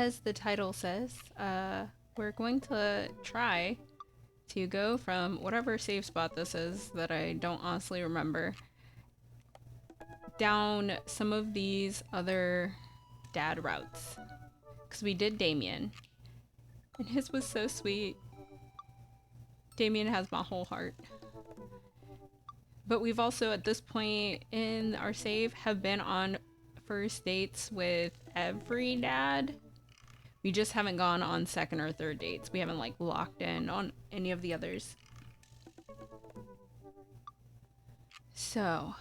as the title says, we're going to try to go from whatever save spot this is that I don't honestly remember down some of these other dad routes. Because we did Damien, and his was so sweet. Damien has my whole heart. But we've also, at this point in our save, have been on first dates with every dad. We just haven't gone on second or third dates. We haven't like locked in on any of the others. So,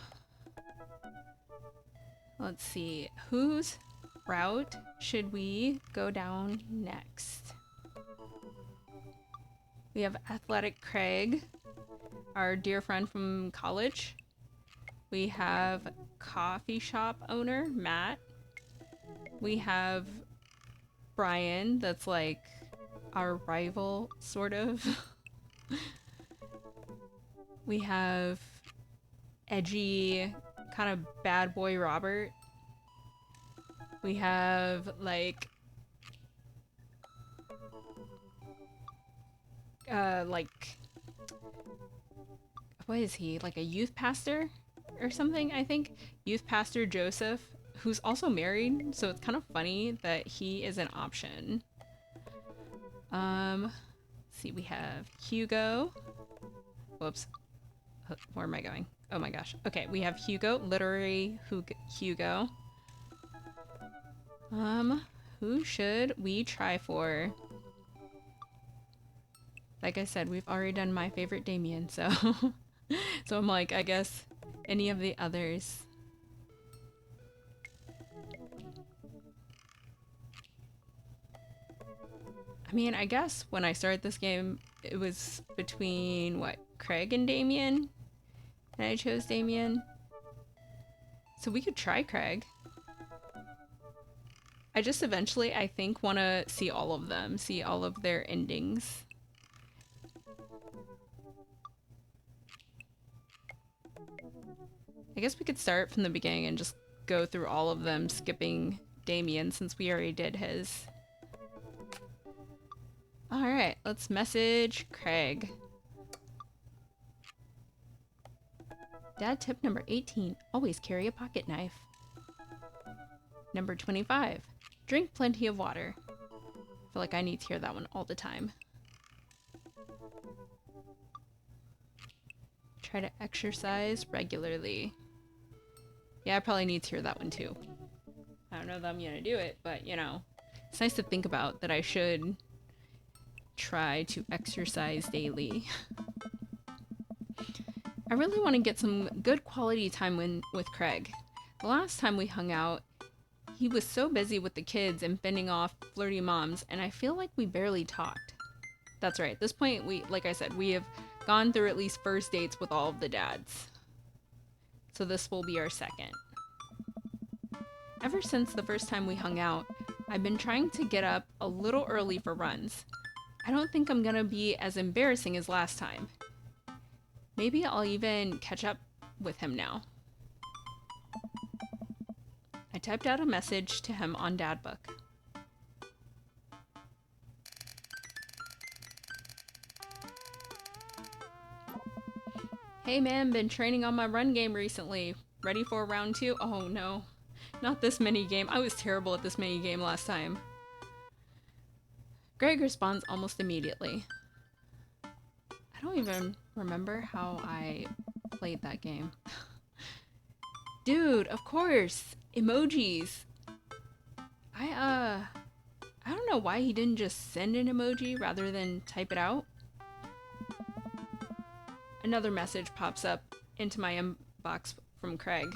let's see. Whose route should we go down next? We have Athletic Craig, our dear friend from college. We have coffee shop owner Matt. We have Brian, that's like our rival, sort of. We have edgy, kind of bad boy Robert. We have like what is he, like a youth pastor or something, I think. Youth pastor Joseph, who's also married, so it's kind of funny that he is an option. Let's see, we have Hugo. Whoops. Where am I going? Oh my gosh. Okay, we have Hugo, literary Hugo. Who should we try for? Like I said, we've already done my favorite Damien, so so I'm like, I guess any of the others. I mean, I guess when I started this game, it was between what, Craig and Damien, and I chose Damien. So we could try Craig. I just eventually, I think, want to see all of them, see all of their endings. I guess we could start from the beginning and just go through all of them, skipping Damien since we already did his. Alright, let's message Craig. Dad tip number 18, always carry a pocket knife. Number 25, drink plenty of water. I feel like I need to hear that one all the time. Try to exercise regularly. Yeah, I probably need to hear that one too. I don't know that I'm gonna do it, but you know, it's nice to think about that I should try to exercise daily. I really want to get some good quality time with Craig. The last time we hung out, he was so busy with the kids and fending off flirty moms, and I feel like we barely talked. That's right, at this point, like I said, we have gone through at least first dates with all of the dads. So this will be our second. Ever since the first time we hung out, I've been trying to get up a little early for runs. I don't think I'm gonna be as embarrassing as last time. Maybe I'll even catch up with him now. I typed out a message to him on Dadbook. Hey man, been training on my run game recently. Ready for round 2? Oh no. Not this mini game. I was terrible at this mini game last time. Greg responds almost immediately. I don't even remember how I played that game. Dude, of course! Emojis! I don't know why he didn't just send an emoji rather than type it out. Another message pops up into my inbox from Craig.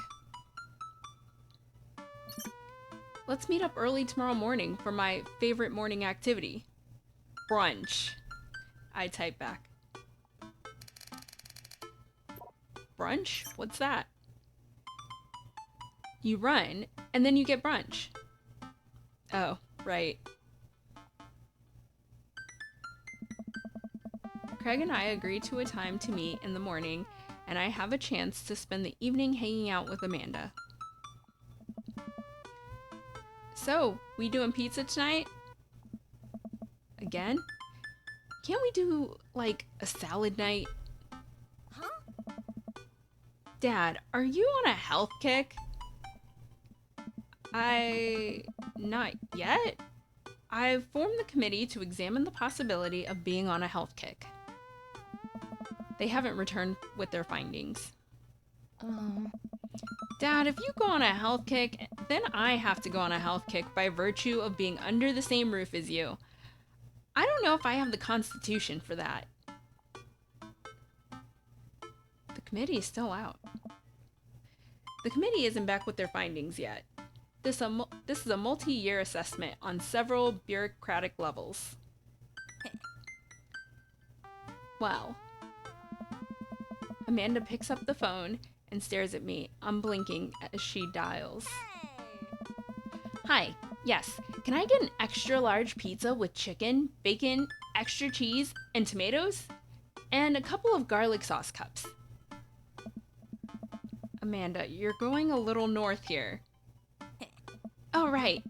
Let's meet up early tomorrow morning for my favorite morning activity. Brunch. I type back. Brunch? What's that? You run, and then you get brunch. Oh, right. Craig and I agreed to a time to meet in the morning, and I have a chance to spend the evening hanging out with Amanda. So, we doing pizza tonight? Again? Can't we do, like, a salad night? Dad, are you on a health kick? Not yet. I've formed the committee to examine the possibility of being on a health kick. They haven't returned with their findings. Dad, if you go on a health kick, then I have to go on a health kick by virtue of being under the same roof as you. I don't know if I have the constitution for that. The committee is still out. The committee isn't back with their findings yet. This is a multi-year assessment on several bureaucratic levels. Well, Amanda picks up the phone and stares at me, unblinking as she dials. Hi, yes, can I get an extra large pizza with chicken, bacon, extra cheese, and tomatoes? And a couple of garlic sauce cups. Amanda, you're going a little north here. Oh, right.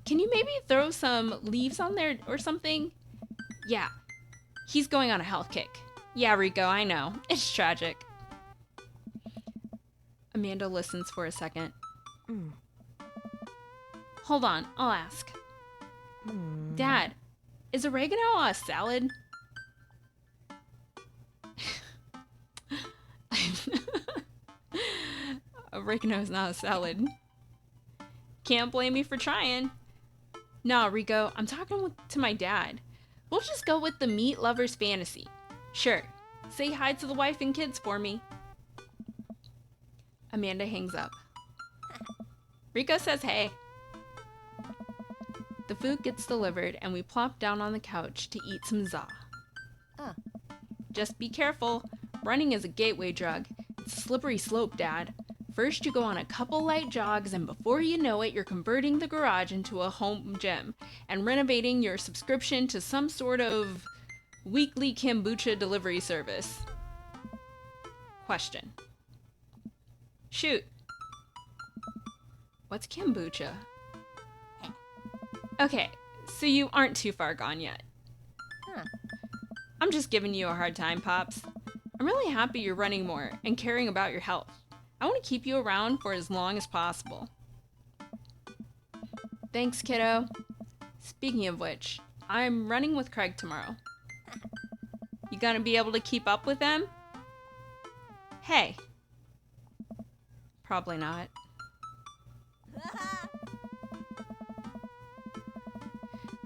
Can you maybe throw some leaves on there or something? Yeah, he's going on a health kick. Yeah, Rico, I know. It's tragic. Amanda listens for a second. Hold on, I'll ask. Dad, is oregano a salad? Oregano is not a salad. Can't blame me for trying. Nah, Rico, I'm talking to my dad. We'll just go with the meat lover's fantasy. Sure. Say hi to the wife and kids for me. Amanda hangs up. Rico says hey. The food gets delivered and we plop down on the couch to eat some za. Just be careful. Running is a gateway drug. It's a slippery slope, Dad. First you go on a couple light jogs and before you know it, you're converting the garage into a home gym and renovating your subscription to some sort of weekly kombucha delivery service. Question. Shoot. What's kombucha? Okay, so you aren't too far gone yet. I'm just giving you a hard time, Pops. I'm really happy you're running more and caring about your health. I want to keep you around for as long as possible. Thanks, kiddo. Speaking of which, I'm running with Craig tomorrow. You gonna be able to keep up with them? Hey. Probably not.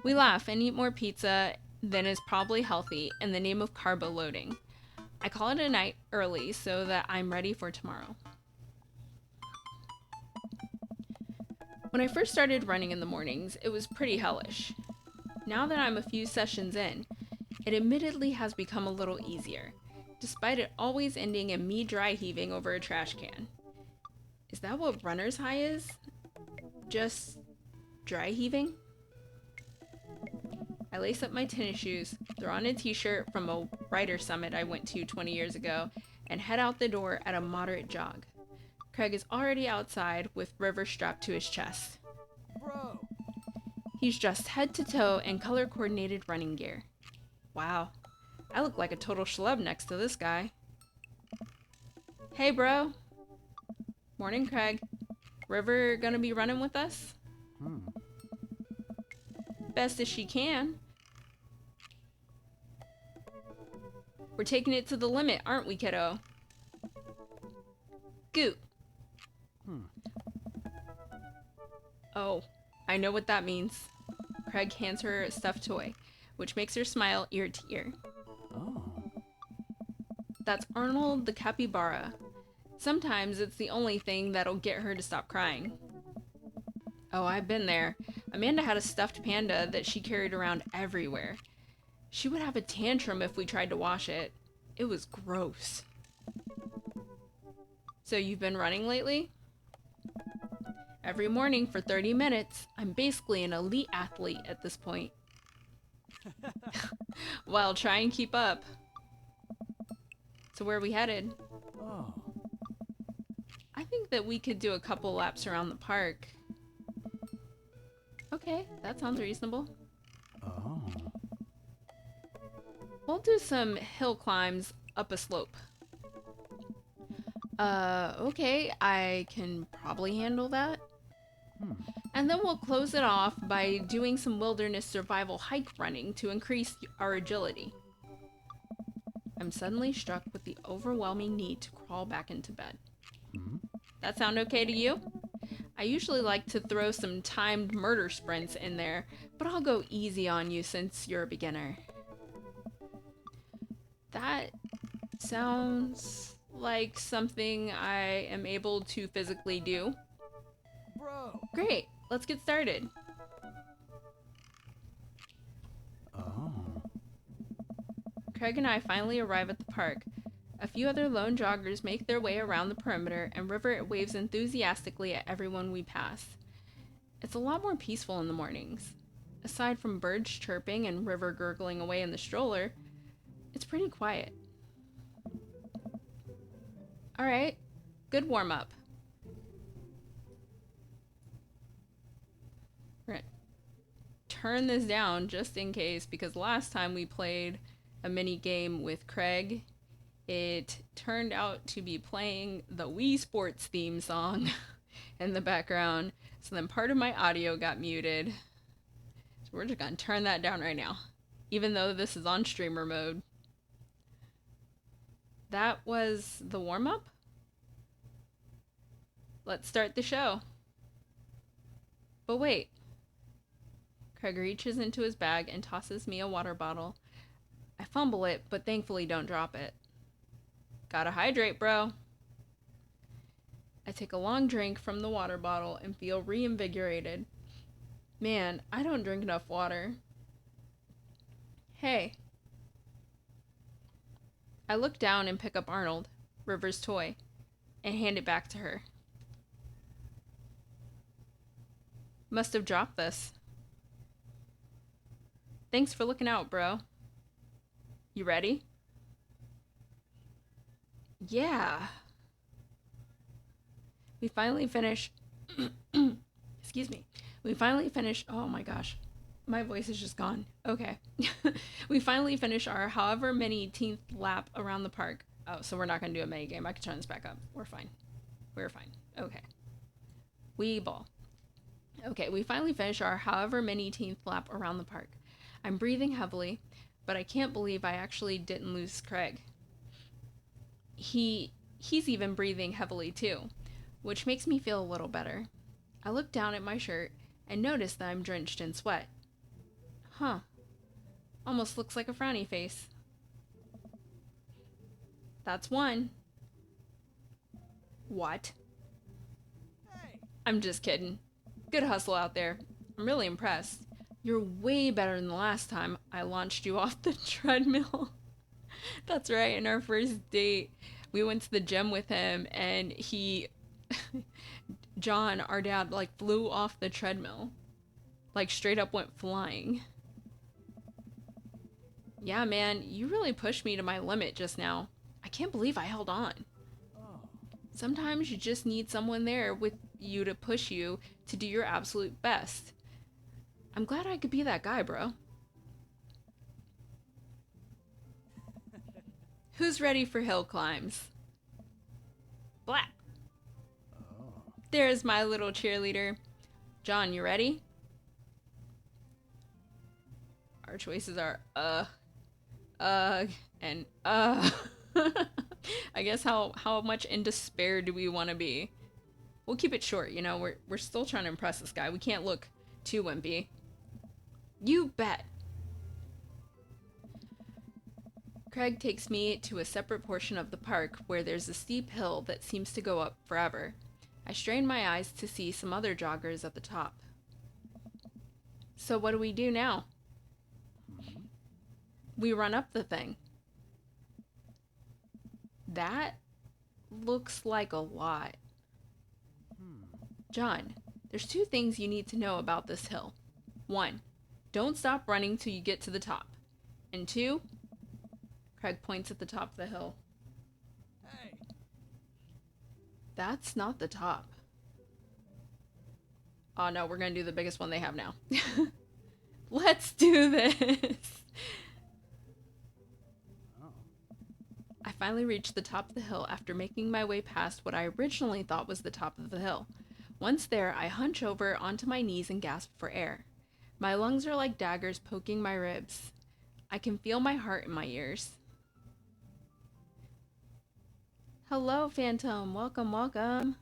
We laugh and eat more pizza than is probably healthy in the name of carbo loading. I call it a night early so that I'm ready for tomorrow. When I first started running in the mornings, it was pretty hellish. Now that I'm a few sessions in, it admittedly has become a little easier, despite it always ending in me dry heaving over a trash can. Is that what runner's high is? Just dry heaving? I lace up my tennis shoes, throw on a t-shirt from a writer summit I went to 20 years ago, and head out the door at a moderate jog. Craig is already outside with River strapped to his chest. Bro. He's dressed head to toe in color-coordinated running gear. Wow, I look like a total schlub next to this guy. Hey, bro. Morning, Craig. River gonna be running with us? Best as she can. We're taking it to the limit, aren't we, kiddo? Goot. Oh, I know what that means. Craig hands her a stuffed toy, which makes her smile ear to ear. Oh. That's Arnold the capybara. Sometimes it's the only thing that'll get her to stop crying. Oh, I've been there. Amanda had a stuffed panda that she carried around everywhere. She would have a tantrum if we tried to wash it. It was gross. So you've been running lately? Every morning for 30 minutes. I'm basically an elite athlete at this point. Well, try and keep up. So where are we headed? Oh. I think that we could do a couple laps around the park. Okay, that sounds reasonable. Oh. We'll do some hill climbs up a slope. Okay, I can probably handle that. Hmm. And then we'll close it off by doing some wilderness survival hike running to increase our agility. I'm suddenly struck with the overwhelming need to crawl back into bed. Hmm. That sound okay to you? I usually like to throw some timed murder sprints in there, but I'll go easy on you since you're a beginner. That sounds like something I am able to physically do. Bro. Great, let's get started. Oh. Craig and I finally arrive at the park. A few other lone joggers make their way around the perimeter, and River waves enthusiastically at everyone we pass. It's a lot more peaceful in the mornings. Aside from birds chirping and River gurgling away in the stroller, it's pretty quiet. Alright, good warm up. We're gonna turn this down just in case, because last time we played a mini game with Craig, it turned out to be playing the Wii Sports theme song in the background. So then part of my audio got muted. So we're just gonna turn that down right now, even though this is on streamer mode. That was the warm up. Let's start the show. But wait. Craig reaches into his bag and tosses me a water bottle. I fumble it, but thankfully don't drop it. Gotta hydrate, bro. I take a long drink from the water bottle and feel reinvigorated. Man, I don't drink enough water. Hey. I look down and pick up Arnold, River's toy, and hand it back to her. Must have dropped this. Thanks for looking out, bro. You ready? Yeah. We finally finish. Excuse me. We finally finish. Oh my gosh. My voice is just gone. Okay. We finally finish our however many teenth lap around the park. Oh, so we're not going to do a mini game. I can turn this back up. We're fine. We're fine. Okay. We ball. Okay, we finally finish our however many teenth lap around the park. I'm breathing heavily, but I can't believe I actually didn't lose Craig. He's even breathing heavily too, which makes me feel a little better. I look down at my shirt and notice that I'm drenched in sweat. Huh. Almost looks like a frowny face. That's one. What? Hey. I'm just kidding. Good hustle out there. I'm really impressed. You're way better than the last time I launched you off the treadmill. That's right, in our first date, we went to the gym with him and John, our dad, like flew off the treadmill. Like straight up went flying. Yeah, man, you really pushed me to my limit just now. I can't believe I held on. Oh. Sometimes you just need someone there with you to push you to do your absolute best. I'm glad I could be that guy, bro. Who's ready for hill climbs? Black. Oh. There's my little cheerleader. John, you ready? Our choices are and I guess how much in despair do we want to be? We'll keep it short, you know. We're still trying to impress this guy. We can't look too wimpy. You bet. Craig takes me to a separate portion of the park where there's a steep hill that seems to go up forever. I strain my eyes to see some other joggers at the top. So what do we do now? Hmm. We run up the thing. That looks like a lot. Hmm. John, there's two things you need to know about this hill. One, don't stop running till you get to the top. And two, Craig points at the top of the hill. Hey. That's not the top. Oh no, we're gonna do the biggest one they have now. Let's do this! Oh. I finally reached the top of the hill after making my way past what I originally thought was the top of the hill. Once there, I hunch over onto my knees and gasp for air. My lungs are like daggers poking my ribs. I can feel my heart in my ears. Hello, Phantom. Welcome, welcome.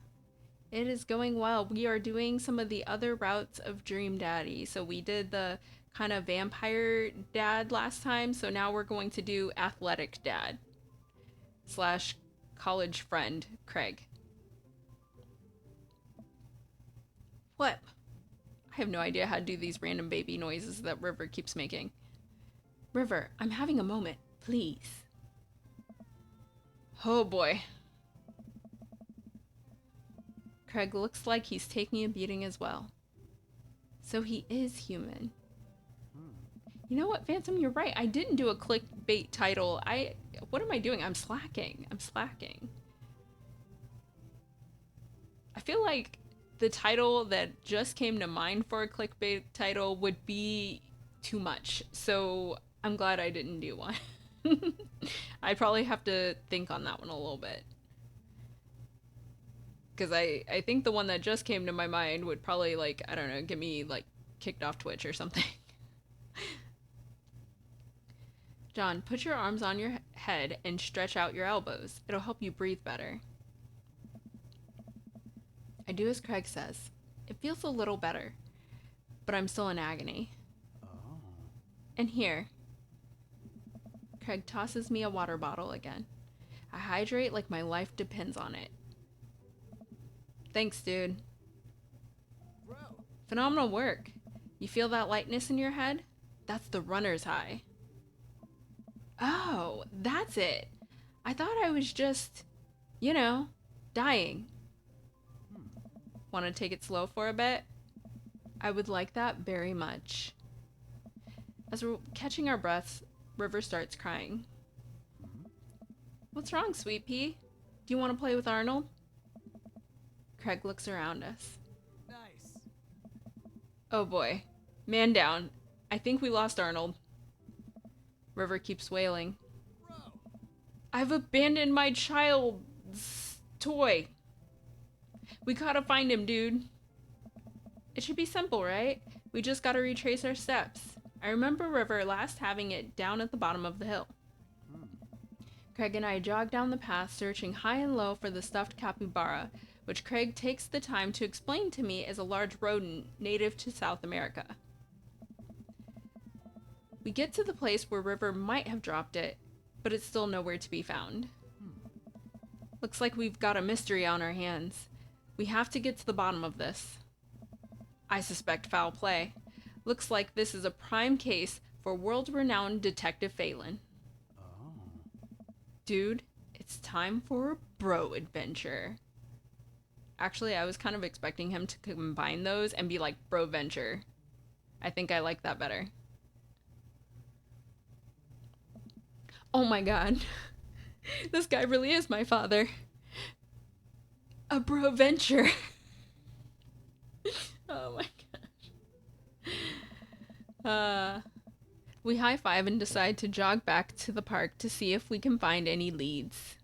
It is going well. We are doing some of the other routes of Dream Daddy. So we did the kind of vampire dad last time. So now we're going to do athletic dad slash college friend, Craig. What? I have no idea how to do these random baby noises that River keeps making. River, I'm having a moment. Please. Oh boy. Craig looks like he's taking a beating as well. So he is human. You know what, Phantom? You're right. I didn't do a clickbait title. What am I doing? I'm slacking. I feel like the title that just came to mind for a clickbait title would be too much. So I'm glad I didn't do one. I'd probably have to think on that one a little bit. Because I think the one that just came to my mind would probably, like, I don't know, get me, like, kicked off Twitch or something. John, put your arms on your head and stretch out your elbows. It'll help you breathe better. I do as Craig says. It feels a little better, but I'm still in agony. Oh. And here. Craig tosses me a water bottle again. I hydrate like my life depends on it. Thanks, dude. Bro. Phenomenal work. You feel that lightness in your head? That's the runner's high. Oh, that's it. I thought I was just, you know, dying. Want to take it slow for a bit? I would like that very much. As we're catching our breaths, River starts crying. What's wrong, Sweet Pea? Do you want to play with Arnold? Craig looks around us. Nice. Oh boy. Man down. I think we lost Arnold. River keeps wailing. Bro. I've abandoned my child's toy. We gotta find him, dude. It should be simple, right? We just gotta retrace our steps. I remember River last having it down at the bottom of the hill. Craig and I jog down the path, searching high and low for the stuffed capybara, which Craig takes the time to explain to me is a large rodent native to South America. We get to the place where River might have dropped it, but it's still nowhere to be found. Looks like we've got a mystery on our hands. We have to get to the bottom of this. I suspect foul play. Looks like this is a prime case for world-renowned Detective Phelan. Oh. Dude, it's time for a bro adventure. Actually, I was kind of expecting him to combine those and be like bro venture. I think I like that better. Oh my god. This guy really is my father. A bro venture. Oh my gosh. We high five and decide to jog back to the park to see if we can find any leads.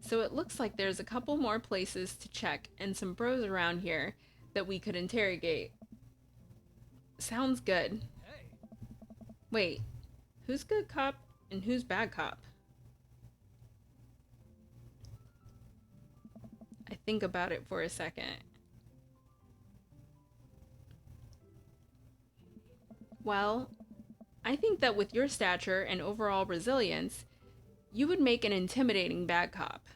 So it looks like there's a couple more places to check and some bros around here that we could interrogate. Sounds good. Hey. Wait, who's good cop and who's bad cop? I think about it for a second. Well, I think that with your stature and overall resilience, you would make an intimidating bad cop.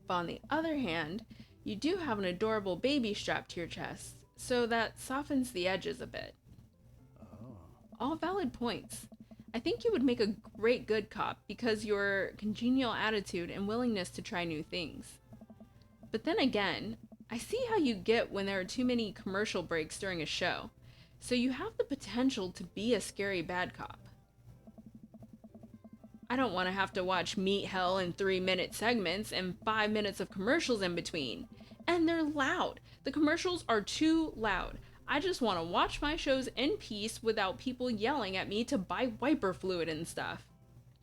But on the other hand, you do have an adorable baby strapped to your chest, so that softens the edges a bit. Oh. All valid points. I think you would make a great good cop because your congenial attitude and willingness to try new things. But then again, I see how you get when there are too many commercial breaks during a show, so you have the potential to be a scary bad cop. I don't want to have to watch Meat Hell in 3-minute segments and 5 minutes of commercials in between. And they're loud. The commercials are too loud. I just want to watch my shows in peace without people yelling at me to buy wiper fluid and stuff.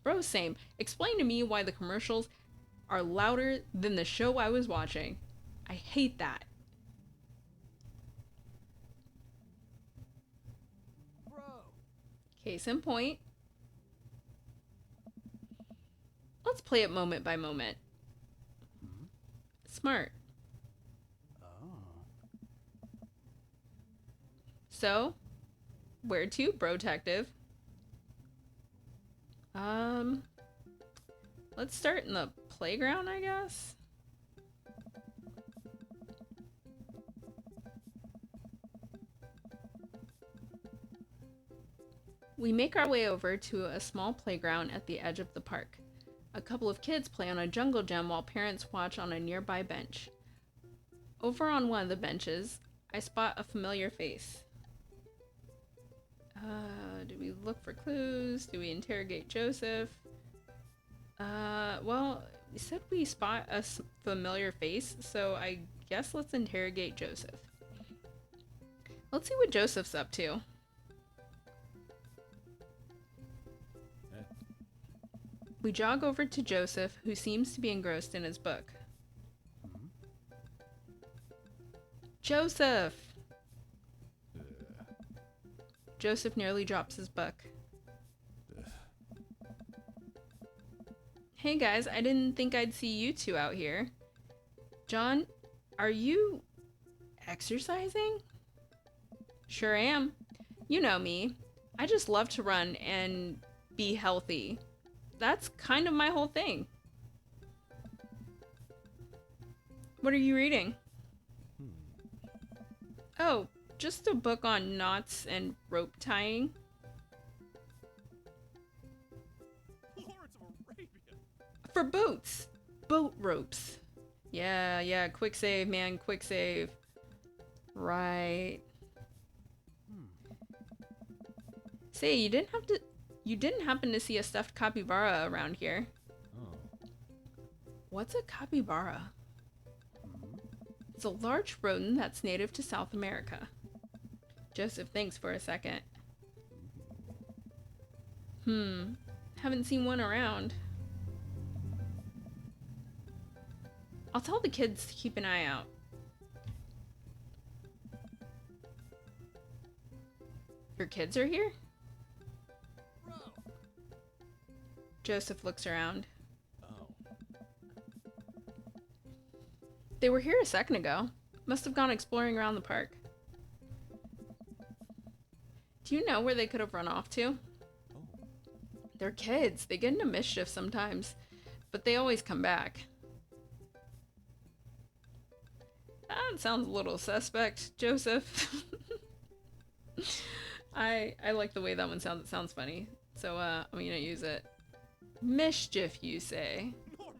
Bro, same. Explain to me why the commercials are louder than the show I was watching. I hate that. Bro. Case in point. Let's play it moment by moment. Hmm? Smart. Oh. So, where to, Brotective? Let's start in the playground, I guess. We make our way over to a small playground at the edge of the park. A couple of kids play on a jungle gym while parents watch on a nearby bench. Over on one of the benches, I spot a familiar face. Do we look for clues? Do we interrogate Joseph? Well, we said we spot a familiar face, so I guess let's interrogate Joseph. Let's see what Joseph's up to. We jog over to Joseph, who seems to be engrossed in his book. Hmm? Joseph! Joseph nearly drops his book. Hey guys, I didn't think I'd see you two out here. John, are you exercising? Sure am. You know me. I just love to run and be healthy. That's kind of my whole thing. What are you reading? Oh, just a book on knots and rope tying. Lawrence of Arabia. For boats. Boat ropes. Yeah, quick save, man, quick save. Right. Say, you didn't happen to see a stuffed capybara around here. Oh. What's a capybara? Hmm? It's a large rodent that's native to South America. Joseph thinks for a second. Haven't seen one around. I'll tell the kids to keep an eye out. Your kids are here? Bro. Joseph looks around. Oh. They were here a second ago. Must have gone exploring around the park. Do you know where they could have run off to? Oh. They're kids. They get into mischief sometimes, but they always come back. That sounds a little suspect, Joseph. I like the way that one sounds. It sounds funny. So I'm gonna use it. Mischief, you say? Norm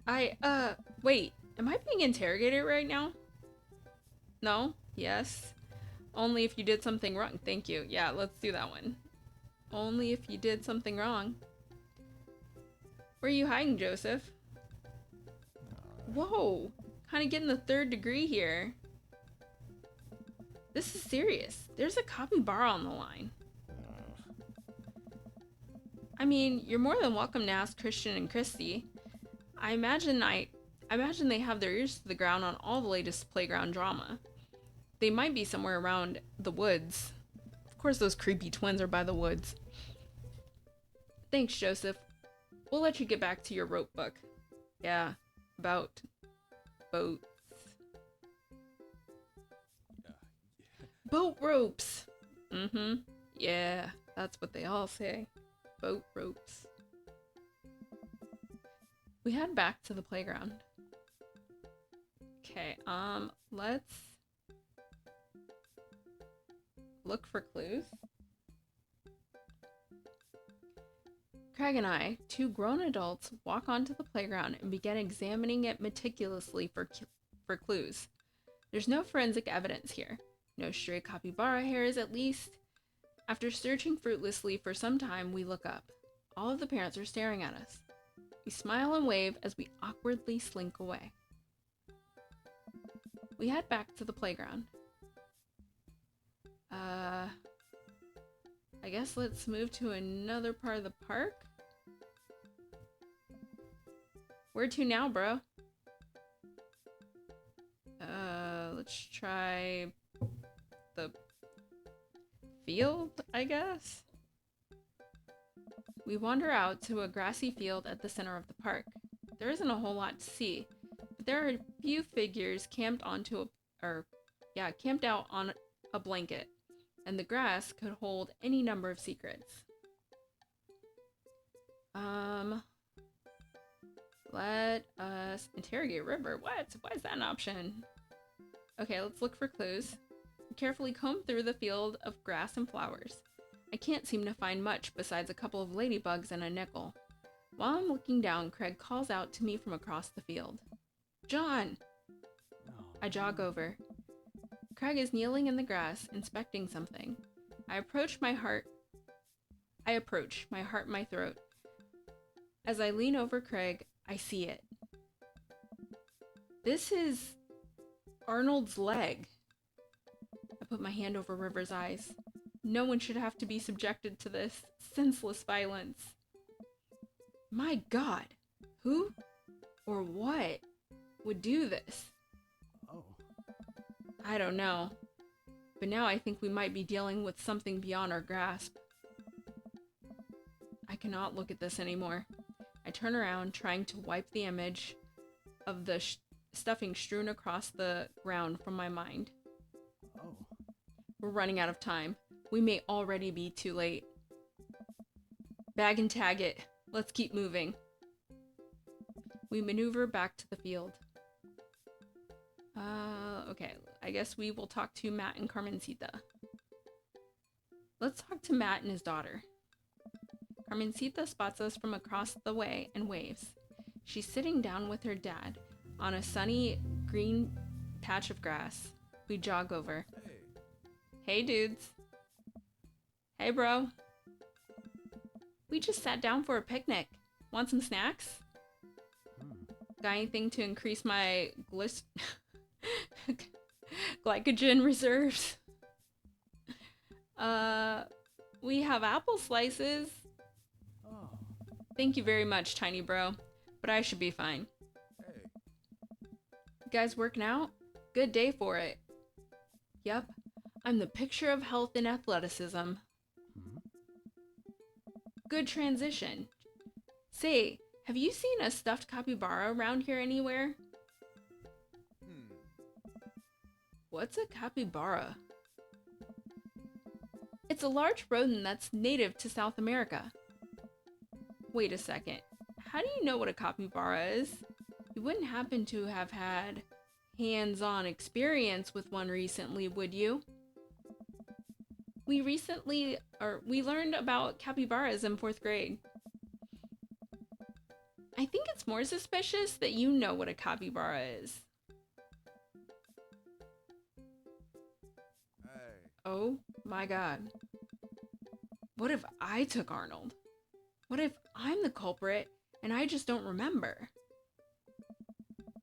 McDonald. Wait. Am I being interrogated right now? No? Yes? Only if you did something wrong. Thank you. Yeah, let's do that one. Only if you did something wrong. Where are you hiding, Joseph? Whoa! Kind of getting the third degree here. This is serious. There's a capybara on the line. I mean, you're more than welcome to ask Christian and Christy. I imagine they have their ears to the ground on all the latest playground drama. They might be somewhere around the woods. Of course, those creepy twins are by the woods. Thanks, Joseph. We'll let you get back to your rope book. Yeah, about boats. Boat ropes! Mm-hmm. Yeah, that's what they all say. Boat ropes. We head back to the playground. Okay, let's look for clues. Craig and I, two grown adults, walk onto the playground and begin examining it meticulously for clues. There's no forensic evidence here. No stray capybara hairs, at least. After searching fruitlessly for some time, we look up. All of the parents are staring at us. We smile and wave as we awkwardly slink away. We head back to the playground. I guess let's move to another part of the park. Where to now, bro? Let's try the field, I guess? We wander out to a grassy field at the center of the park. There isn't a whole lot to see, but there are a few figures camped camped out on a blanket, and the grass could hold any number of secrets. Let us interrogate River. What? Why is that an option? Okay, let's look for clues. We carefully comb through the field of grass and flowers. I can't seem to find much besides a couple of ladybugs and a nickel. While I'm looking down, Craig calls out to me from across the field. John! I jog over. Craig is kneeling in the grass, inspecting something. I approach, my heart in my throat. As I lean over Craig, I see it. This is Arnold's leg. I put my hand over River's eyes. No one should have to be subjected to this senseless violence. My God, who or what would do this? Oh. I don't know, but now I think we might be dealing with something beyond our grasp. I cannot look at this anymore. I turn around, trying to wipe the image of the stuffing strewn across the ground from my mind. Oh. We're running out of time. We may already be too late. Bag and tag it. Let's keep moving. We maneuver back to the field. Okay, I guess we will talk to Matt and Carmencita. Let's talk to Matt and his daughter. Carmencita spots us from across the way and waves. She's sitting down with her dad on a sunny green patch of grass. We jog over. Hey. Hey, dudes. Hey, bro. We just sat down for a picnic. Want some snacks? Got anything to increase my glycogen reserves? We have apple slices. Oh. Thank you very much, tiny bro. But I should be fine. Hey. You guys working out? Good day for it. Yep. I'm the picture of health and athleticism. Good transition. Say, have you seen a stuffed capybara around here anywhere? What's a capybara? It's a large rodent that's native to South America. Wait a second. How do you know what a capybara is? You wouldn't happen to have had hands-on experience with one recently, would you? We learned about capybaras in 4th grade. I think it's more suspicious that you know what a capybara is. Hey. Oh my God. What if I took Arnold? What if I'm the culprit and I just don't remember?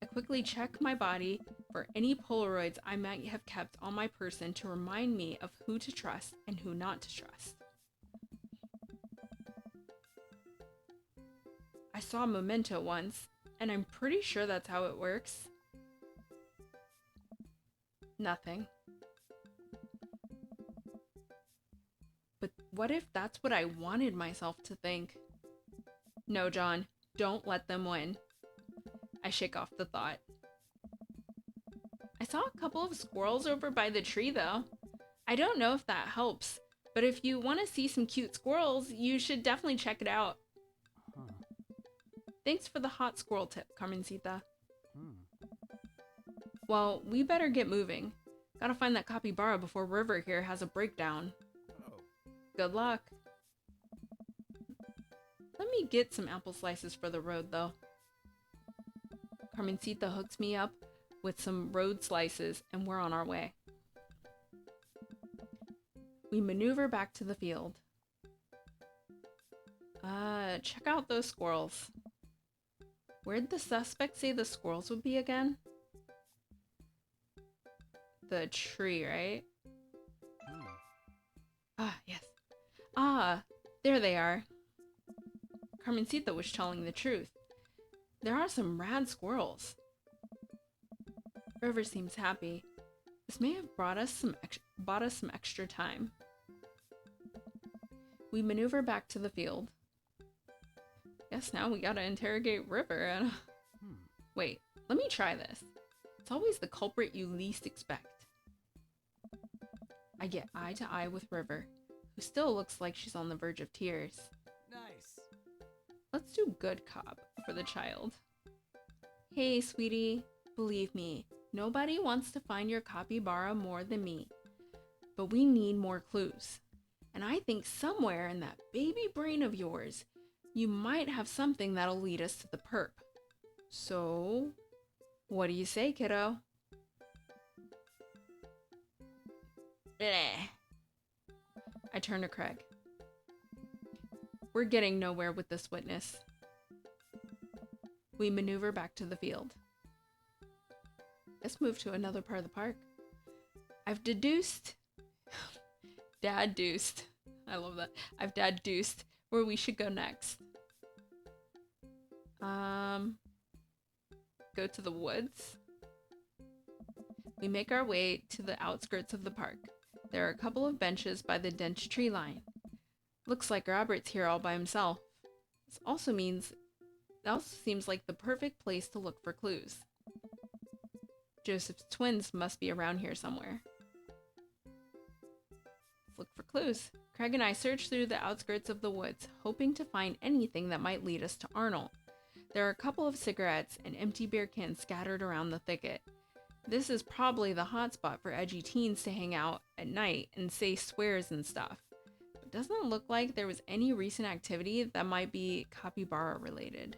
I quickly check my body for any Polaroids I might have kept on my person to remind me of who to trust and who not to trust. I saw a memento once, and I'm pretty sure that's how it works. Nothing. But what if that's what I wanted myself to think? No, John, don't let them win. I shake off the thought. I saw a couple of squirrels over by the tree, though. I don't know if that helps, but if you want to see some cute squirrels, you should definitely check it out. Thanks for the hot squirrel tip, Carmencita. Well, we better get moving. Gotta find that capybara before River here has a breakdown. Oh. Good luck. Let me get some apple slices for the road, though. Carmencita hooks me up with some road slices, and we're on our way. We maneuver back to the field. Check out those squirrels. Where'd the suspect say the squirrels would be again? the tree, right? Hmm. Ah, yes. Ah, there they are. Carmencita was telling the truth. There are some rad squirrels. River seems happy. This may have bought us some extra time. We maneuver back to the field. Guess now we gotta interrogate River and... Hmm. Wait, let me try this. It's always the culprit you least expect. I get eye to eye with River, who still looks like she's on the verge of tears. Nice. Let's do good cop for the child. Hey, sweetie, believe me, nobody wants to find your capybara more than me. But we need more clues. And I think somewhere in that baby brain of yours, you might have something that'll lead us to the perp. So, what do you say, kiddo? Bleh. I turn to Craig. We're getting nowhere with this witness. We maneuver back to the field. Let's move to another part of the park. I've deduced... Dad-deuced. I love that. I've dad-deuced where we should go next. Go to the woods. We make our way to the outskirts of the park. There are a couple of benches by the dense tree line. Looks like Robert's here all by himself. This also seems like the perfect place to look for clues. Joseph's twins must be around here somewhere. Let's look for clues. Craig and I search through the outskirts of the woods, hoping to find anything that might lead us to Arnold. There are a couple of cigarettes and empty beer cans scattered around the thicket. This is probably the hotspot for edgy teens to hang out at night and say swears and stuff. It doesn't look like there was any recent activity that might be capybara related.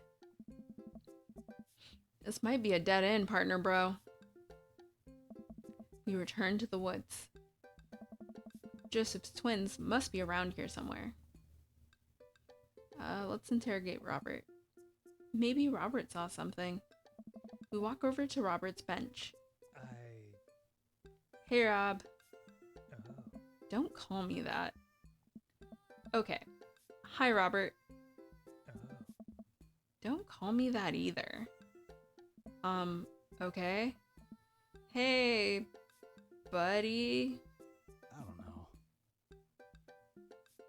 This might be a dead end, partner bro. We return to the woods. Joseph's twins must be around here somewhere. Let's interrogate Robert. Maybe Robert saw something. We walk over to Robert's bench. Hey, Rob. Oh. Don't call me that. Okay. Hi, Robert. Oh. Don't call me that either. Okay. Hey, buddy. I don't know.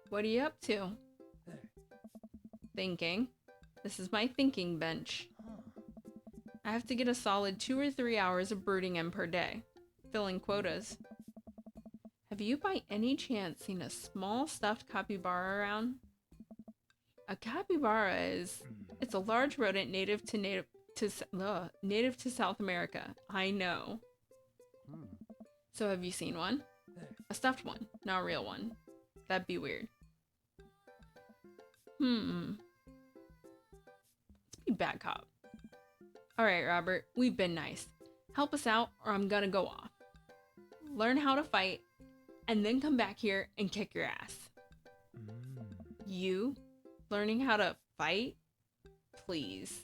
What are you up to? Hey. Thinking. This is my thinking bench. Huh. I have to get a solid 2 or 3 hours of brooding in per day. Filling quotas. Have you by any chance seen a small stuffed capybara around? A capybara it's a large rodent native to South America. I know. Hmm. So have you seen one? Hey. A stuffed one, not a real one. That'd be weird. Let's be bad cop. Alright, Robert, we've been nice. Help us out or I'm gonna go off. Learn how to fight, and then come back here and kick your ass. You? Learning how to fight? Please.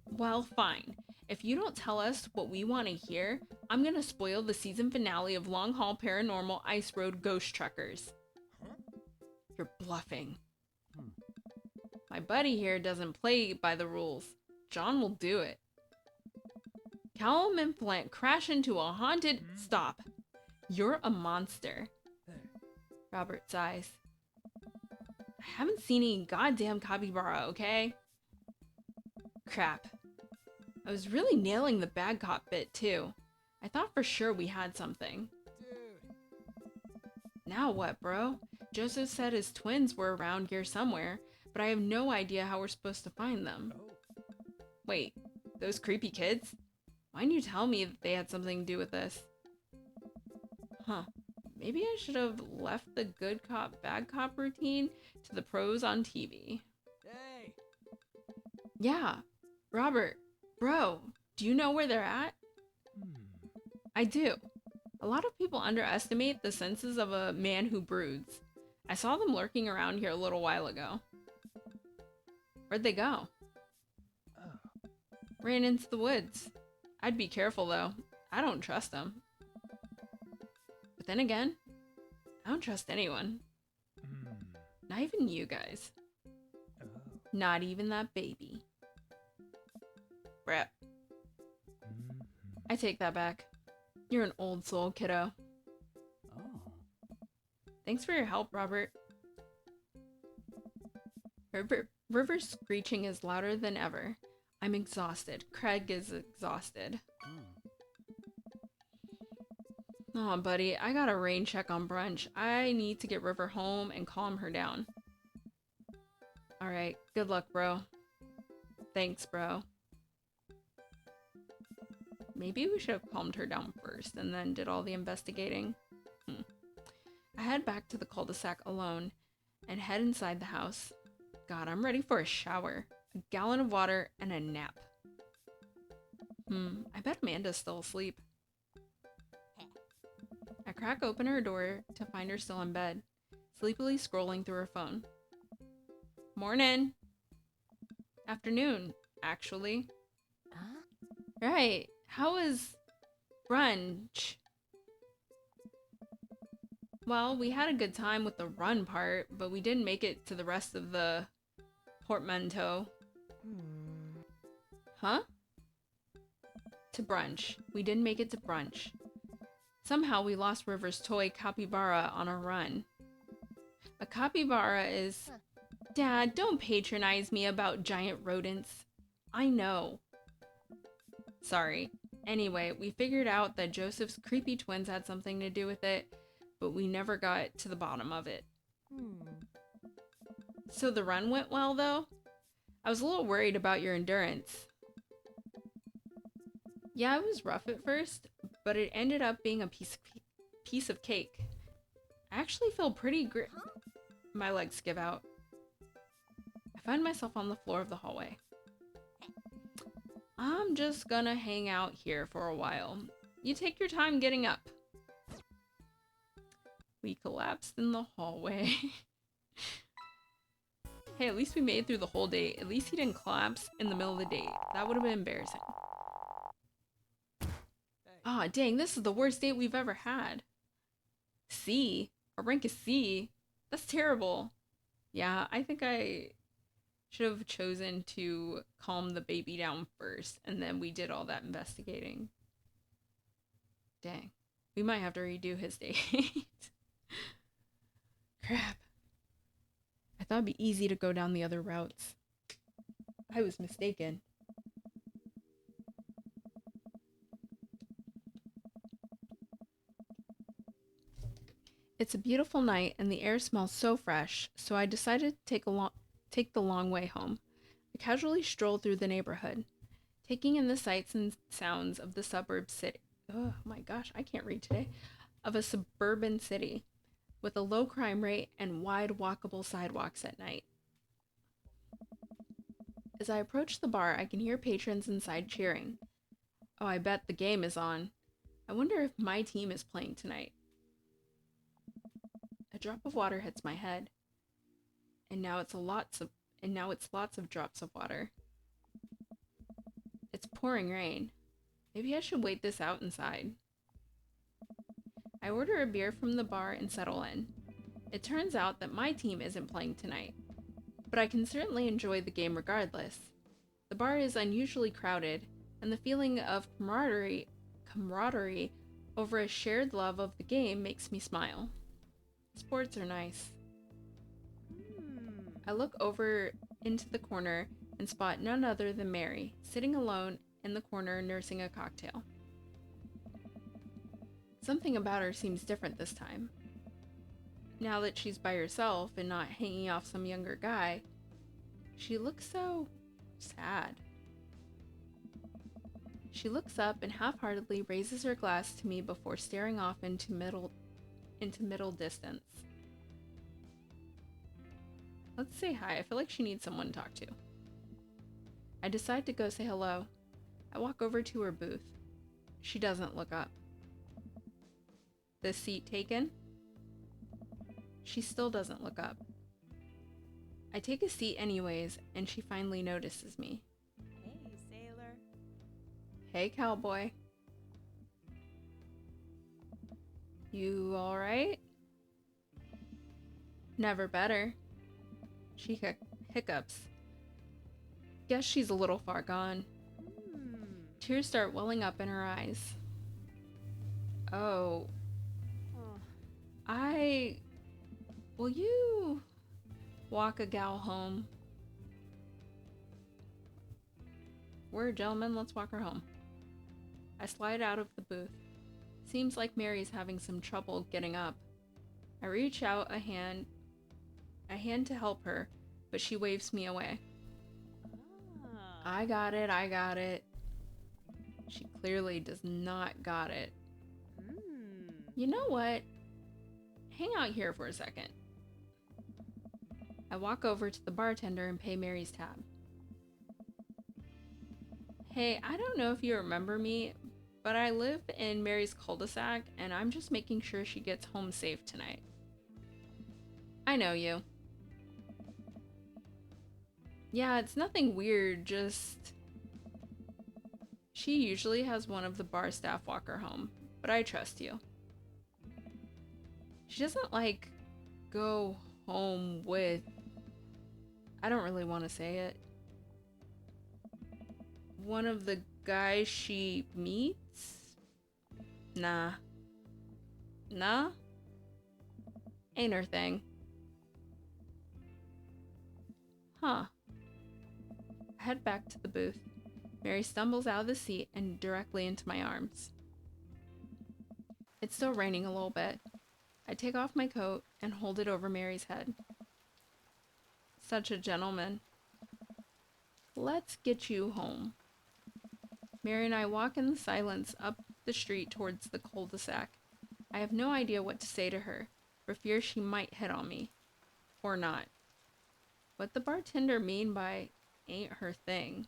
Well, fine. If you don't tell us what we want to hear, I'm gonna spoil the season finale of Long Haul Paranormal Ice Road Ghost Truckers. Huh? You're bluffing. Hmm. My buddy here doesn't play by the rules. John will do it. Callum and Flint crash into a haunted... Stop. You're a monster. Hey. Robert sighs. I haven't seen any goddamn capybara, okay? Crap. I was really nailing the bad cop bit, too. I thought for sure we had something. Dude. Now what, bro? Joseph said his twins were around here somewhere, but I have no idea how we're supposed to find them. Oh. Wait, those creepy kids? Why didn't you tell me that they had something to do with this? Huh. Maybe I should have left the good cop, bad cop routine to the pros on TV. Hey. Yeah. Robert, bro, do you know where they're at? I do. A lot of people underestimate the senses of a man who broods. I saw them lurking around here a little while ago. Where'd they go? Oh. Ran into the woods. I'd be careful though. I don't trust him. But then again, I don't trust anyone. Not even you guys. Not even that baby. Brett. I take that back. You're an old soul, kiddo. Oh. Thanks for your help, Robert. River's screeching is louder than ever. I'm exhausted. Craig is exhausted. Oh, buddy, I got a rain check on brunch. I need to get River home and calm her down. Alright, good luck, bro. Thanks, bro. Maybe we should have calmed her down first and then did all the investigating. I head back to the cul-de-sac alone and head inside the house. God, I'm ready for a shower, a gallon of water, and a nap. I bet Amanda's still asleep. I crack open her door to find her still in bed, sleepily scrolling through her phone. Morning. Afternoon, actually. Right. How was brunch? Well, we had a good time with the run part, but we didn't make it to the rest of the portmanteau. Huh? To brunch. We didn't make it to brunch. Somehow we lost River's toy capybara on our run. A capybara is... Dad, don't patronize me about giant rodents. I know. Sorry. Anyway, we figured out that Joseph's creepy twins had something to do with it, but we never got to the bottom of it. So the run went well, though? I was a little worried about your endurance. Yeah, it was rough at first, but it ended up being a piece of cake. I actually feel pretty My legs give out. I find myself on the floor of the hallway. I'm just gonna hang out here for a while. You take your time getting up. We collapsed in the hallway. Hey, at least we made it through the whole date. At least he didn't collapse in the middle of the date. That would have been embarrassing. Ah, dang, this is the worst date we've ever had. C? Our rank is C? That's terrible. Yeah, I think I should have chosen to calm the baby down first, and then we did all that investigating. Dang. We might have to redo his date. Crap. I thought it'd be easy to go down the other routes. I was mistaken. It's a beautiful night and the air smells so fresh, so I decided to take the long way home. I casually strolled through the neighborhood, taking in the sights and sounds of the suburb city. Oh my gosh, I can't read today. Of a suburban city with a low crime rate and wide walkable sidewalks at night. As I approach the bar, I can hear patrons inside cheering. Oh, I bet the game is on. I wonder if my team is playing tonight. A drop of water hits my head, and now it's lots of drops of water. It's pouring rain. Maybe I should wait this out inside. I order a beer from the bar and settle in. It turns out that my team isn't playing tonight, but I can certainly enjoy the game regardless. The bar is unusually crowded, and the feeling of camaraderie over a shared love of the game makes me smile. Sports are nice. I look over into the corner and spot none other than Mary, sitting alone in the corner nursing a cocktail. Something about her seems different this time. Now that she's by herself and not hanging off some younger guy, she looks so sad. She looks up and half-heartedly raises her glass to me before staring off into middle distance. Let's say hi. I feel like she needs someone to talk to. I decide to go say hello. I walk over to her booth. She doesn't look up. The seat taken? She still doesn't look up. I take a seat anyways, and she finally notices me. Hey, sailor. Hey, cowboy. You alright? Never better. She hiccups. Guess she's a little far gone. Tears start welling up in her eyes. Oh. Will you walk a gal home? We're a gentleman, let's walk her home. I slide out of the booth. Seems like Mary's having some trouble getting up. I reach out a hand to help her, but she waves me away. I got it. She clearly does not got it. You know what? Hang out here for a second. I walk over to the bartender and pay Mary's tab. Hey, I don't know if you remember me, but I live in Mary's cul-de-sac and I'm just making sure she gets home safe tonight. I know you. Yeah, it's nothing weird, just... She usually has one of the bar staff walk her home, but I trust you. She doesn't, like, go home with... I don't really want to say it. One of the guys she meets? Nah. Ain't her thing. Huh. I head back to the booth. Mary stumbles out of the seat and directly into my arms. It's still raining a little bit. I take off my coat and hold it over Mary's head. Such a gentleman. Let's get you home. Mary and I walk in silence up the street towards the cul-de-sac. I have no idea what to say to her, for fear she might hit on me. Or not. What the bartender mean by ain't her thing?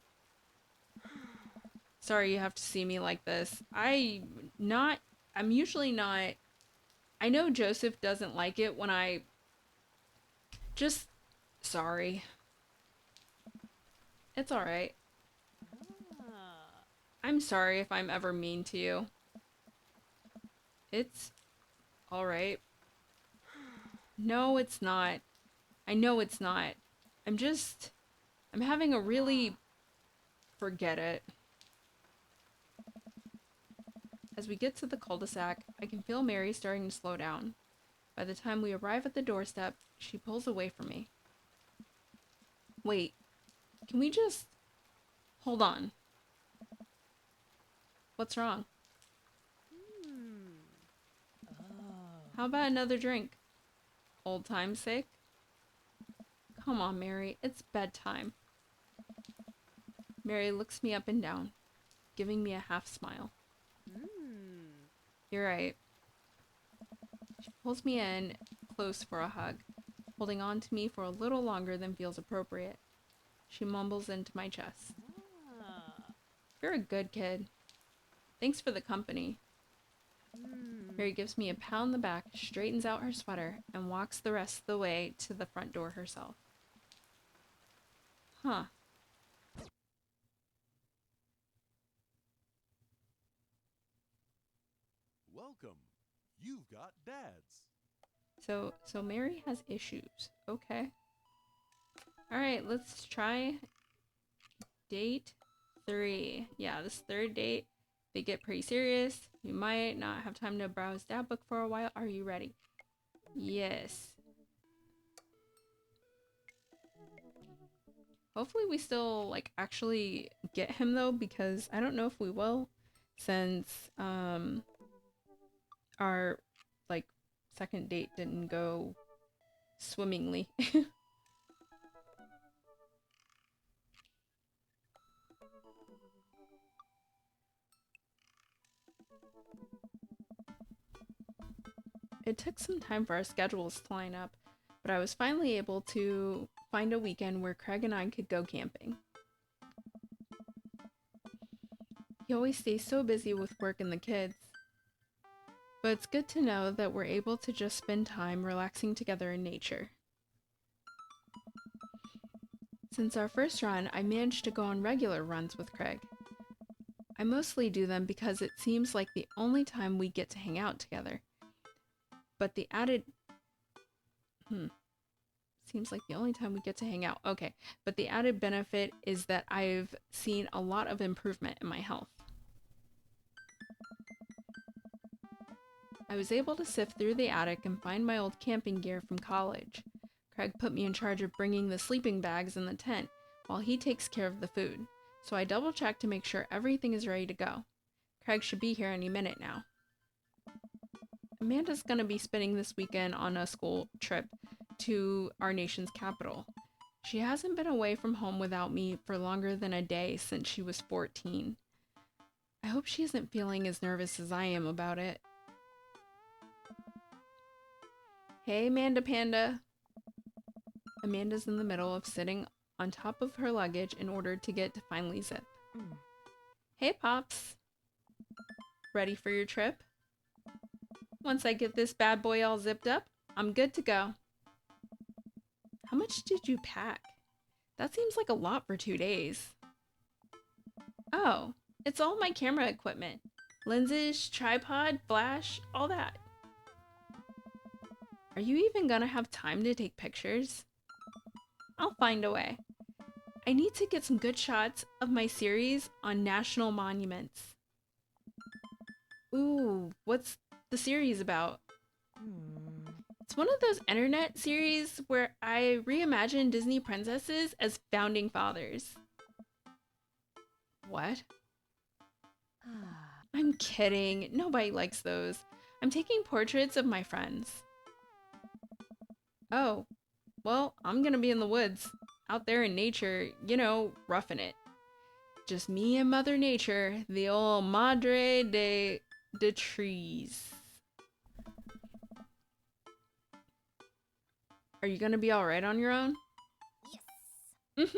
Sorry you have to see me like this. I'm usually not... I know Joseph doesn't like it when I... Just... Sorry. It's alright. I'm sorry if I'm ever mean to you. It's alright. No, it's not. I know it's not. I'm having a really... Forget it. As we get to the cul-de-sac, I can feel Mary starting to slow down. By the time we arrive at the doorstep, she pulls away from me. Wait, can we just... Hold on. What's wrong? How about another drink? Old time's sake? Come on, Mary, it's bedtime. Mary looks me up and down, giving me a half smile. You're right. She pulls me in close for a hug, holding on to me for a little longer than feels appropriate. She mumbles into my chest. You're a good kid. Thanks for the company. Mary gives me a pat on the back, straightens out her sweater, and walks the rest of the way to the front door herself. Huh. Welcome. You've got dads. So Mary has issues. Okay. Alright, let's try date 3. Yeah, this third date, they get pretty serious. You might not have time to browse that book for a while. Are you ready? Yes. Hopefully we still, like, actually get him, though, because I don't know if we will, since, our, like, second date didn't go swimmingly. It took some time for our schedules to line up, but I was finally able to find a weekend where Craig and I could go camping. He always stays so busy with work and the kids, but it's good to know that we're able to just spend time relaxing together in nature. Since our first run, I managed to go on regular runs with Craig. I mostly do them because it seems like the only time we get to hang out together. But the added... Seems like the only time we get to hang out. Okay. But the added benefit is that I've seen a lot of improvement in my health. I was able to sift through the attic and find my old camping gear from college. Craig put me in charge of bringing the sleeping bags in the tent while he takes care of the food. So I double-checked to make sure everything is ready to go. Craig should be here any minute now. Amanda's gonna be spending this weekend on a school trip to our nation's capital. She hasn't been away from home without me for longer than a day since she was 14. I hope she isn't feeling as nervous as I am about it. Hey, Amanda Panda. Amanda's in the middle of sitting on top of her luggage in order to get to finally zip. Hey, Pops. Ready for your trip? Once I get this bad boy all zipped up, I'm good to go. How much did you pack? That seems like a lot for 2 days. Oh, it's all my camera equipment. Lenses, tripod, flash, all that. Are you even gonna have time to take pictures? I'll find a way. I need to get some good shots of my series on national monuments. Ooh, what's the series about? It's one of those internet series where I reimagine Disney princesses as founding fathers. What? I'm kidding. Nobody likes those. I'm taking portraits of my friends. Oh, well, I'm gonna be in the woods, out there in nature, you know, roughing it. Just me and Mother Nature, the old Madre de trees. Are you gonna be alright on your own? Yes.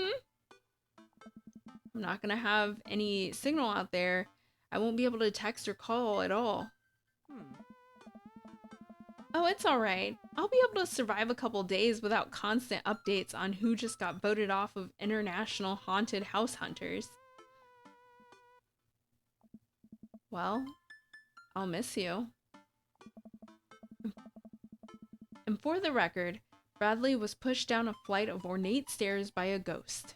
I'm not gonna have any signal out there. I won't be able to text or call at all. Oh, it's alright. I'll be able to survive a couple days without constant updates on who just got voted off of International Haunted House Hunters. Well, I'll miss you. And for the record, Bradley was pushed down a flight of ornate stairs by a ghost.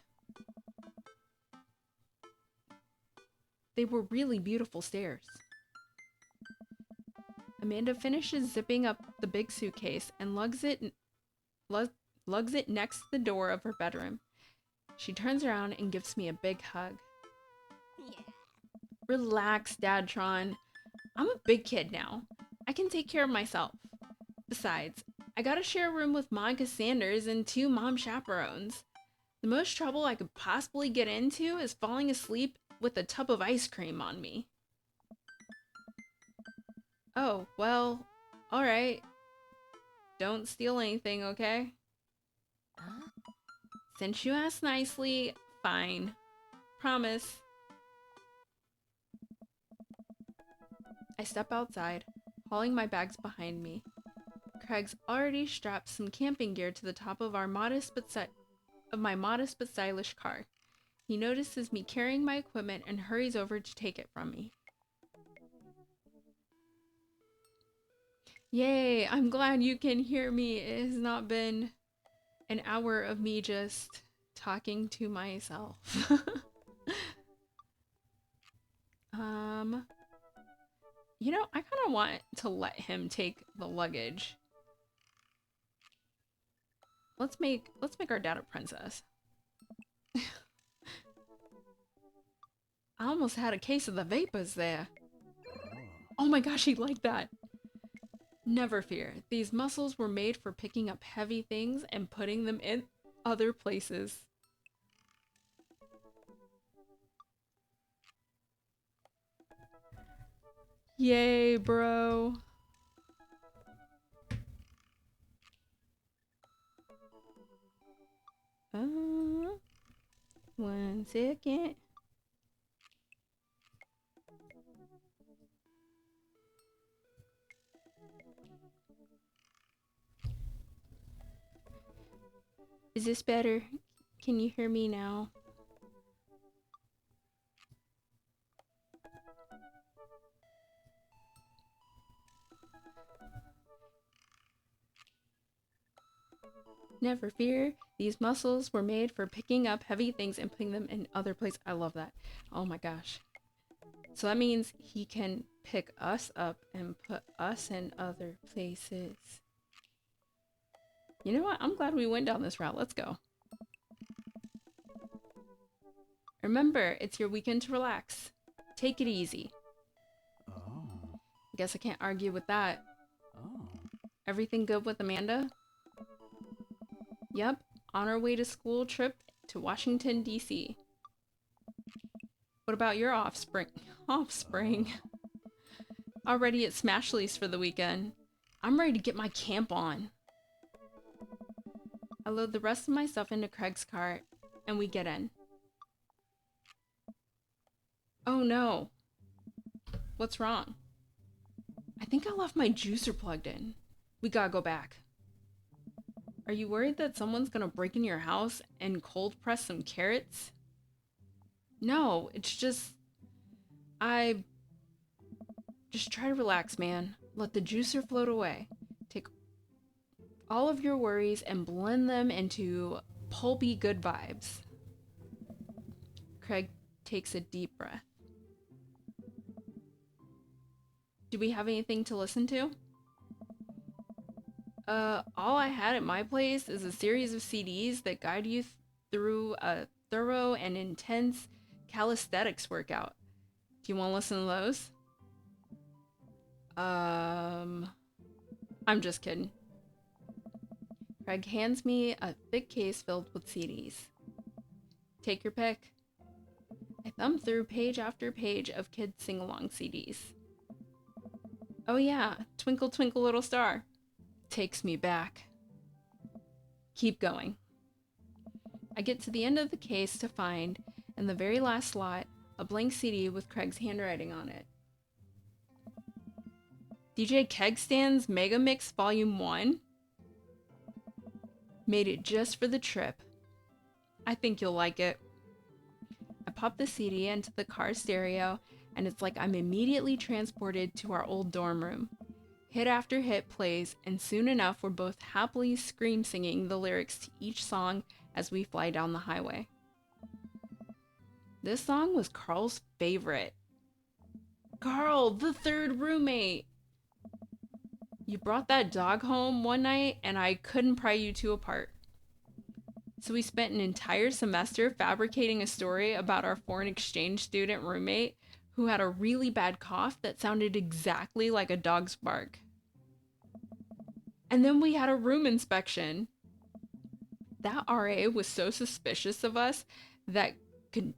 They were really beautiful stairs. Amanda finishes zipping up the big suitcase and lugs it next to the door of her bedroom. She turns around and gives me a big hug. Yeah. Relax, Dadtron. I'm a big kid now. I can take care of myself. Besides, I gotta share a room with Monica Sanders and 2 mom chaperones. The most trouble I could possibly get into is falling asleep with a tub of ice cream on me. Oh, well, alright. Don't steal anything, okay? Since you asked nicely, fine. Promise. I step outside, hauling my bags behind me. Craig's already strapped some camping gear to the top of my modest but stylish car. He notices me carrying my equipment and hurries over to take it from me. Yay, I'm glad you can hear me. It has not been an hour of me just talking to myself. You know, I kind of want to let him take the luggage. Let's make our dad a princess. I almost had a case of the vapors there. Oh my gosh, he liked that. Never fear. These muscles were made for picking up heavy things and putting them in other places. Yay, bro. One second. Is this better? Can you hear me now? Never fear, these muscles were made for picking up heavy things and putting them in other places. I love that. Oh my gosh. So that means he can pick us up and put us in other places. You know what? I'm glad we went down this route. Let's go. Remember, it's your weekend to relax. Take it easy. Oh. I guess I can't argue with that. Oh. Everything good with Amanda? Yep, on our way to school trip to Washington, D.C. What about your offspring? Offspring. Already at Smashley's for the weekend. I'm ready to get my camp on. I load the rest of my stuff into Craig's cart, and we get in. Oh no. What's wrong? I think I left my juicer plugged in. We gotta go back. Are you worried that someone's gonna break in your house and cold press some carrots? No, it's just... I... Just try to relax, man. Let the juicer float away. Take all of your worries and blend them into pulpy good vibes. Craig takes a deep breath. Do we have anything to listen to? All I had at my place is a series of CDs that guide you through a thorough and intense calisthenics workout. Do you want to listen to those? I'm just kidding. Craig hands me a thick case filled with CDs. Take your pick. I thumb through page after page of kids sing-along CDs. Oh yeah, Twinkle Twinkle Little Star. Takes me back. Keep going. I get to the end of the case to find, in the very last slot, a blank CD with Craig's handwriting on it. DJ Kegstan's Mega Mix Volume 1? Made it just for the trip. I think you'll like it. I pop the CD into the car stereo, and it's like I'm immediately transported to our old dorm room. Hit after hit plays, and soon enough we're both happily scream singing the lyrics to each song as we fly down the highway. This song was Carl's favorite. Carl, the third roommate! You brought that dog home one night and I couldn't pry you two apart. So we spent an entire semester fabricating a story about our foreign exchange student roommate who had a really bad cough that sounded exactly like a dog's bark. And then we had a room inspection. That RA was so suspicious of us that could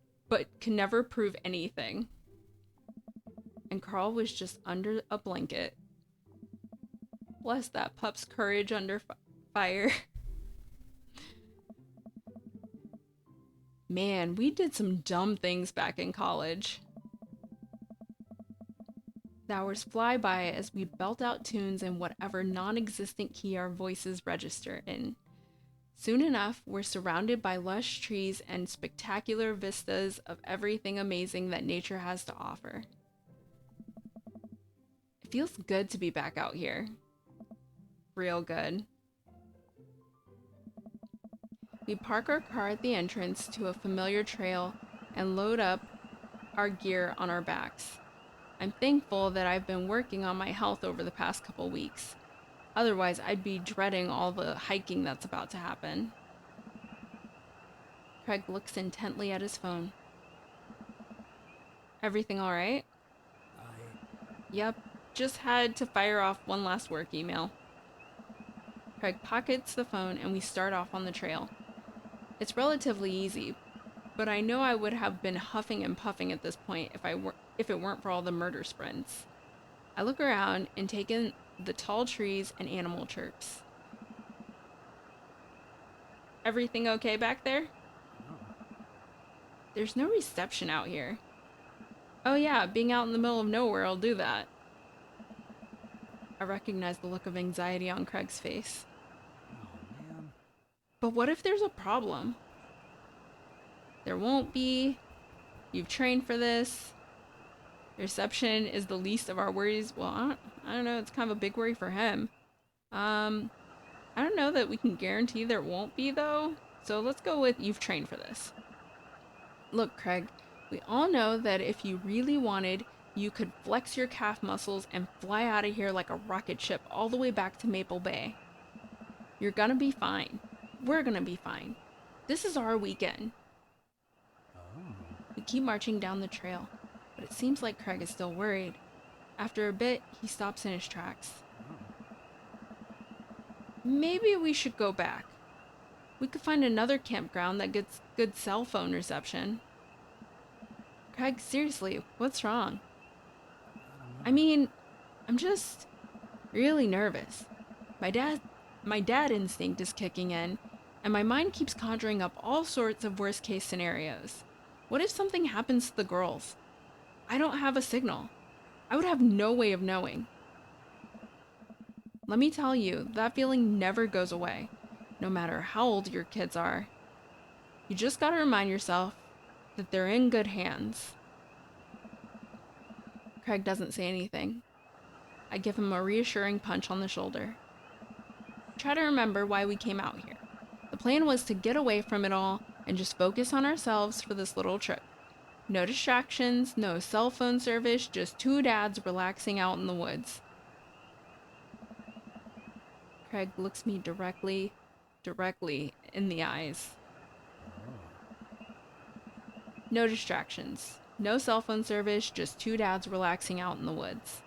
never prove anything. And Carl was just under a blanket. Bless that pup's courage under fire. Man, we did some dumb things back in college. The hours fly by as we belt out tunes in whatever non-existent key our voices register in. Soon enough, we're surrounded by lush trees and spectacular vistas of everything amazing that nature has to offer. It feels good to be back out here. Real good. We park our car at the entrance to a familiar trail and load up our gear on our backs. I'm thankful that I've been working on my health over the past couple weeks. Otherwise, I'd be dreading all the hiking that's about to happen. Craig looks intently at his phone. Everything all right? Yep, just had to fire off one last work email. Craig pockets the phone and we start off on the trail. It's relatively easy, but I know I would have been huffing and puffing at this point if it weren't for all the murder sprints. I look around and take in the tall trees and animal chirps. Everything okay back there? There's no reception out here. Oh yeah, being out in the middle of nowhere will do that. I recognize the look of anxiety on Craig's face. Oh, man. But what if there's a problem? There won't be. You've trained for this. Reception is the least of our worries. Well, I don't know. It's kind of a big worry for him. I don't know that we can guarantee there won't be, though. So let's go with you've trained for this. Look, Craig, we all know that if you really wanted, you could flex your calf muscles and fly out of here like a rocket ship all the way back to Maple Bay. You're gonna be fine. We're gonna be fine. This is our weekend. Oh. We keep marching down the trail, but it seems like Craig is still worried. After a bit, he stops in his tracks. Maybe we should go back. We could find another campground that gets good cell phone reception. Craig, seriously, what's wrong? I mean, I'm just really nervous. My dad my dad instinct is kicking in, and my mind keeps conjuring up all sorts of worst case scenarios. What if something happens to the girls? I don't have a signal. I would have no way of knowing. Let me tell you, that feeling never goes away, no matter how old your kids are. You just gotta remind yourself that they're in good hands. Craig doesn't say anything. I give him a reassuring punch on the shoulder. Try to remember why we came out here. The plan was to get away from it all and just focus on ourselves for this little trip. No distractions, no cell phone service, just two dads relaxing out in the woods. Craig looks me directly in the eyes. No distractions, no cell phone service, just two dads relaxing out in the woods.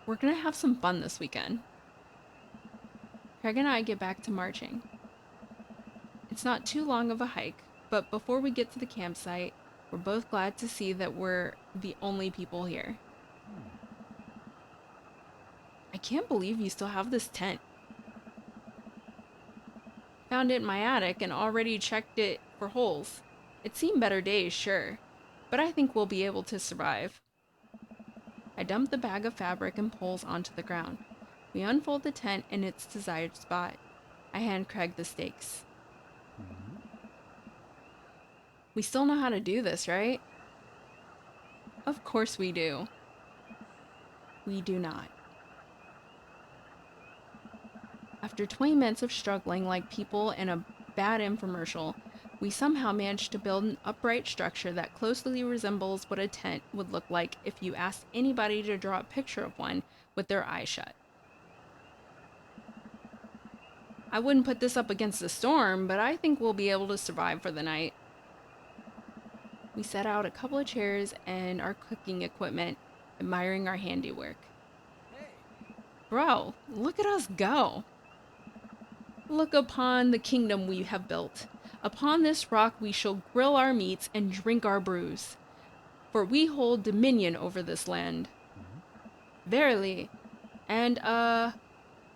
We're gonna have some fun this weekend. Craig and I get back to marching. It's not too long of a hike, but before we get to the campsite, we're both glad to see that we're the only people here. I can't believe you still have this tent. Found it in my attic and already checked it for holes. It's seen better days, sure, but I think we'll be able to survive. I dump the bag of fabric and poles onto the ground. We unfold the tent in its desired spot. I hand Craig the stakes. We still know how to do this, right? Of course we do. We do not. After 20 minutes of struggling like people in a bad infomercial, we somehow managed to build an upright structure that closely resembles what a tent would look like if you asked anybody to draw a picture of one with their eyes shut. I wouldn't put this up against the storm, but I think we'll be able to survive for the night. We set out a couple of chairs and our cooking equipment, admiring our handiwork. Bro, look at us go! Look upon the kingdom we have built. Upon this rock we shall grill our meats and drink our brews. For we hold dominion over this land. Verily. And,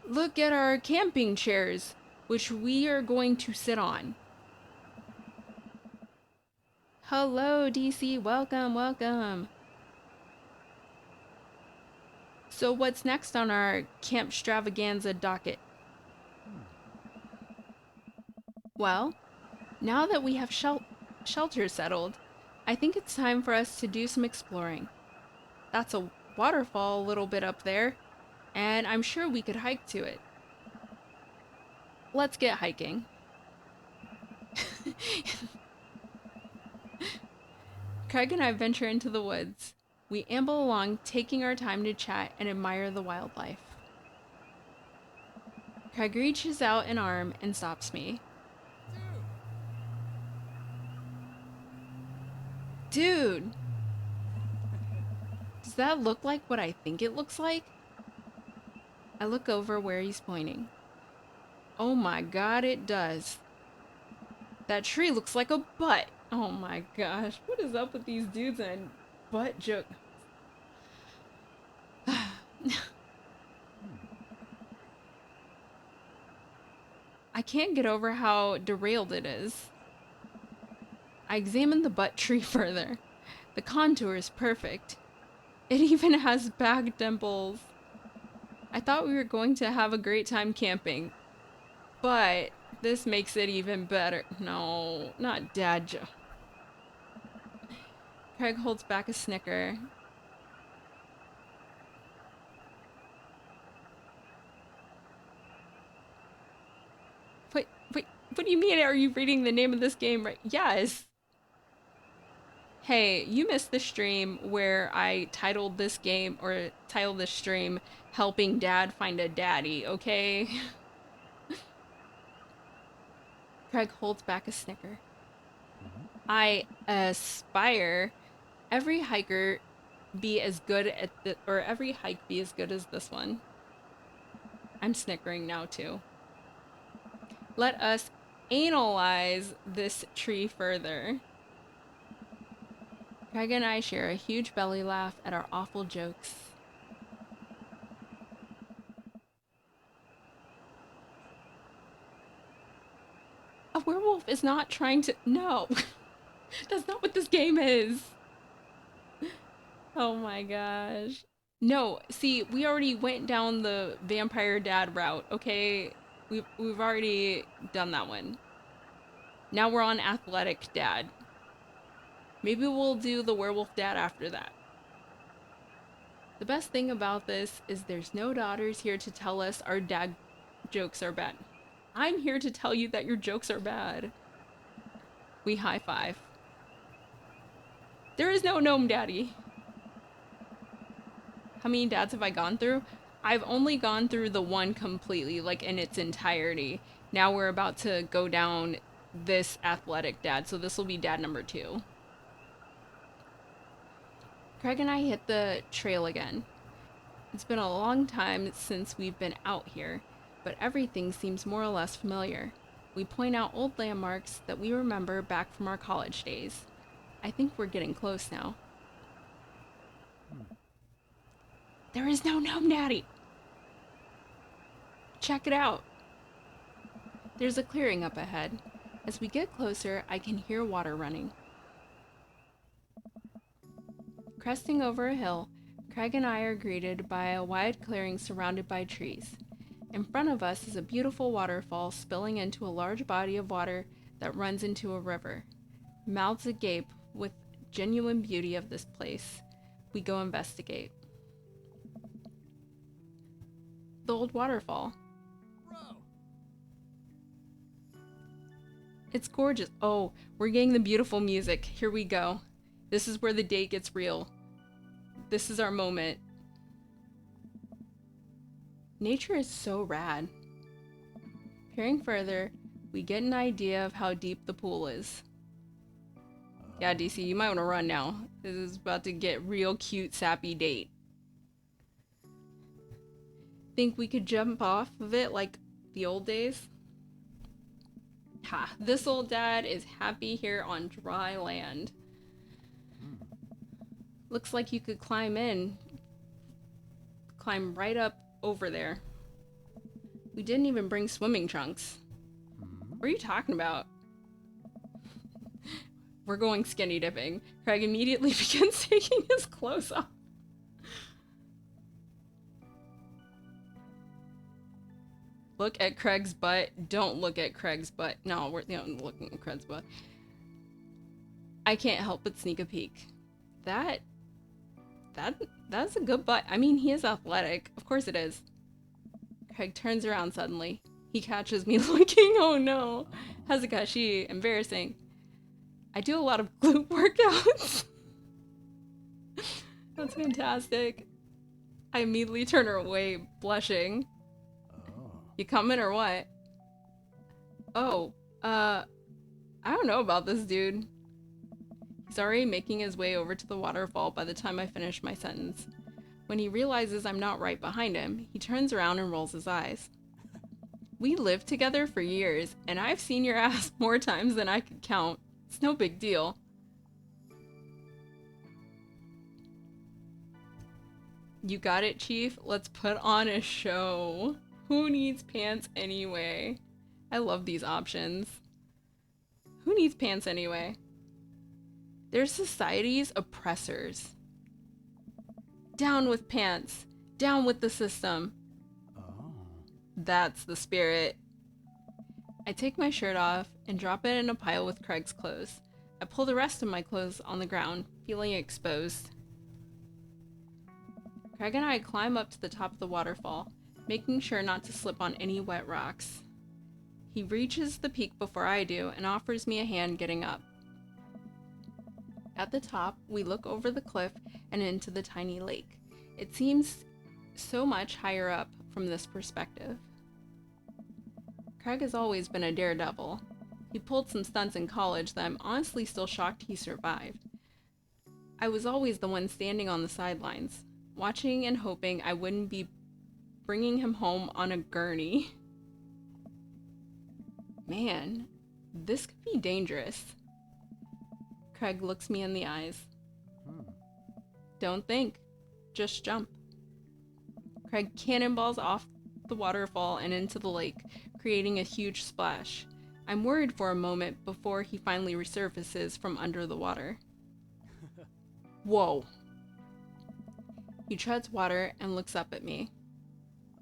look at our camping chairs, which we are going to sit on. Hello, DC. Welcome, welcome. So what's next on our Camp Stravaganza docket? Well, now that we have shelter settled, I think it's time for us to do some exploring. That's a waterfall a little bit up there, and I'm sure we could hike to it. Let's get hiking. Craig and I venture into the woods. We amble along, taking our time to chat and admire the wildlife. Craig reaches out an arm and stops me. Dude! Does that look like what I think it looks like? I look over where he's pointing. Oh my god, it does. That tree looks like a butt. Oh my gosh, what is up with these dudes and butt joke? I can't get over how derailed it is. I examine the butt tree further. The contour is perfect. It even has back dimples. I thought we were going to have a great time camping, but this makes it even better. No, not dad joke. Craig holds back a snicker. What do you mean? Are you reading the name of this game right? Yes. Hey, you missed the stream where I titled this game or titled this stream Helping Dad Find a Daddy, okay? Craig holds back a snicker. I aspire every hiker be as good at the or every hike be as good as this one. I'm snickering now too. Let us analyze this tree further. Craig and I share a huge belly laugh at our awful jokes. A werewolf is not trying to. No! That's not what this game is! Oh my gosh. No, see, we already went down the vampire dad route, okay? We've already done that one. Now we're on athletic dad. Maybe we'll do the werewolf dad after that. The best thing about this is there's no daughters here to tell us our dad jokes are bad. I'm here to tell you that your jokes are bad. We high five. There is no gnome daddy. How many dads have I gone through? I've only gone through the one completely, like in its entirety. Now we're about to go down this athletic dad, so this will be dad number 2. Craig and I hit the trail again. It's been a long time since we've been out here, but everything seems more or less familiar. We point out old landmarks that we remember back from our college days. I think we're getting close now. There is no gnome daddy! Check it out! There's a clearing up ahead. As we get closer, I can hear water running. Cresting over a hill, Craig and I are greeted by a wide clearing surrounded by trees. In front of us is a beautiful waterfall spilling into a large body of water that runs into a river. Mouths agape with genuine beauty of this place. We go investigate. The old waterfall. Bro, It's gorgeous. Oh, we're getting the beautiful music. Here we go. This is where the date gets real. This is our moment. Nature is so rad. Peering further, we get an idea of how deep the pool is. Yeah, DC, you might want to run now. This is about to get real cute, sappy date. Think we could jump off of it like the old days? Ha, this old dad is happy here on dry land. Looks like you could climb in. Climb right up over there. We didn't even bring swimming trunks. What are you talking about? We're going skinny dipping. Craig immediately begins taking his clothes off. Look at Craig's butt. Don't look at Craig's butt. No, we're looking at Craig's butt. I can't help but sneak a peek. That's a good butt. I mean, he is athletic. Of course it is. Craig turns around suddenly. He catches me looking. Oh no. Hazakashi. Embarrassing. I do a lot of glute workouts. That's fantastic. I immediately turn her away, blushing. You coming or what? Oh, I don't know about this dude. He's already making his way over to the waterfall by the time I finish my sentence. When he realizes I'm not right behind him, he turns around and rolls his eyes. We lived together for years, and I've seen your ass more times than I could count. It's no big deal. You got it, Chief. Let's put on a show. Who needs pants anyway? I love these options. Who needs pants anyway? They're society's oppressors. Down with pants. Down with the system. That's the spirit. I take my shirt off and drop it in a pile with Craig's clothes. I pull the rest of my clothes on the ground, feeling exposed. Craig and I climb up to the top of the waterfall, making sure not to slip on any wet rocks. He reaches the peak before I do and offers me a hand getting up. At the top, we look over the cliff and into the tiny lake. It seems so much higher up from this perspective. Craig has always been a daredevil. He pulled some stunts in college that I'm honestly still shocked he survived. I was always the one standing on the sidelines, watching and hoping I wouldn't be bringing him home on a gurney. Man, this could be dangerous. Craig looks me in the eyes. Don't think, just jump. Craig cannonballs off the waterfall and into the lake, creating a huge splash. I'm worried for a moment before he finally resurfaces from under the water. Whoa. He treads water and looks up at me.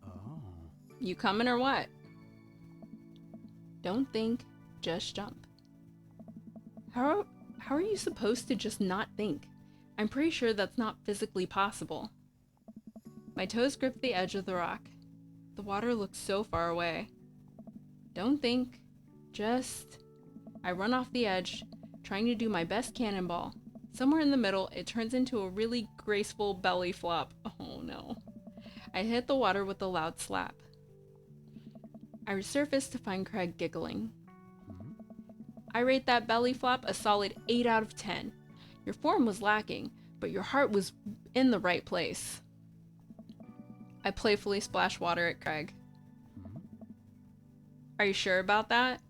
Oh. You coming or what? Don't think, just jump. How are you supposed to just not think? I'm pretty sure that's not physically possible. My toes grip the edge of the rock. The water looks so far away. Don't think, just... I run off the edge, trying to do my best cannonball. Somewhere in the middle, it turns into a really graceful belly flop. Oh no. I hit the water with a loud slap. I resurface to find Craig giggling. I rate that belly flop a solid 8 out of 10. Your form was lacking, but your heart was in the right place. I playfully splash water at Craig. Are you sure about that?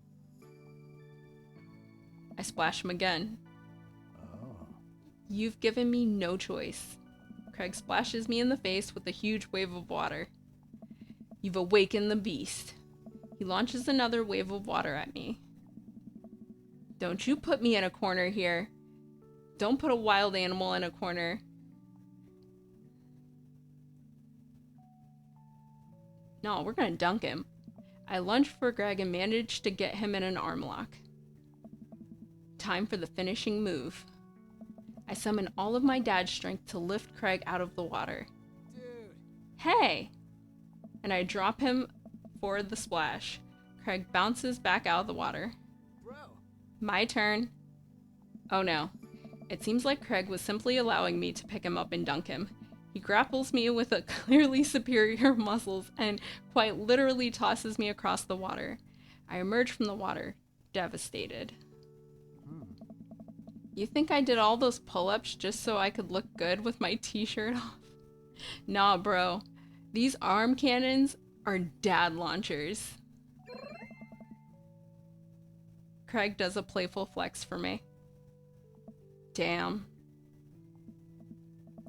I splash him again. Oh. You've given me no choice. Craig splashes me in the face with a huge wave of water. You've awakened the beast. He launches another wave of water at me. Don't you put me in a corner here. Don't put a wild animal in a corner. No, we're gonna dunk him. I lunge for Greg and manage to get him in an arm lock. Time for the finishing move. I summon all of my dad's strength to lift Craig out of the water. Dude. Hey! And I drop him for the splash. Craig bounces back out of the water. Bro. My turn. Oh no. It seems like Craig was simply allowing me to pick him up and dunk him. He grapples me with a clearly superior muscles and quite literally tosses me across the water. I emerge from the water, devastated. You think I did all those pull-ups just so I could look good with my t-shirt off? Nah, bro. These arm cannons are dad launchers. Craig does a playful flex for me. Damn.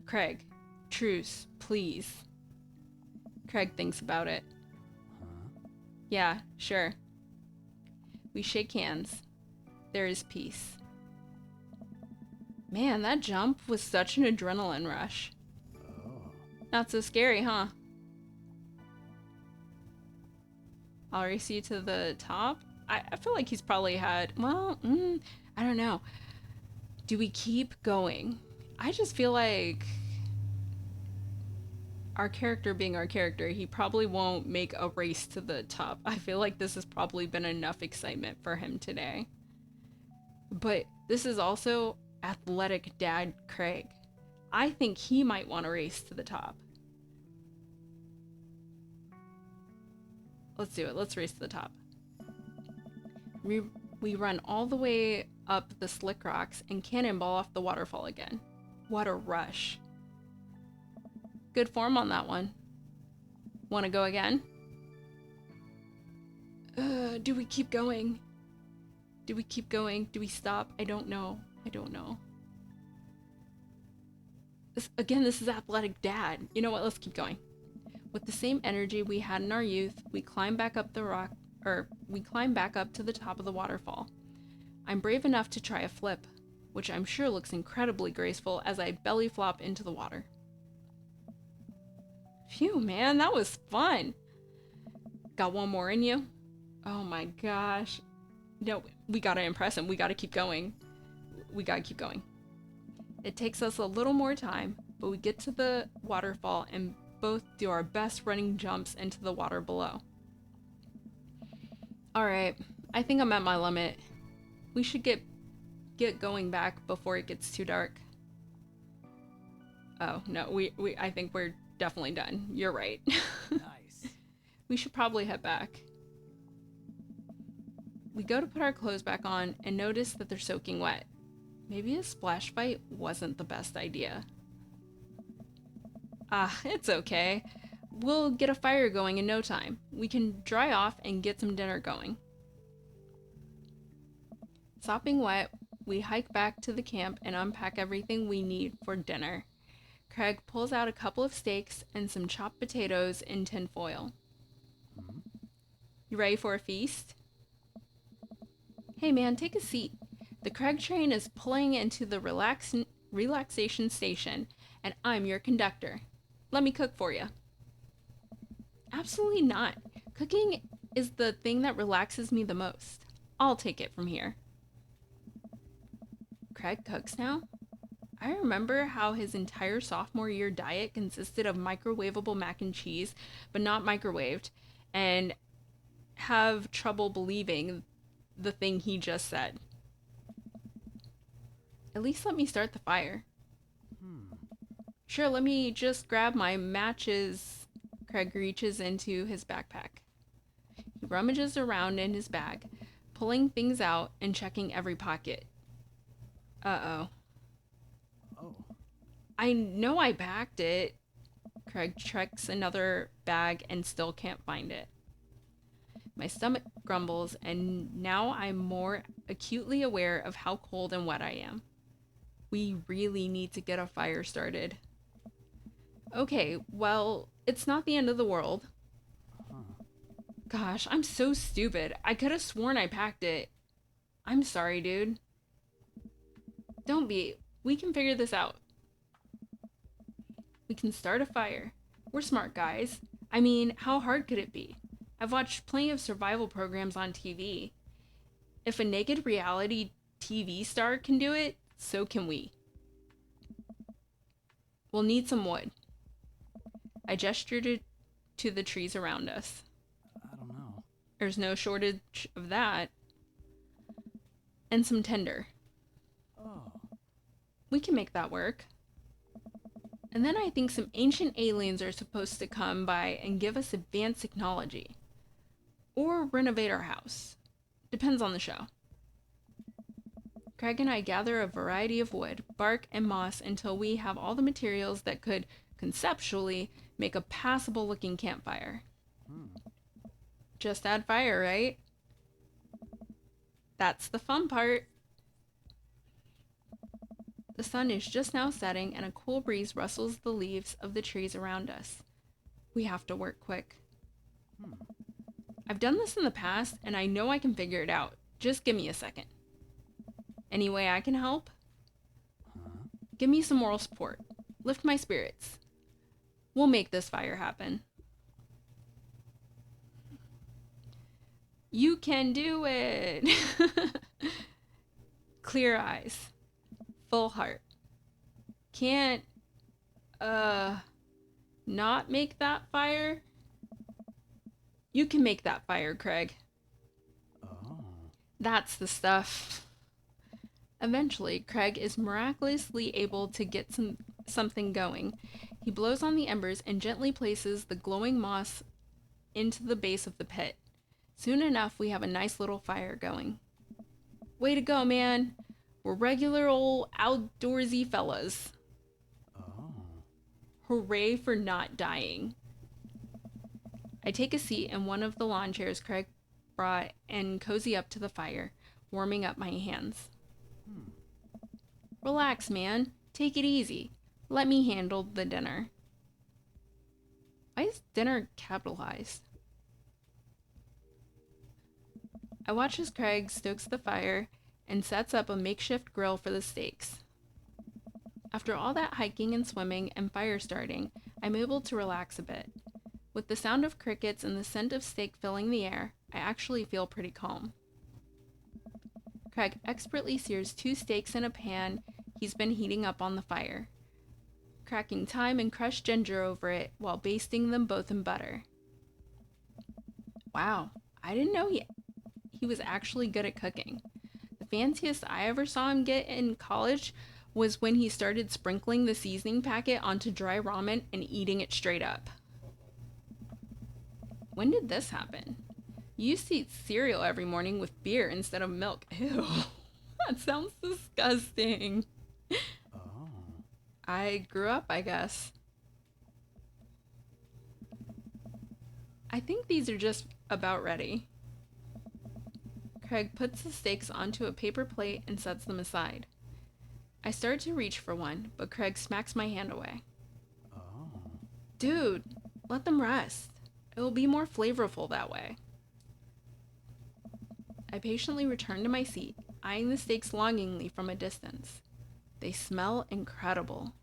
Craig, truce, please. Craig thinks about it. Yeah, sure. We shake hands. There is peace. Man, that jump was such an adrenaline rush. Oh. Not so scary, huh? I'll race you to the top. I feel like he's probably had, well, I don't know. Do we keep going? I just feel like our character being our character, he probably won't make a race to the top. I feel like this has probably been enough excitement for him today. But this is also athletic dad Craig. I think he might want to race to the top. Let's do it. Let's race to the top. We run all the way up the slick rocks and cannonball off the waterfall again. What a rush. Good form on that one. Want to go again? Do we keep going? Do we keep going? Do we stop? I don't know. I don't know. This is athletic dad. You know what? Let's keep going. With the same energy we had in our youth, we climb back up the rock, we climb back up to the top of the waterfall. I'm brave enough to try a flip, which I'm sure looks incredibly graceful as I belly flop into the water. Phew, man, that was fun. Got one more in you? Oh my gosh. No, we gotta impress him. We gotta keep going. We gotta keep going. It takes us a little more time, but we get to the waterfall and both do our best running jumps into the water below. Alright, I think I'm at my limit. We should get going back before it gets too dark. Oh, no, I think we're definitely done. You're right. Nice. We should probably head back. We go to put our clothes back on and notice that they're soaking wet. Maybe a splash fight wasn't the best idea. Ah, it's okay. We'll get a fire going in no time. We can dry off and get some dinner going. Sopping wet, we hike back to the camp and unpack everything we need for dinner. Craig pulls out a couple of steaks and some chopped potatoes in tin foil. You ready for a feast? Hey man, take a seat. The Craig train is pulling into the relaxation station, and I'm your conductor. Let me cook for you. Absolutely not. Cooking is the thing that relaxes me the most. I'll take it from here. Craig cooks now? I remember how his entire sophomore year diet consisted of microwavable mac and cheese, but not microwaved, and have trouble believing the thing he just said. At least let me start the fire. Sure, let me just grab my matches. Craig reaches into his backpack. He rummages around in his bag, pulling things out and checking every pocket. Uh-oh. Oh. I know I packed it. Craig checks another bag and still can't find it. My stomach grumbles, and now I'm more acutely aware of how cold and wet I am. We really need to get a fire started. Okay, well, it's not the end of the world. Gosh, I'm so stupid. I could have sworn I packed it. I'm sorry, dude. Don't be. We can figure this out. We can start a fire. We're smart guys. I mean, how hard could it be? I've watched plenty of survival programs on TV. If a naked reality TV star can do it, so can we. We'll need some wood. I gestured to the trees around us. I don't know. There's no shortage of that. And some tinder. Oh. We can make that work. And then I think some ancient aliens are supposed to come by and give us advanced technology. Or renovate our house. Depends on the show. Craig and I gather a variety of wood, bark, and moss until we have all the materials that could, conceptually, make a passable looking campfire. Just add fire, right? That's the fun part. The sun is just now setting and a cool breeze rustles the leaves of the trees around us. We have to work quick. I've done this in the past and I know I can figure it out. Just give me a second. Any way I can help? Give me some moral support. Lift my spirits. We'll make this fire happen. You can do it! Clear eyes. Full heart. Can't, not make that fire? You can make that fire, Craig. Oh. That's the stuff. Eventually, Craig is miraculously able to get something going. He blows on the embers and gently places the glowing moss into the base of the pit. Soon enough, we have a nice little fire going. Way to go, man. We're regular old outdoorsy fellas. Oh. Hooray for not dying. I take a seat in one of the lawn chairs Craig brought and cozy up to the fire, warming up my hands. Relax, man. Take it easy. Let me handle the dinner. Why is dinner capitalized? I watch as Craig stokes the fire and sets up a makeshift grill for the steaks. After all that hiking and swimming and fire starting, I'm able to relax a bit. With the sound of crickets and the scent of steak filling the air, I actually feel pretty calm. Craig expertly sears 2 steaks in a pan he's been heating up on the fire, cracking thyme and crushed ginger over it while basting them both in butter. Wow, I didn't know he was actually good at cooking. The fanciest I ever saw him get in college was when he started sprinkling the seasoning packet onto dry ramen and eating it straight up. When did this happen? You used to eat cereal every morning with beer instead of milk. Ew, that sounds disgusting. Oh. I grew up, I guess. I think these are just about ready. Craig puts the steaks onto a paper plate and sets them aside. I start to reach for one, but Craig smacks my hand away. Oh. Dude, let them rest. It will be more flavorful that way. I patiently return to my seat, eyeing the steaks longingly from a distance. They smell incredible.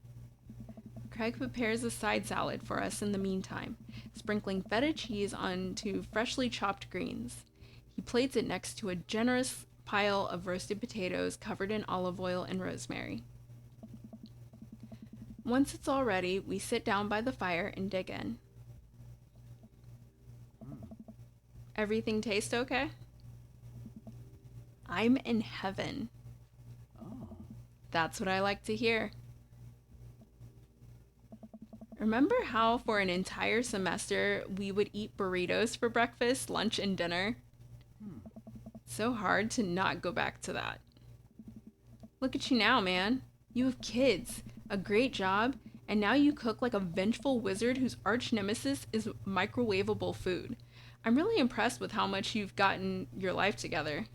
Craig prepares a side salad for us in the meantime, sprinkling feta cheese onto freshly chopped greens. He plates it next to a generous pile of roasted potatoes covered in olive oil and rosemary. Once it's all ready, we sit down by the fire and dig in. Everything taste okay? I'm in heaven. Oh. That's what I like to hear. Remember how for an entire semester we would eat burritos for breakfast, lunch, and dinner? So hard to not go back to that. Look at you now, man. You have kids, a great job, and now you cook like a vengeful wizard whose arch nemesis is microwavable food. I'm really impressed with how much you've gotten your life together.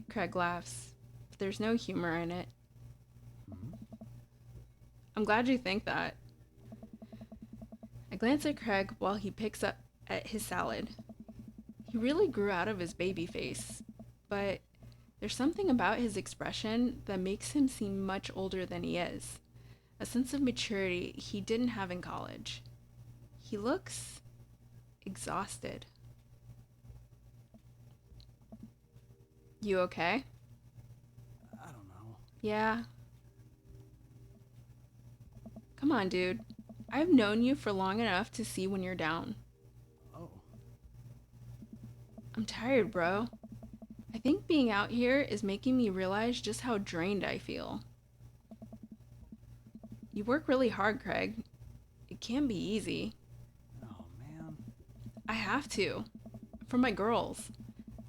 Craig laughs, but there's no humor in it. I'm glad you think that. I glance at Craig while he picks up at his salad. He really grew out of his baby face, but there's something about his expression that makes him seem much older than he is. A sense of maturity he didn't have in college. He looks exhausted. You okay? I don't know. Yeah. Come on, dude. I've known you for long enough to see when you're down. Oh. I'm tired, bro. I think being out here is making me realize just how drained I feel. You work really hard, Craig. It can't be easy. Oh, man. I have to. For my girls.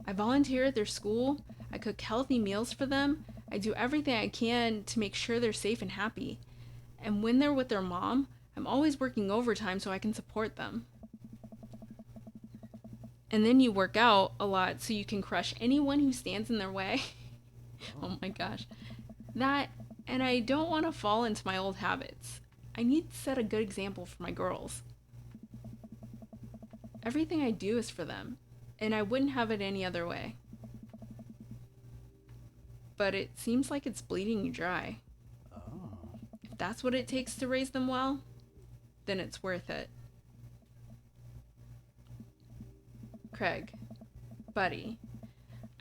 I volunteer at their school. I cook healthy meals for them. I do everything I can to make sure they're safe and happy. And when they're with their mom, I'm always working overtime so I can support them. And then you work out a lot so you can crush anyone who stands in their way. Oh my gosh. That, and I don't want to fall into my old habits. I need to set a good example for my girls. Everything I do is for them, and I wouldn't have it any other way. But it seems like it's bleeding you dry. Oh. If that's what it takes to raise them well, then it's worth it. Craig, buddy,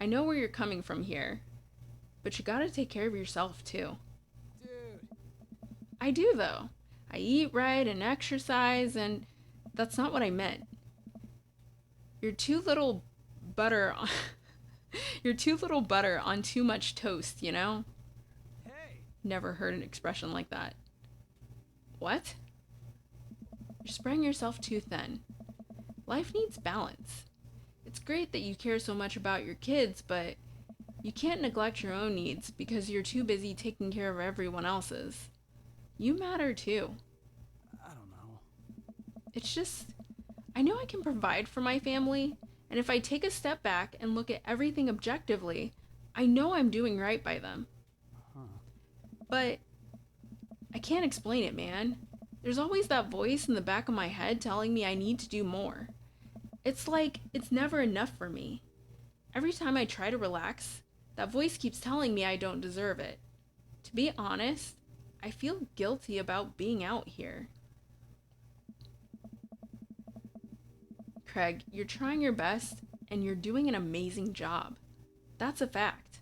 I know where you're coming from here, but you gotta take care of yourself too. Dude. I do though. I eat right and exercise, and that's not what I meant. You're too little butter on you're too little butter on too much toast, you know? Hey. Never heard an expression like that. What? You're spreading yourself too thin. Life needs balance. It's great that you care so much about your kids, but you can't neglect your own needs because you're too busy taking care of everyone else's. You matter too. I don't know. It's just, I know I can provide for my family, and if I take a step back and look at everything objectively, I know I'm doing right by them. But I can't explain it, man. There's always that voice in the back of my head telling me I need to do more. It's like it's never enough for me. Every time I try to relax, that voice keeps telling me I don't deserve it. To be honest, I feel guilty about being out here. Craig, you're trying your best and you're doing an amazing job. That's a fact.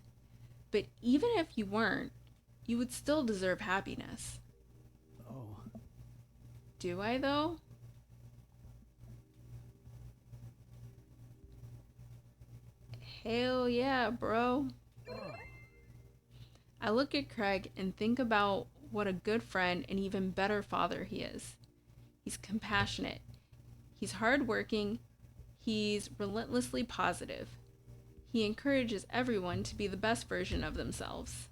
But even if you weren't, you would still deserve happiness. Oh. Do I, though? Hell yeah, bro. Oh. I look at Craig and think about what a good friend and even better father he is. He's compassionate. He's hardworking. He's relentlessly positive. He encourages everyone to be the best version of themselves.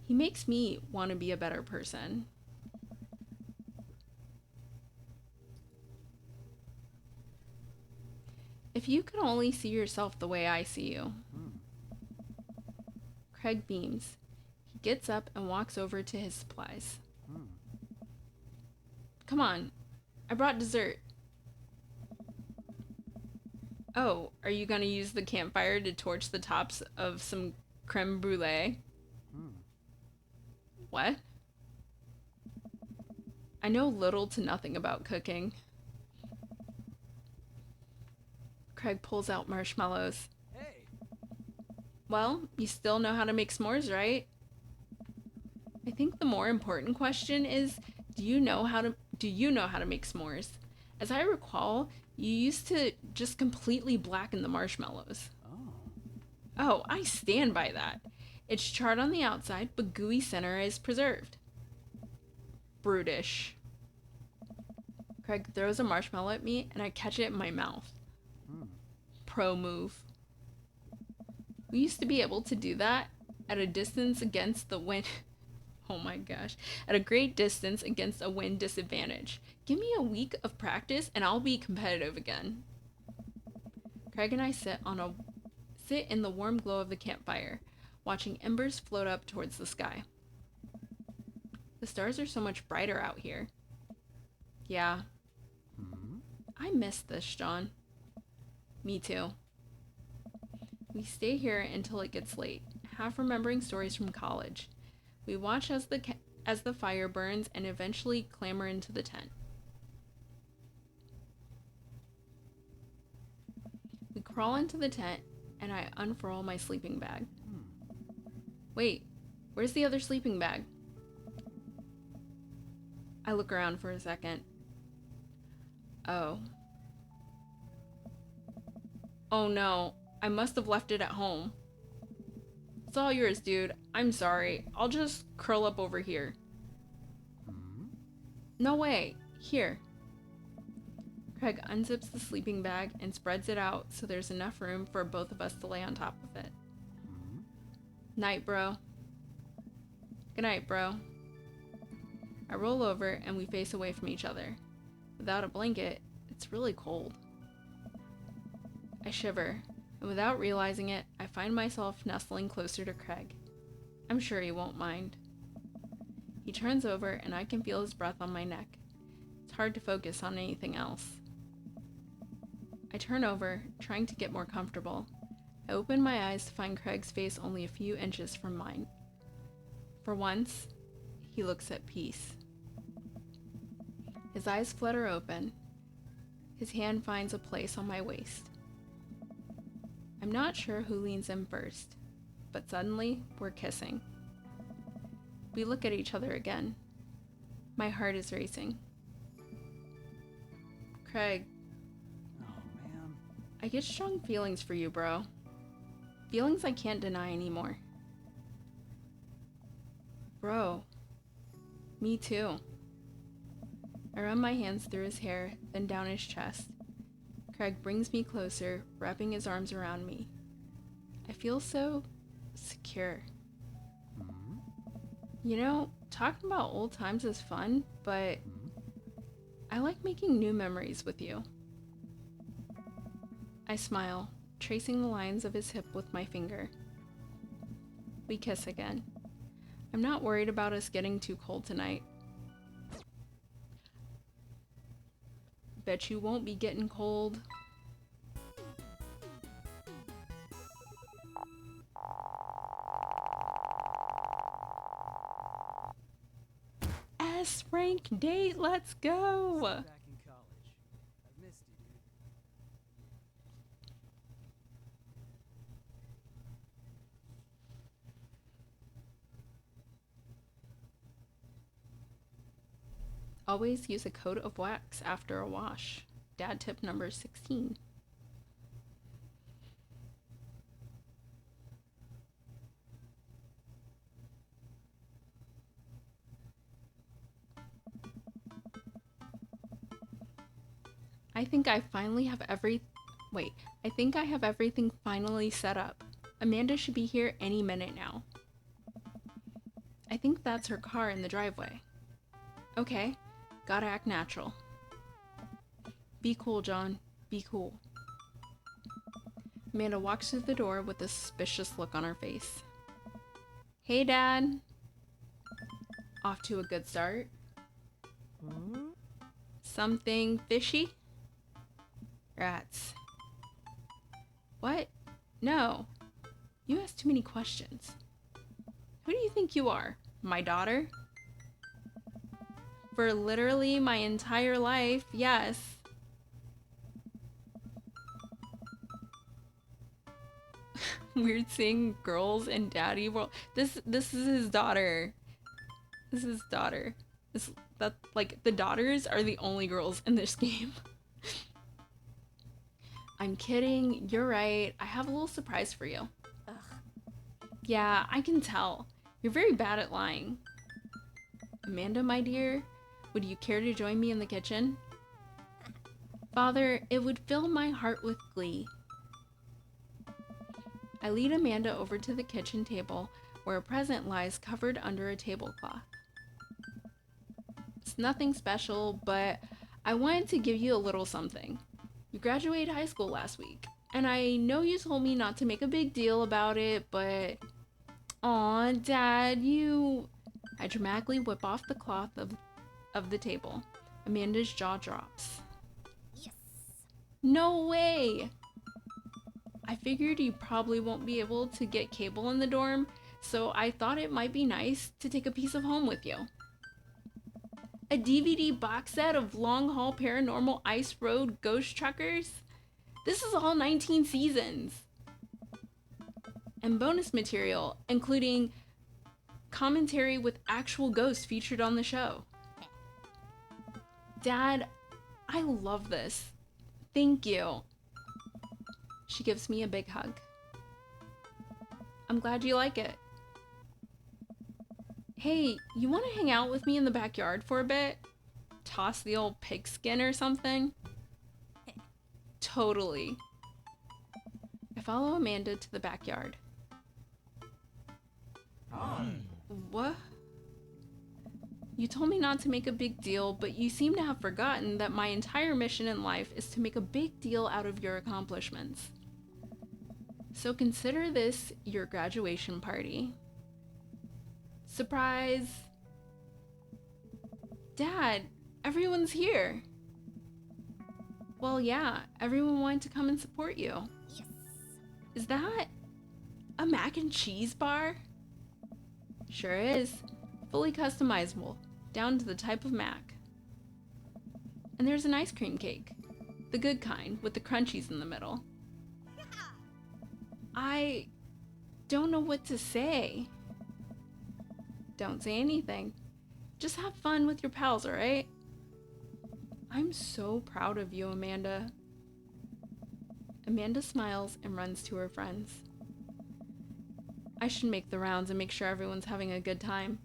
He makes me want to be a better person. If you could only see yourself the way I see you. Hmm. Craig beams. He gets up and walks over to his supplies. Hmm. Come on, I brought dessert. Oh, are you gonna use the campfire to torch the tops of some creme brulee? Hmm. What? I know little to nothing about cooking. Craig pulls out marshmallows. Hey. Well, you still know how to make s'mores, right? I think the more important question is, do you know how to make s'mores? As I recall, you used to just completely blacken the marshmallows. Oh. Oh, I stand by that. It's charred on the outside, but gooey center is preserved. Brutish. Craig throws a marshmallow at me and I catch it in my mouth. Hmm. Pro move. We used to be able to do that at a distance against the wind. Oh my gosh. At a great distance against a wind disadvantage. Give me a week of practice and I'll be competitive again. Craig and I sit in the warm glow of the campfire, watching embers float up towards the sky. The stars are so much brighter out here. Yeah. Hmm. I miss this, John. Me too. We stay here until it gets late, half remembering stories from college. We watch as the fire burns and eventually clamber into the tent. We crawl into the tent and I unfurl my sleeping bag. Hmm. Wait, where's the other sleeping bag? I look around for a second. Oh. Oh no, I must have left it at home. It's all yours, dude. I'm sorry. I'll just curl up over here. Hmm. No way. Here. Craig unzips the sleeping bag and spreads it out so there's enough room for both of us to lay on top of it. Hmm. Night, bro. Good night, bro. I roll over and we face away from each other. Without a blanket, it's really cold. I shiver, and without realizing it, I find myself nestling closer to Craig. I'm sure he won't mind. He turns over and I can feel his breath on my neck. It's hard to focus on anything else. I turn over, trying to get more comfortable. I open my eyes to find Craig's face only a few inches from mine. For once, he looks at peace. His eyes flutter open. His hand finds a place on my waist. I'm not sure who leans in first, but suddenly we're kissing. We look at each other again. My heart is racing. Craig, Oh, man. I get strong feelings for you, bro. Feelings I can't deny anymore. Bro, me too. I run my hands through his hair, then down his chest. Craig brings me closer, wrapping his arms around me. I feel so secure. Hmm. You know, talking about old times is fun, but Hmm. I like making new memories with you. I smile, tracing the lines of his hip with my finger. We kiss again. I'm not worried about us getting too cold tonight. Bet you won't be getting cold. S rank date, let's go! Back in college. I've missed you, dude. Always use a coat of wax after a wash. Dad tip number 16. I think I finally have Wait, I think I have everything finally set up. Amanda should be here any minute now. I think that's her car in the driveway. Okay, gotta act natural. Be cool, John. Be cool. Amanda walks through the door with a suspicious look on her face. Hey, Dad. Off to a good start. Something fishy? Rats. What? No. You ask too many questions. Who do you think you are? My daughter? For literally my entire life, yes. Weird seeing girls in daddy world. This is his daughter. This is his daughter. The daughters are the only girls in this game. I'm kidding. You're right. I have a little surprise for you. Ugh. Yeah, I can tell. You're very bad at lying. Amanda, my dear, would you care to join me in the kitchen? Father, it would fill my heart with glee. I lead Amanda over to the kitchen table where a present lies covered under a tablecloth. It's nothing special, but I wanted to give you a little something. You graduated high school last week, and I know you told me not to make a big deal about it, but... Aw, Dad, you... I dramatically whip off the cloth of the table. Amanda's jaw drops. Yes! No way! I figured you probably won't be able to get cable in the dorm, so I thought it might be nice to take a piece of home with you. A DVD box set of Long Haul Paranormal Ice Road Ghost Truckers? This is all 19 seasons. And bonus material, including commentary with actual ghosts featured on the show. Dad, I love this. Thank you. She gives me a big hug. I'm glad you like it. Hey, you want to hang out with me in the backyard for a bit? Toss the old pigskin or something? Totally. I follow Amanda to the backyard. What? You told me not to make a big deal, but you seem to have forgotten that my entire mission in life is to make a big deal out of your accomplishments. So consider this your graduation party. Surprise! Dad, everyone's here. Well, yeah, everyone wanted to come and support you. Yes. Is that a mac and cheese bar? Sure is. Fully customizable, down to the type of mac. And there's an ice cream cake. The good kind, with the crunchies in the middle. Yeah. I don't know what to say. Don't say anything. Just have fun with your pals, alright? I'm so proud of you, Amanda. Amanda smiles and runs to her friends. I should make the rounds and make sure everyone's having a good time.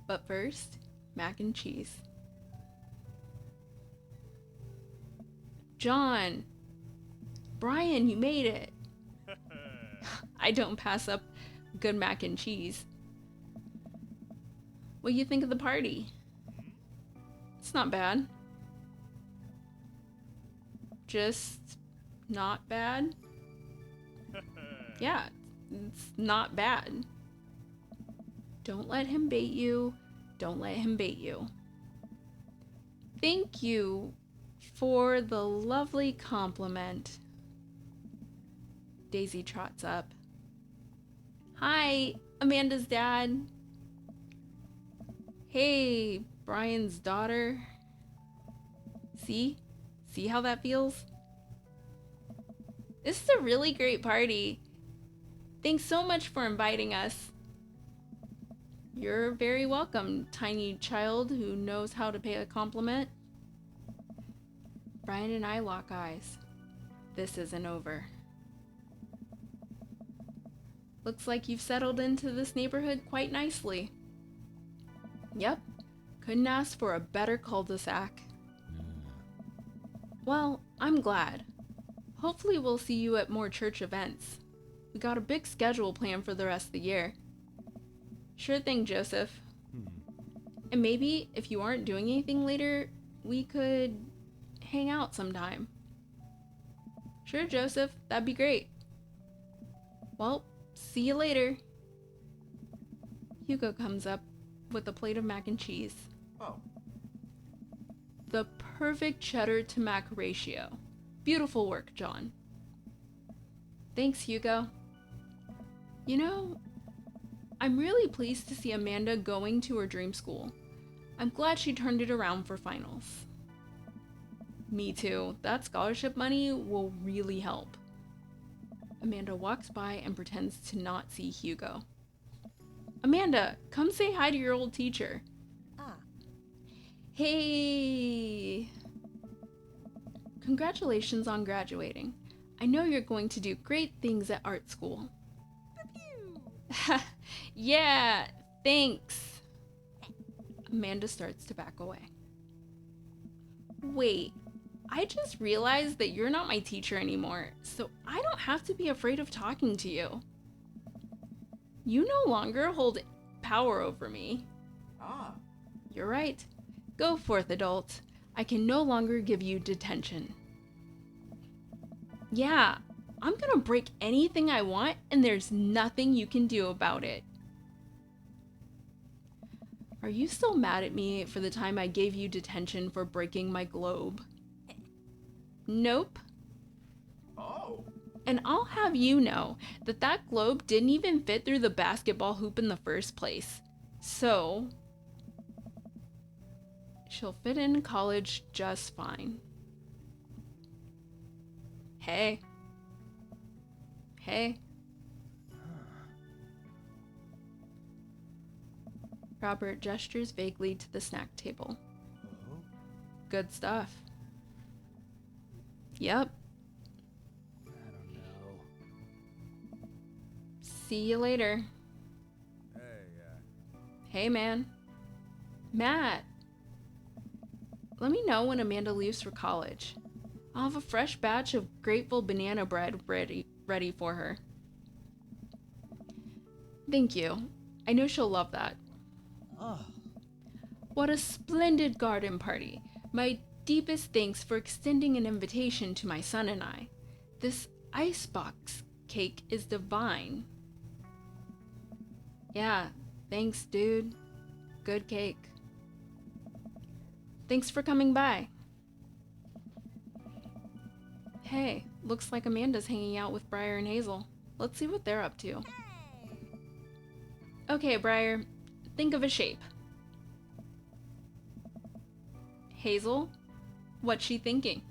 But first, mac and cheese. John! Brian, you made it! I don't pass up good mac and cheese. What do you think of the party? It's not bad. Just not bad? Yeah, it's not bad. Don't let him bait you. Don't let him bait you. Thank you for the lovely compliment. Daisy trots up. Hi, Amanda's dad. Hey, Brian's daughter. See? See how that feels? This is a really great party. Thanks so much for inviting us. You're very welcome, tiny child who knows how to pay a compliment. Brian and I lock eyes. This isn't over. Looks like you've settled into this neighborhood quite nicely. Yep, couldn't ask for a better cul-de-sac. Well, I'm glad. Hopefully we'll see you at more church events. We got a big schedule planned for the rest of the year. Sure thing, Joseph. And maybe, if you aren't doing anything later, we could hang out sometime. Sure, Joseph, that'd be great. Well, see you later. Hugo comes up with a plate of mac and cheese. Oh, The perfect cheddar to mac ratio. Beautiful work, John. Thanks, Hugo. You know, I'm really pleased to see Amanda going to her dream school. I'm glad she turned it around for finals. Me too. That scholarship money will really help. Amanda walks by and pretends to not see Hugo. Amanda, come say hi to your old teacher. Ah, Hey! Congratulations on graduating. I know you're going to do great things at art school. pew! Yeah, thanks. Amanda starts to back away. Wait, I just realized that you're not my teacher anymore, so I don't have to be afraid of talking to you. You no longer hold power over me. ah, You're right. Go forth, adult. I can no longer give you detention. Yeah, I'm gonna break anything I want, and there's nothing you can do about it. Are you still mad at me for the time I gave you detention for breaking my globe? Nope. oh, And I'll have you know that that globe didn't even fit through the basketball hoop in the first place. So, she'll fit in college just fine. Hey. Hey. Robert gestures vaguely to the snack table. oh, Good stuff. Yep. I don't know. See you later. hey, Hey, man. Matt. Let me know when Amanda leaves for college. I'll have a fresh batch of grateful banana bread ready for her. Thank you. I know she'll love that. Oh, What a splendid garden party. My deepest thanks for extending an invitation to my son and I. This icebox cake is divine. Yeah, thanks, dude. Good cake. Thanks for coming by. Hey, looks like Amanda's hanging out with Briar and Hazel. Let's see what they're up to. Hey! Okay, Briar, think of a shape. Hazel, what's she thinking?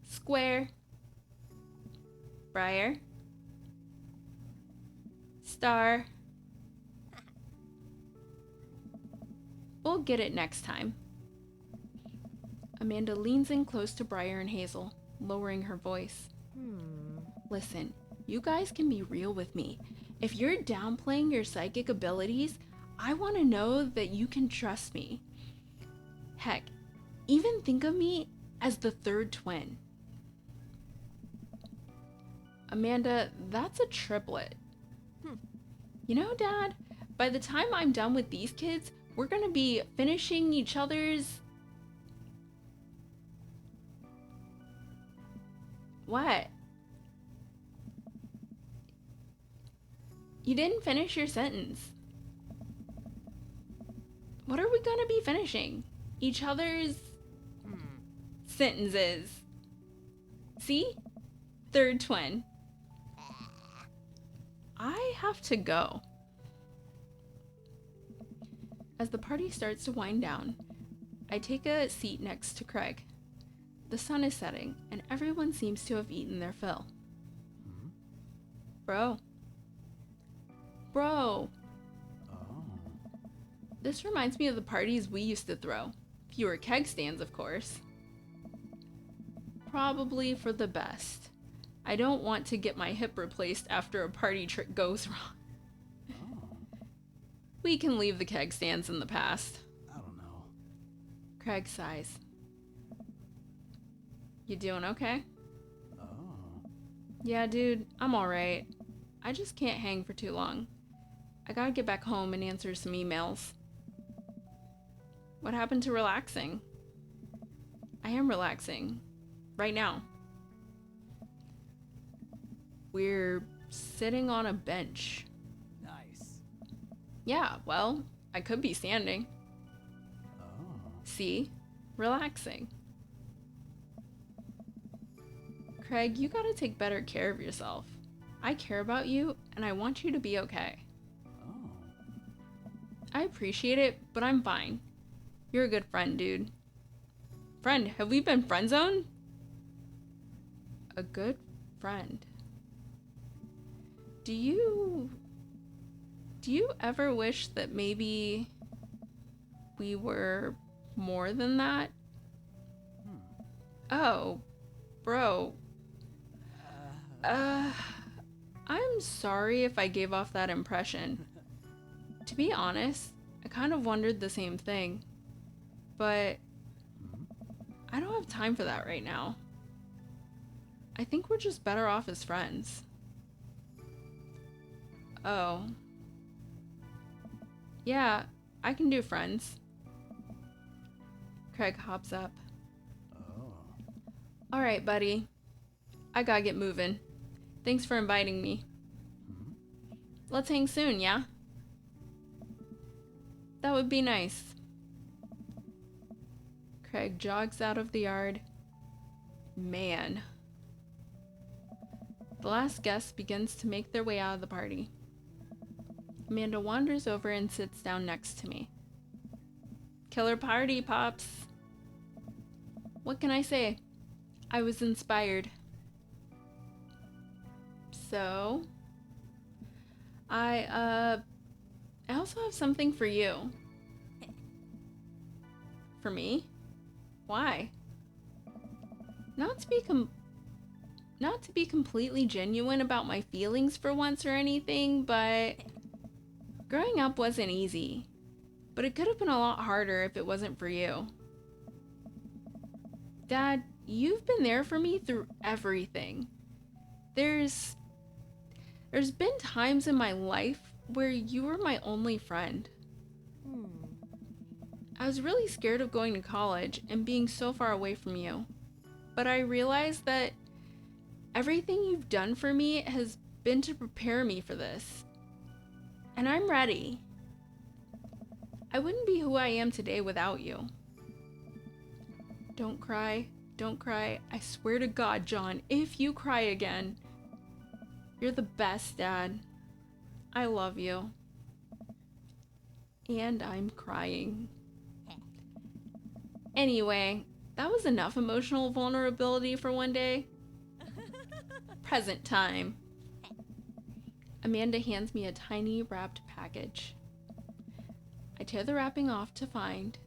Square. Briar. Star. We'll get it next time. Amanda leans in close to Briar and Hazel, lowering her voice. Listen, you guys can be real with me. If you're downplaying your psychic abilities, I want to know that you can trust me. Heck, even think of me as the third twin. Amanda, that's a triplet. You know, Dad, by the time I'm done with these kids, we're gonna be finishing each other's... What? You didn't finish your sentence. What are we gonna be finishing? Each other's sentences. See? Third twin. I have to go. As the party starts to wind down, I take a seat next to Craig. The sun is setting, and everyone seems to have eaten their fill. Bro. oh. This reminds me of the parties we used to throw. Fewer keg stands, of course. Probably for the best. I don't want to get my hip replaced after a party trick goes wrong. We can leave the keg stands in the past. I don't know. Craig sighs. You doing okay? Oh. Yeah, dude, I'm alright. I just can't hang for too long. I gotta get back home and answer some emails. What happened to relaxing? I am relaxing. Right now. We're sitting on a bench. Nice. Yeah, well, I could be standing. Oh. See? Relaxing. Craig, you gotta take better care of yourself. I care about you, and I want you to be okay. Oh. I appreciate it, but I'm fine. You're a good friend, dude. Friend, have we been friend zoned? A good friend. Do you ever wish that maybe we were more than that? Oh, bro. I'm sorry if I gave off that impression. To be honest, I kind of wondered the same thing. But I don't have time for that right now. I think we're just better off as friends. Oh. Yeah, I can do friends. Craig hops up. Oh. Alright, buddy. I gotta get moving. Thanks for inviting me. Let's hang soon, yeah? That would be nice. Craig jogs out of the yard. Man. The last guest begins to make their way out of the party. Amanda wanders over and sits down next to me. Killer party, Pops. What can I say? I was inspired. So, I also have something for you. For me? Why? Not to be completely genuine about my feelings for once or anything, but growing up wasn't easy. But it could have been a lot harder if it wasn't for you. Dad, you've been there for me through everything. There's been times in my life where you were my only friend. I was really scared of going to college and being so far away from you. But I realized that everything you've done for me has been to prepare me for this. And I'm ready. I wouldn't be who I am today without you. Don't cry. Don't cry. I swear to God, John, if you cry again, you're the best, Dad. I love you. And I'm crying. Anyway, that was enough emotional vulnerability for one day. Present time. Amanda hands me a tiny wrapped package. I tear the wrapping off to find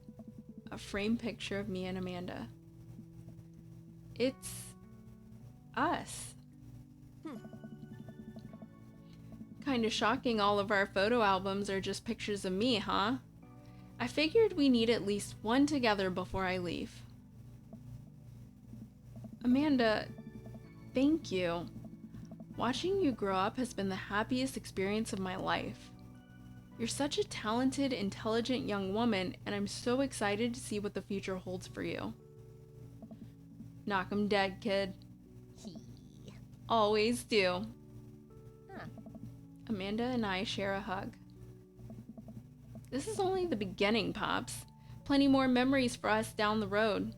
a framed picture of me and Amanda. It's us. Kinda shocking all of our photo albums are just pictures of me, huh? I figured we need at least one together before I leave. Amanda, thank you. Watching you grow up has been the happiest experience of my life. You're such a talented, intelligent young woman, and I'm so excited to see what the future holds for you. Knock 'em dead, kid. Always do. Amanda and I share a hug. This is only the beginning, Pops. Plenty more memories for us down the road.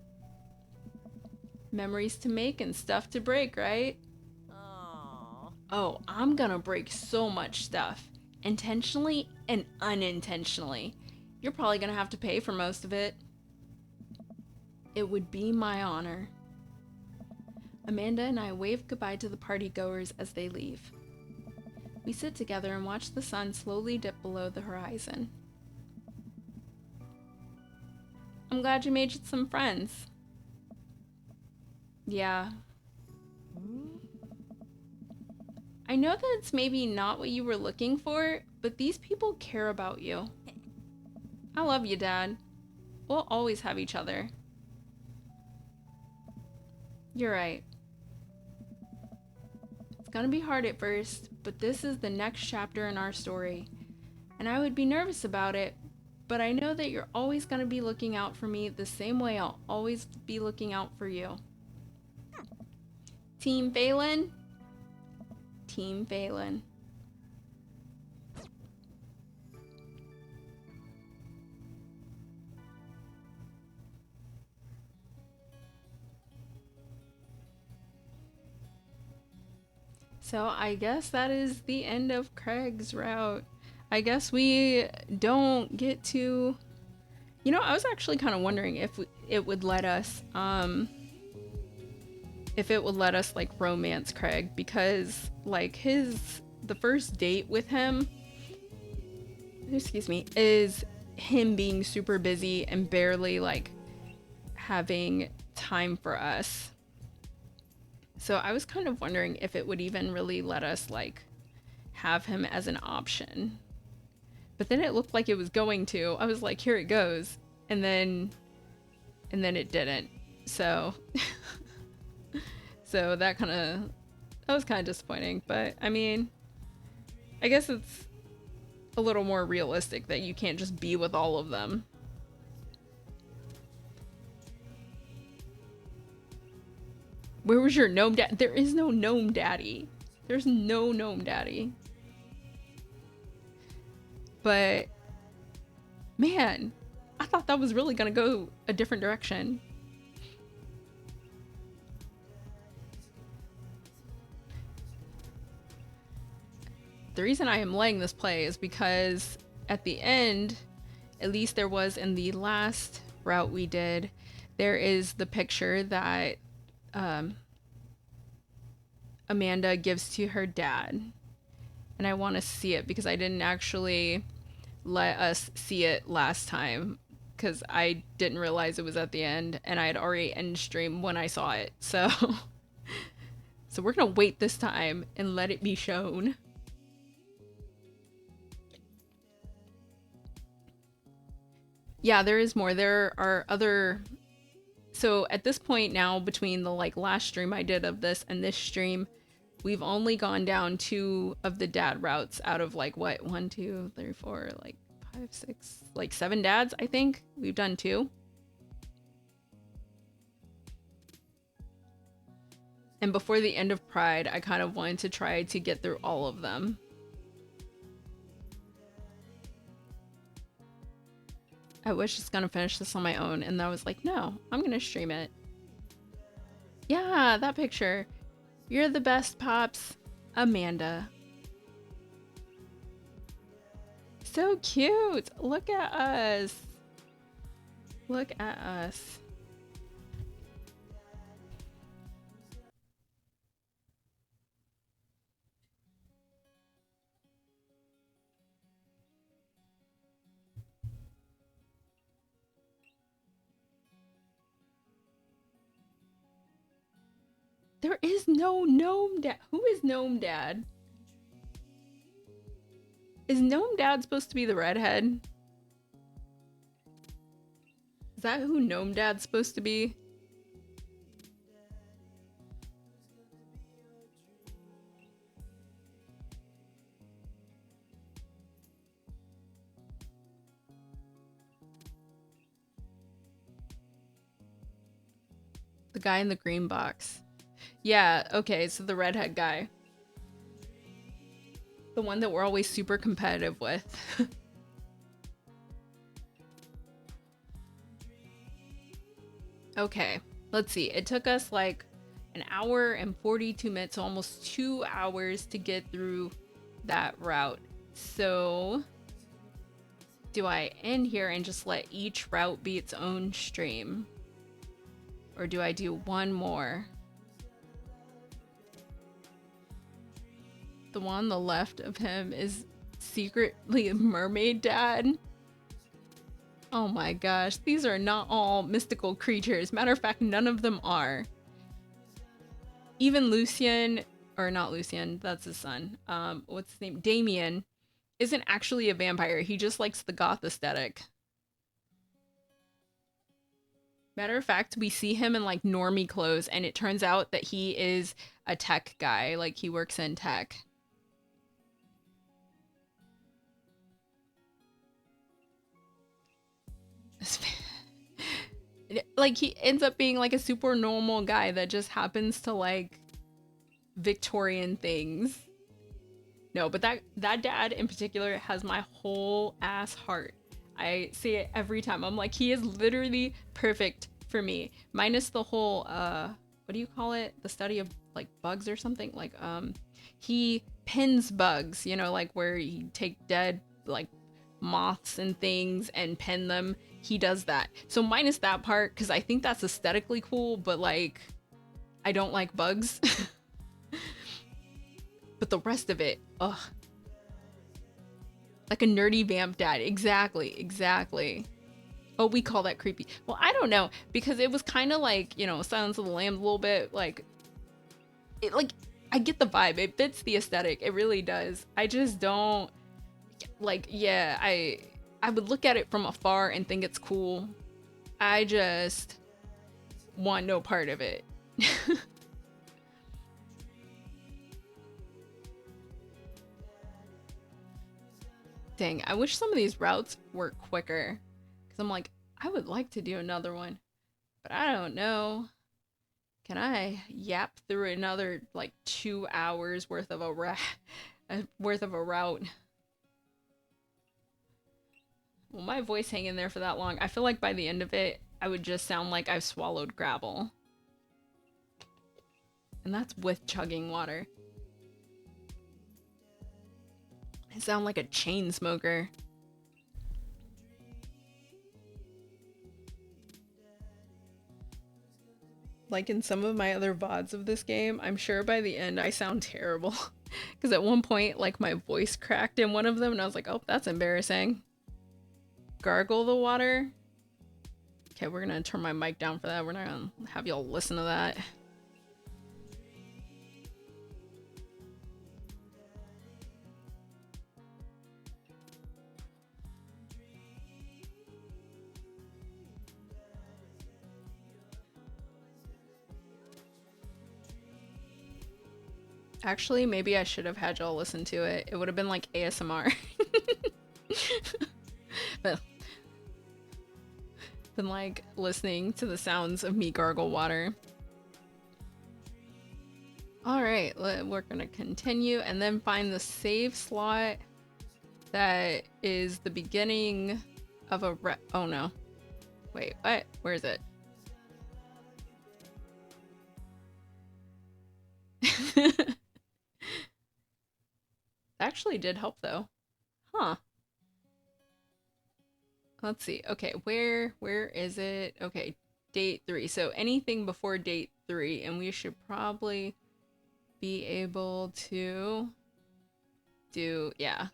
Memories to make and stuff to break, right? Oh, I'm gonna break so much stuff. Intentionally and unintentionally. You're probably gonna have to pay for most of it. It would be my honor. Amanda and I wave goodbye to the party goers as they leave. We sit together and watch the sun slowly dip below the horizon. I'm glad you made some friends. Yeah. I know that it's maybe not what you were looking for, but these people care about you. I love you, Dad. We'll always have each other. You're right. It's gonna be hard at first, but this is the next chapter in our story. And I would be nervous about it, but I know that you're always gonna be looking out for me the same way I'll always be looking out for you. Team Phelan? Team Phelan. So I guess that is the end of Craig's route. I guess we don't get to... You know, I was actually kind of wondering if it would let us, like romance Craig, because like the first date with him, excuse me, is him being super busy and barely like having time for us. So I was kind of wondering if it would even really let us like have him as an option. But then it looked like it was going to. I was like, here it goes. And then it didn't. So so that was kind of disappointing, but I mean, I guess it's a little more realistic that you can't just be with all of them. Where was your gnome dad? There is no gnome daddy. There's no gnome daddy. But man, I thought that was really gonna go a different direction. The reason I am laying this play is because at the end, at least there was in the last route we did, there is the picture that Amanda gives to her dad. And I want to see it because I didn't actually let us see it last time because I didn't realize it was at the end and I had already end stream when I saw it. So so we're going to wait this time and let it be shown. Yeah, there is more. There are other... So at this point now, between the like last stream I did of this and this stream, we've only gone down 2 of the dad routes out of like what, 1, 2, 3, 4, like 5, 6, like 7 dads, I think. We've done 2. And before the end of Pride, I kind of wanted to try to get through all of them. I was just gonna finish this on my own, and I was like, no, I'm gonna stream it. Yeah, that picture. You're the best, Pops. Amanda. So cute. Look at us. Look at us. There is no gnome dad. Who is gnome dad? Is gnome dad supposed to be the redhead? Is that who gnome dad's supposed to be? The guy in the green box. Yeah, okay, so the redhead guy. The one that we're always super competitive with. Okay, let's see. It took us like an hour and 42 minutes, so almost 2 hours to get through that route. So do I end here and just let each route be its own stream? Or do I do one more? The one on the left of him is secretly a mermaid dad. Oh my gosh, these are not all mystical creatures. Matter of fact, none of them are. Even Lucian, or not Lucian, that's his son. What's his name? Damien isn't actually a vampire. He just likes the goth aesthetic. Matter of fact, we see him in like normie clothes, and it turns out that he is a tech guy. Like he works in tech. Like he ends up being like a super normal guy that just happens to like Victorian things. No, but that dad in particular has my whole ass heart. I say it every time. I'm like, he is literally perfect for me. Minus the whole what do you call it? The study of like bugs or something. Like he pins bugs, you know, like where you take dead like moths and things and pin them. He does that. So minus that part, because I think that's aesthetically cool, but like I don't like bugs. But the rest of it, ugh. Like a nerdy vamp dad. Exactly, exactly. Oh, we call that creepy. Well, I don't know, because it was kind of like, you know, Silence of the Lambs a little bit. Like, it, like, I get the vibe. It fits the aesthetic. It really does. I just don't, like, yeah, I would look at it from afar and think it's cool. I just want no part of it. Dang, I wish some of these routes were quicker. Because I'm like, I would like to do another one. But I don't know. Can I yap through another, like, 2 hours worth of a route? Will my voice hang in there for that long? I feel like by the end of it, I would just sound like I've swallowed gravel. And that's with chugging water. I sound like a chain smoker. Like in some of my other VODs of this game, I'm sure by the end I sound terrible. Because at one point, like, my voice cracked in one of them, and I was like, oh, that's embarrassing. Gargle the water. Okay, we're gonna turn my mic down for that. We're not gonna have y'all listen to that. Actually, maybe I should have had y'all listen to it. It would have been like ASMR. But been like listening to the sounds of me gargle water. All right, we're gonna continue and then find the save slot that is the beginning of a oh no. Wait, what? Where is it? Actually did help though. Huh. Let's see. Okay, where is it? Okay, date 3. So anything before date 3, and we should probably be able to do, yeah.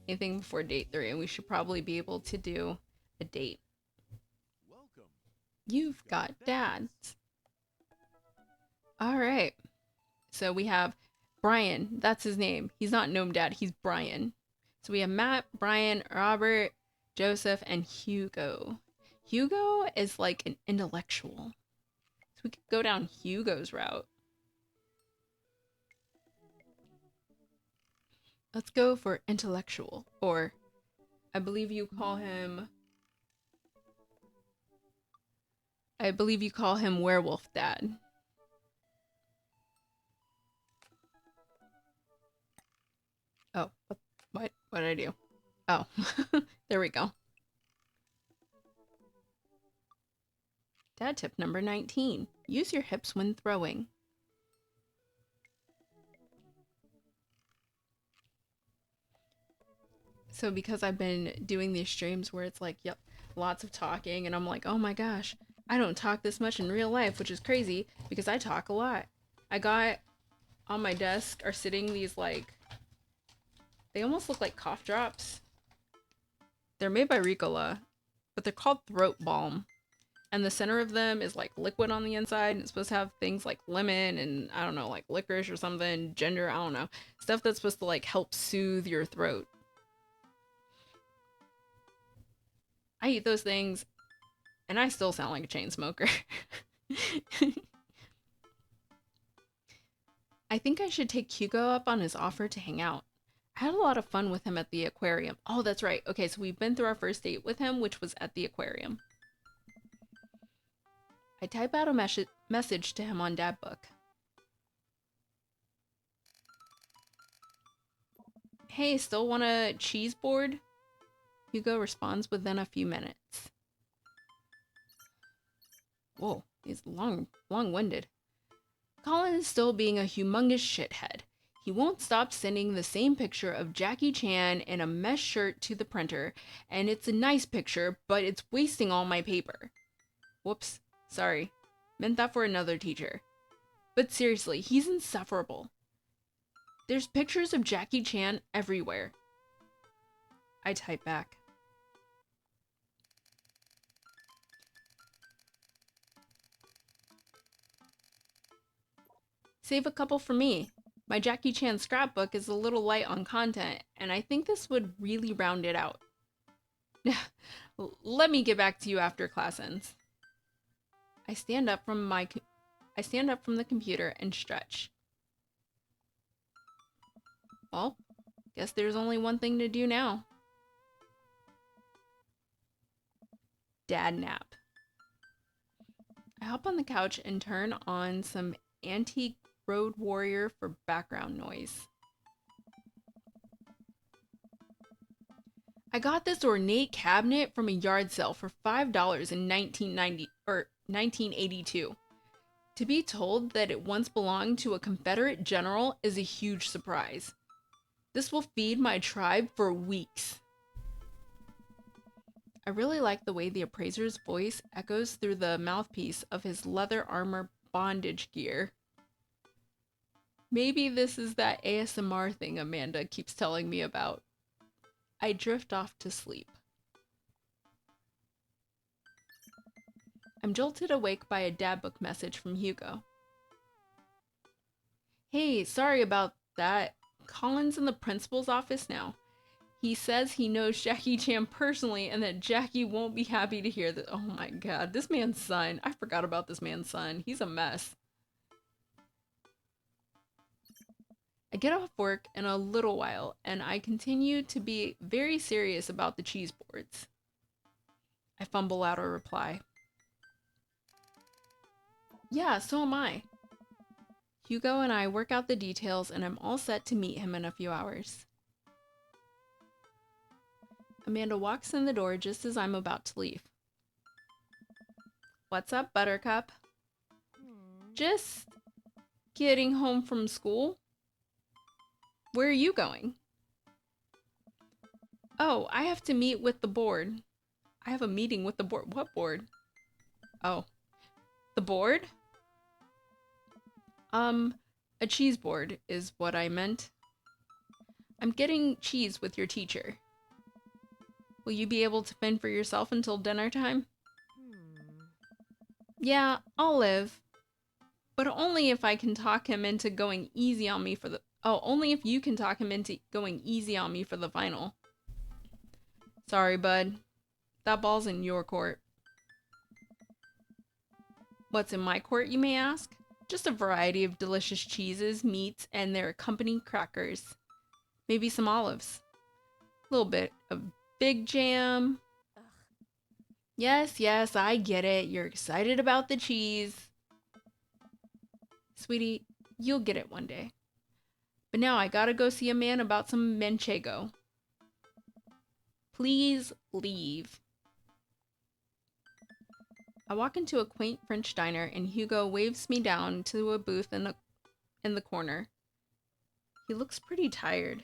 Anything before date 3, and we should probably be able to do a date. Welcome. You've got dads. All right. So we have Brian. That's his name. He's not Gnome Dad. He's Brian. So we have Matt, Brian, Robert, Joseph, and Hugo. Hugo is like an intellectual. So we could go down Hugo's route. Let's go for intellectual. Or I believe you call him Werewolf Dad. Oh, what did I do? Oh, there we go. Dad tip number 19. Use your hips when throwing. So because I've been doing these streams where it's like, yep, lots of talking, and I'm like, oh my gosh, I don't talk this much in real life, which is crazy because I talk a lot. I got on my desk are sitting these like, they almost look like cough drops. They're made by Ricola, but they're called throat balm. And the center of them is like liquid on the inside, and it's supposed to have things like lemon and I don't know, like licorice or something, ginger, I don't know. Stuff that's supposed to like help soothe your throat. I eat those things And I still sound like a chain smoker. I think I should take Hugo up on his offer to hang out. I had a lot of fun with him at the aquarium. Oh, that's right. Okay, so we've been through our first date with him, which was at the aquarium. I type out a message to him on Dad Book. Hey, still want a cheese board? Hugo responds within a few minutes. Whoa, he's long-winded. Colin is still being a humongous shithead. He won't stop sending the same picture of Jackie Chan in a mesh shirt to the printer, and it's a nice picture, but it's wasting all my paper. Whoops, sorry. Meant that for another teacher. But seriously, he's insufferable. There's pictures of Jackie Chan everywhere. I type back. Save a couple for me. My Jackie Chan scrapbook is a little light on content, and I think this would really round it out. Let me get back to you after class ends. I stand up from the computer and stretch. Well, guess there's only one thing to do now. Dad nap. I hop on the couch and turn on some antique Road Warrior for background noise. I got this ornate cabinet from a yard sale for $5 in 1982. To be told that it once belonged to a Confederate general is a huge surprise. This will feed my tribe for weeks. I really like the way the appraiser's voice echoes through the mouthpiece of his leather armor bondage gear. Maybe this is that ASMR thing Amanda keeps telling me about. I drift off to sleep. I'm jolted awake by a Dad Book message from Hugo. Hey, sorry about that. Colin's in the principal's office now. He says he knows Jackie Chan personally and that Jackie won't be happy to hear that. Oh my god, this man's son. I forgot about this man's son. He's a mess. I get off work in a little while, and I continue to be very serious about the cheese boards. I fumble out a reply. Yeah, so am I. Hugo and I work out the details, and I'm all set to meet him in a few hours. Amanda walks in the door just as I'm about to leave. What's up, Buttercup? Just getting home from school. Where are you going? Oh, I have to meet with the board. I have a meeting with the board. What board? Oh, the board? A cheese board is what I meant. I'm getting cheese with your teacher. Will you be able to fend for yourself until dinner time? Yeah, I'll live. But only if I can talk him into going easy on me for the... Oh, only if you can talk him into going easy on me for the final. Sorry, bud. That ball's in your court. What's in my court, you may ask? Just a variety of delicious cheeses, meats, and their accompanying crackers. Maybe some olives. A little bit of big jam. Ugh. Yes, I get it. You're excited about the cheese. Sweetie, you'll get it one day. But now I gotta go see a man about some manchego. Please leave. I walk into a quaint French diner and Hugo waves me down to a booth in the corner. He looks pretty tired.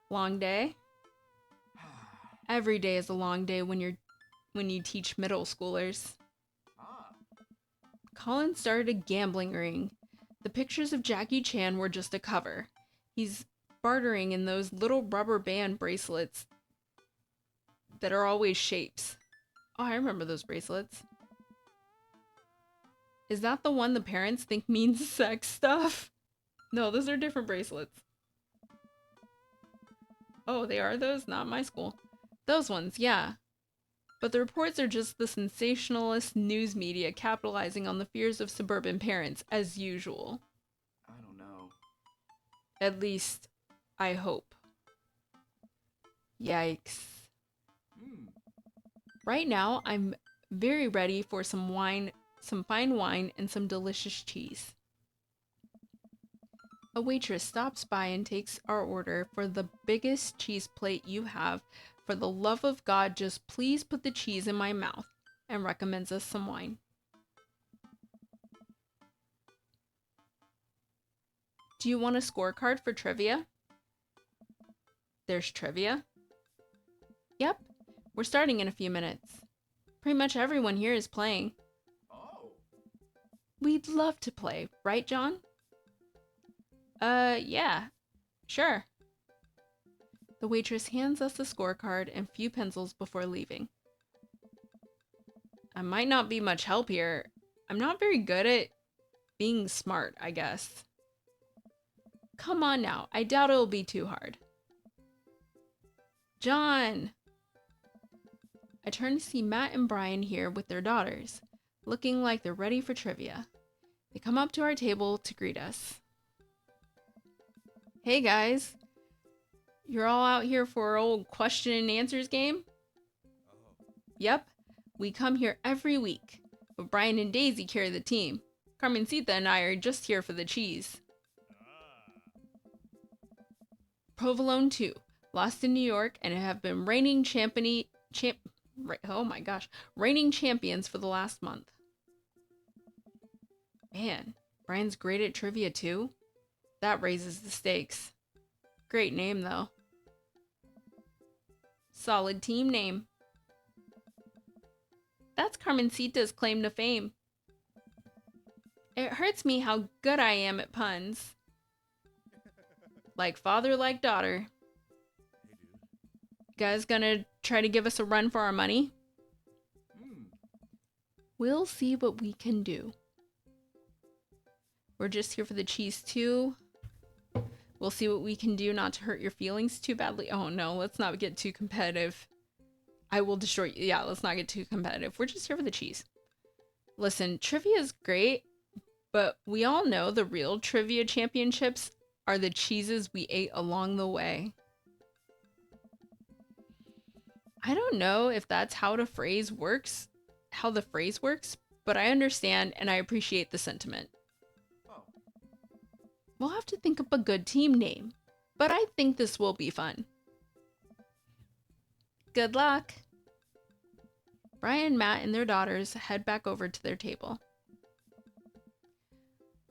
Long day? Every day is a long day when you teach middle schoolers. Colin started a gambling ring. The pictures of Jackie Chan were just a cover. He's bartering in those little rubber band bracelets that are always shapes. Oh, I remember those bracelets. Is that the one the parents think means sex stuff? No, those are different bracelets. Oh, they are those? Not my school. Those ones, yeah. But the reports are just the sensationalist news media capitalizing on the fears of suburban parents, as usual. I don't know. At least, I hope. Yikes. Right now, I'm very ready for some wine, some fine wine, and some delicious cheese. A waitress stops by and takes our order for the biggest cheese plate you have. For the love of God, just please put the cheese in my mouth, and recommends us some wine. Do you want a scorecard for trivia? There's trivia? Yep, we're starting in a few minutes. Pretty much everyone here is playing. Oh. We'd love to play, right, John? Yeah, sure. The waitress hands us a scorecard and few pencils before leaving. I might not be much help here. I'm not very good at being smart, I guess. Come on now, I doubt it'll be too hard. John! I turn to see Matt and Brian here with their daughters, looking like they're ready for trivia. They come up to our table to greet us. Hey guys, you're all out here for our old question and answers game? Yep, we come here every week, but Brian and Daisy carry the team. Carmencita and I are just here for the cheese. Provolone 2, lost in New York and have been reigning reigning champions for the last month. Man, Brian's great at trivia too. That raises the stakes. Great name though. Solid team name. That's Carmencita's claim to fame. It hurts me how good I am at puns. Like father, like daughter. You guys gonna try to give us a run for our money? We'll see what we can do. We're just here for the cheese too. We'll see what we can do not to hurt your feelings too badly. Oh no, let's not get too competitive. I will destroy you. Yeah, let's not get too competitive. We're just here for the cheese. Listen, trivia is great, but we all know the real trivia championships are the cheeses we ate along the way. I don't know if that's how the phrase works, but I understand and I appreciate the sentiment. Oh. We'll have to think up a good team name, but I think this will be fun. Good luck. Brian, Matt, and their daughters head back over to their table.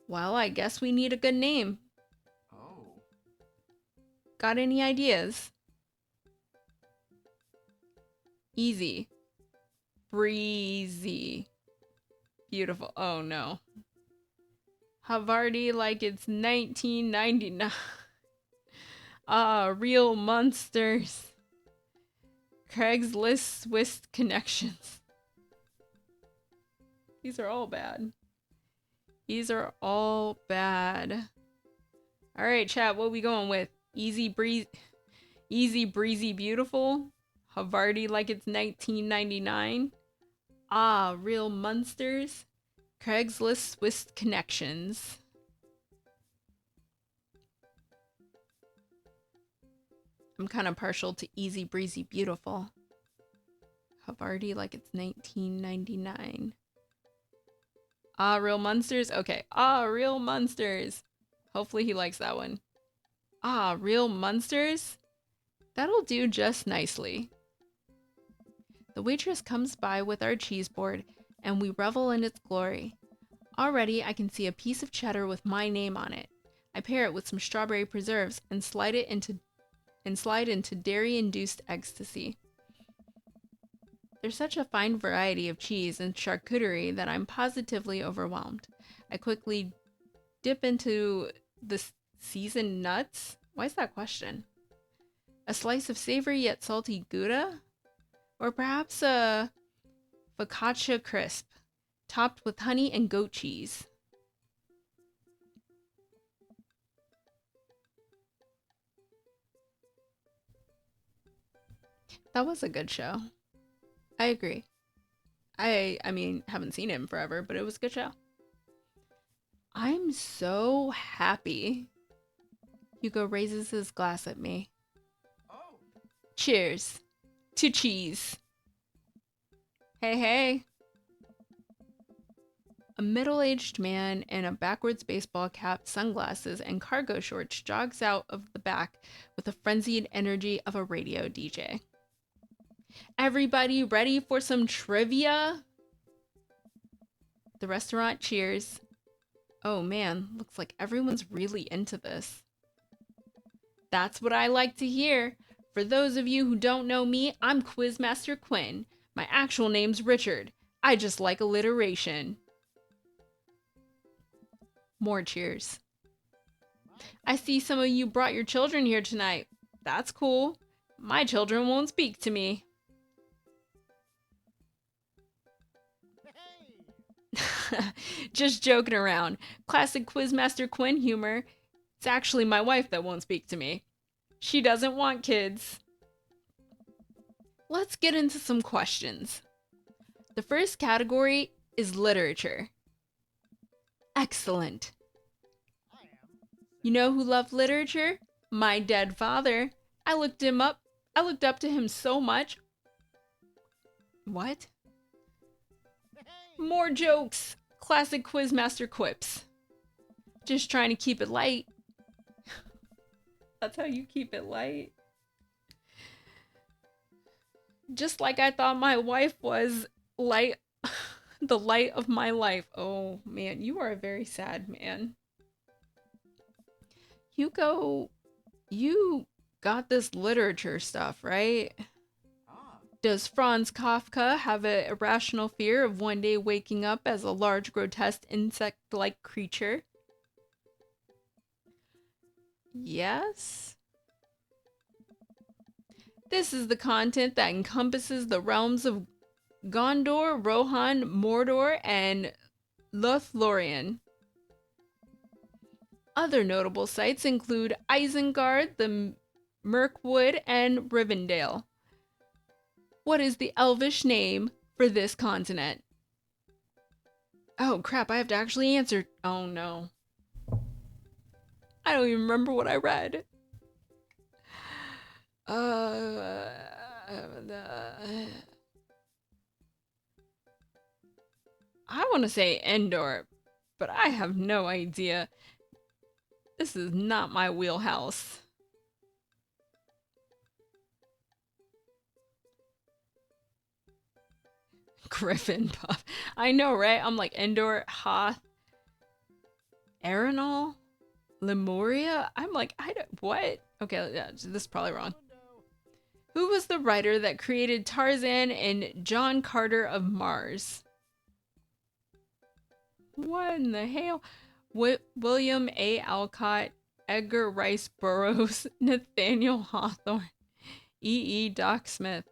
Well, I guess we need a good name. Oh. Got any ideas? Easy. Breezy. Beautiful. Oh no. Havarti like it's 1999. Real monsters. Craigslist Swiss connections. These are all bad. These are all bad. Alright, chat, what are we going with? Easy breezy, beautiful. Havarti like it's 1999. Real monsters. Craigslist Swiss connections. I'm kind of partial to easy breezy beautiful. Havarti like it's 1999. Real monsters. Okay. Real monsters. Hopefully he likes that one. Real monsters. That'll do just nicely. The waitress comes by with our cheese board, and we revel in its glory. Already, I can see a piece of cheddar with my name on it. I pair it with some strawberry preserves and slide into dairy-induced ecstasy. There's such a fine variety of cheese and charcuterie that I'm positively overwhelmed. I quickly dip into the seasoned nuts. Why is that a question? A slice of savory yet salty Gouda? Or perhaps a focaccia crisp, topped with honey and goat cheese. That was a good show. I agree. I mean, haven't seen it in forever, but it was a good show. I'm so happy. Hugo raises his glass at me. Oh. Cheers to cheese. Hey, hey. A middle-aged man in a backwards baseball cap, sunglasses, and cargo shorts jogs out of the back with the frenzied energy of a radio DJ. Everybody ready for some trivia? The restaurant cheers. Oh man, looks like everyone's really into this. That's what I like to hear. For those of you who don't know me, I'm Quizmaster Quinn. My actual name's Richard. I just like alliteration. More cheers. I see some of you brought your children here tonight. That's cool. My children won't speak to me. Just joking around. Classic Quizmaster Quinn humor. It's actually my wife that won't speak to me. She doesn't want kids. Let's get into some questions. The first category is literature. Excellent. You know who loved literature? My dead father. I looked up to him so much. What? More jokes. Classic Quizmaster quips. Just trying to keep it light. That's how you keep it light. Just like I thought my wife was light, the light of my life. Oh man, you are a very sad man. Hugo, you got this literature stuff, right? Ah. Does Franz Kafka have an irrational fear of one day waking up as a large, grotesque insect-like creature? Yes. This is the content that encompasses the realms of Gondor, Rohan, Mordor, and Lothlorien. Other notable sites include Isengard, the Mirkwood, and Rivendell. What is the Elvish name for this continent? Oh crap, I have to actually answer. Oh no. I don't even remember what I read. I want to say Endor, but I have no idea. This is not my wheelhouse. Griffin Puff. I know, right? I'm like Endor, Hoth, Arenal, Lemuria. I'm like, I don't, what? Okay, yeah, this is probably wrong. Who was the writer that created Tarzan and John Carter of Mars? What in the hell? William A. Alcott, Edgar Rice Burroughs, Nathaniel Hawthorne, E. Doc Smith.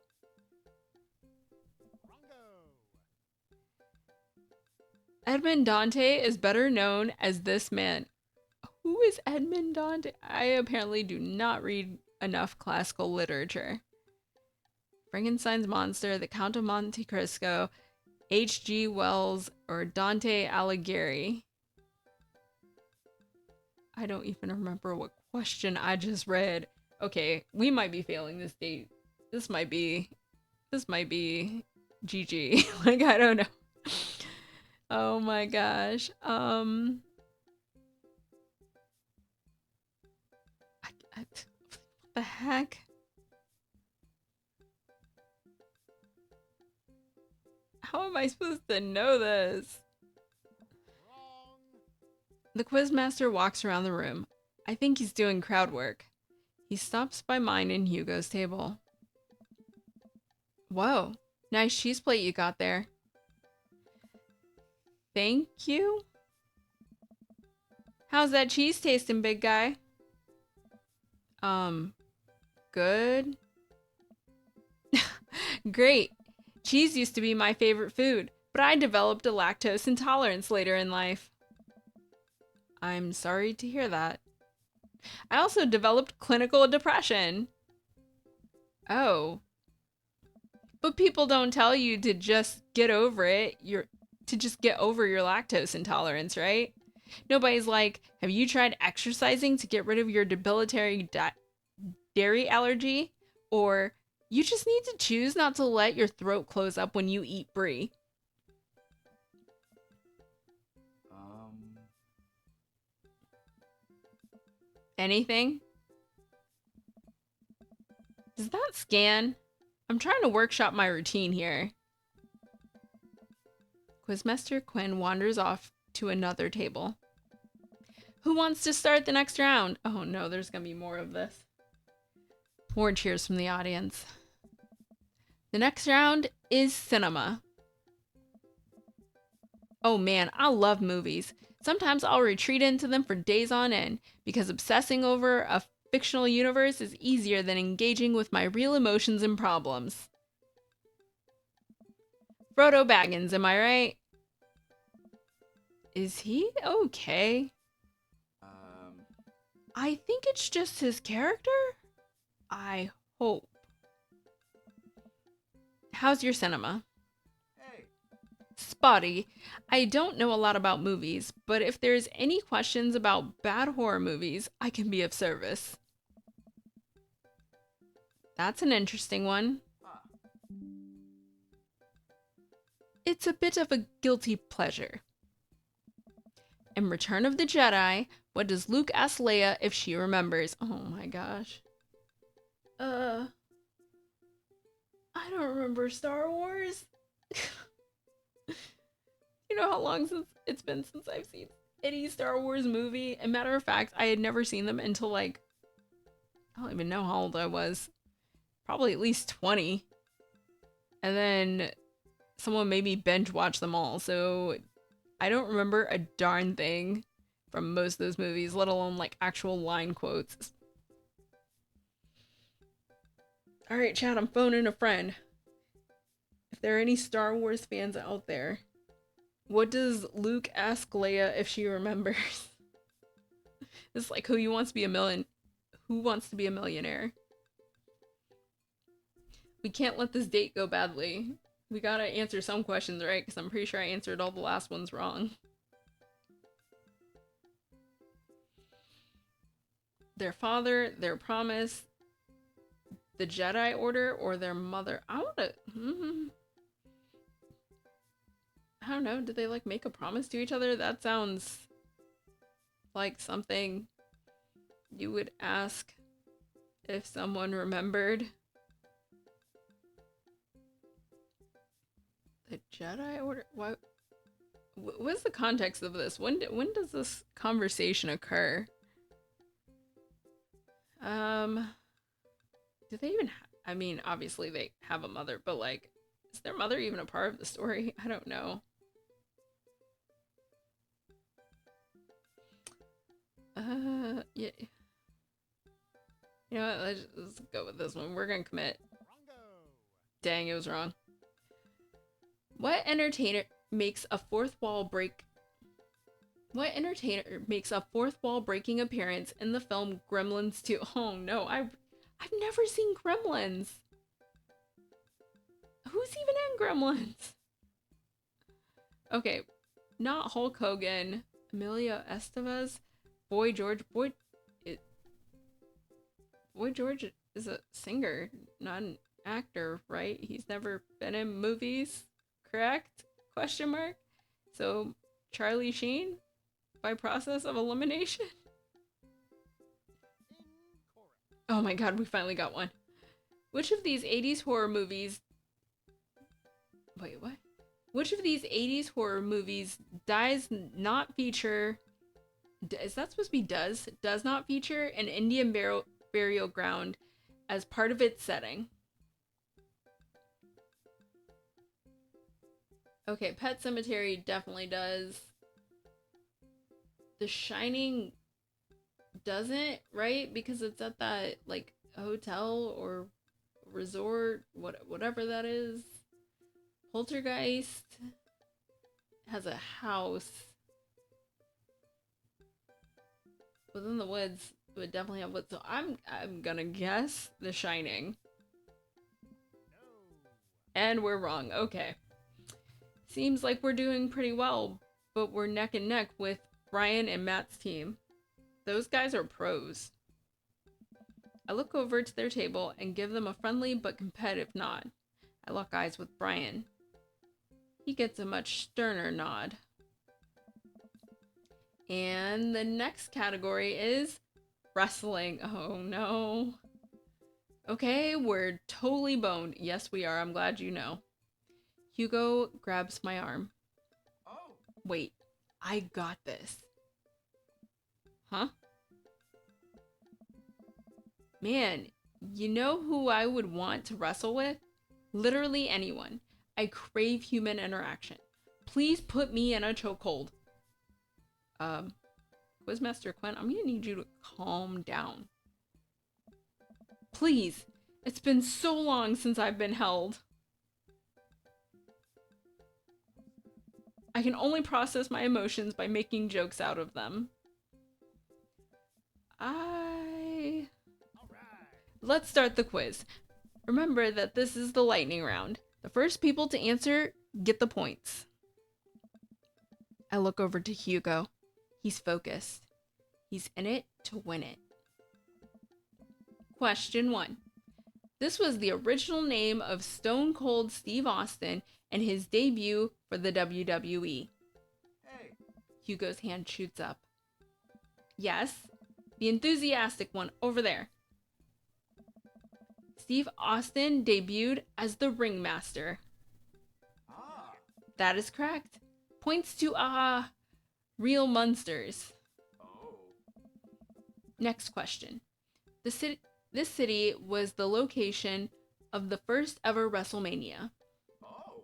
Edmond Dante is better known as this man. Who is Edmond Dante? I apparently do not read enough classical literature. Frankenstein's Monster, The Count of Monte Cristo, H.G. Wells, or Dante Alighieri. I don't even remember what question I just read. Okay, we might be failing this date. This might be GG. Like, I don't know. Oh my gosh. What the heck? How am I supposed to know this? The quizmaster walks around the room. I think he's doing crowd work. He stops by mine and Hugo's table. Whoa, nice cheese plate you got there. Thank you. How's that cheese tasting, big guy? Good. Great. Cheese used to be my favorite food, but I developed a lactose intolerance later in life. I'm sorry to hear that. I also developed clinical depression. Oh. But people don't tell you to just get over it. To just get over your lactose intolerance, right? Nobody's like, have you tried exercising to get rid of your debilitating dairy allergy? Or you just need to choose not to let your throat close up when you eat brie. Anything? Does that scan? I'm trying to workshop my routine here. Quizmaster Quinn wanders off to another table. Who wants to start the next round? Oh no, there's gonna be more of this. More cheers from the audience. The next round is cinema. Oh man, I love movies. Sometimes I'll retreat into them for days on end because obsessing over a fictional universe is easier than engaging with my real emotions and problems. Frodo Baggins, am I right? Is he okay? I think it's just his character? I hope. How's your cinema? Hey. Spotty. I don't know a lot about movies, but if there's any questions about bad horror movies, I can be of service. That's an interesting one. It's a bit of a guilty pleasure. In Return of the Jedi, what does Luke ask Leia if she remembers? Oh my gosh. I don't remember Star Wars. You know how long since it's been since I've seen any Star Wars movie? And matter of fact, I had never seen them until like, I don't even know how old I was. Probably at least 20. And then someone made me binge watch them all. So I don't remember a darn thing from most of those movies, let alone like actual line quotes. Alright, chat, I'm phoning a friend. If there are any Star Wars fans out there, what does Luke ask Leia if she remembers? It's like who wants to be a millionaire? We can't let this date go badly. We gotta answer some questions right, because I'm pretty sure I answered all the last ones wrong. Their father, their promise, the Jedi Order, or their mother. I don't know. Did they like make a promise to each other? That sounds like something you would ask if someone remembered. The Jedi Order? What's the context of this? When does this conversation occur? Do they even I mean, obviously they have a mother, but like, is their mother even a part of the story? I don't know. Yeah. You know what? Let's go with this one. We're gonna commit. Dang, it was wrong. What entertainer makes a fourth wall breaking appearance in the film Gremlins 2? Oh no, I've never seen Gremlins. Who's even in Gremlins? Okay, not Hulk Hogan, Emilio Estevez, Boy George. Boy George is a singer, not an actor, right? He's never been in movies, correct? Question mark. So Charlie Sheen, by process of elimination. Oh my god, we finally got one. Which of these 80s horror movies... Wait, what? Which of these 80s horror movies does not feature... Is that supposed to be does? Does not feature an Indian burial ground as part of its setting? Okay, Pet Sematary definitely does. The Shining doesn't, right? Because it's at that, like, hotel or resort, whatever that is. Poltergeist has a house within the woods. It would definitely have woods. So I'm gonna guess The Shining. And we're wrong. Okay. Seems like we're doing pretty well, but we're neck and neck with Brian and Matt's team. Those guys are pros. I look over to their table and give them a friendly but competitive nod. I lock eyes with Brian. He gets a much sterner nod. And the next category is wrestling. Oh no. Okay, we're totally boned. Yes, we are. I'm glad you know. Hugo grabs my arm. Oh. Wait, I got this. Huh? Man, you know who I would want to wrestle with? Literally anyone. I crave human interaction. Please put me in a chokehold. Quizmaster Quinn, I'm gonna need you to calm down. Please. It's been so long since I've been held. I can only process my emotions by making jokes out of them. Let's start the quiz. Remember that this is the lightning round. The first people to answer get the points. I look over to Hugo. He's focused. He's in it to win it. Question 1. This was the original name of Stone Cold Steve Austin and his debut for the WWE. Hey. Hugo's hand shoots up. Yes, the enthusiastic one over there. Steve Austin debuted as the Ringmaster. Ah. That is correct. Points to Real Monsters. Oh. Next question. This city was the location of the first ever WrestleMania. Oh.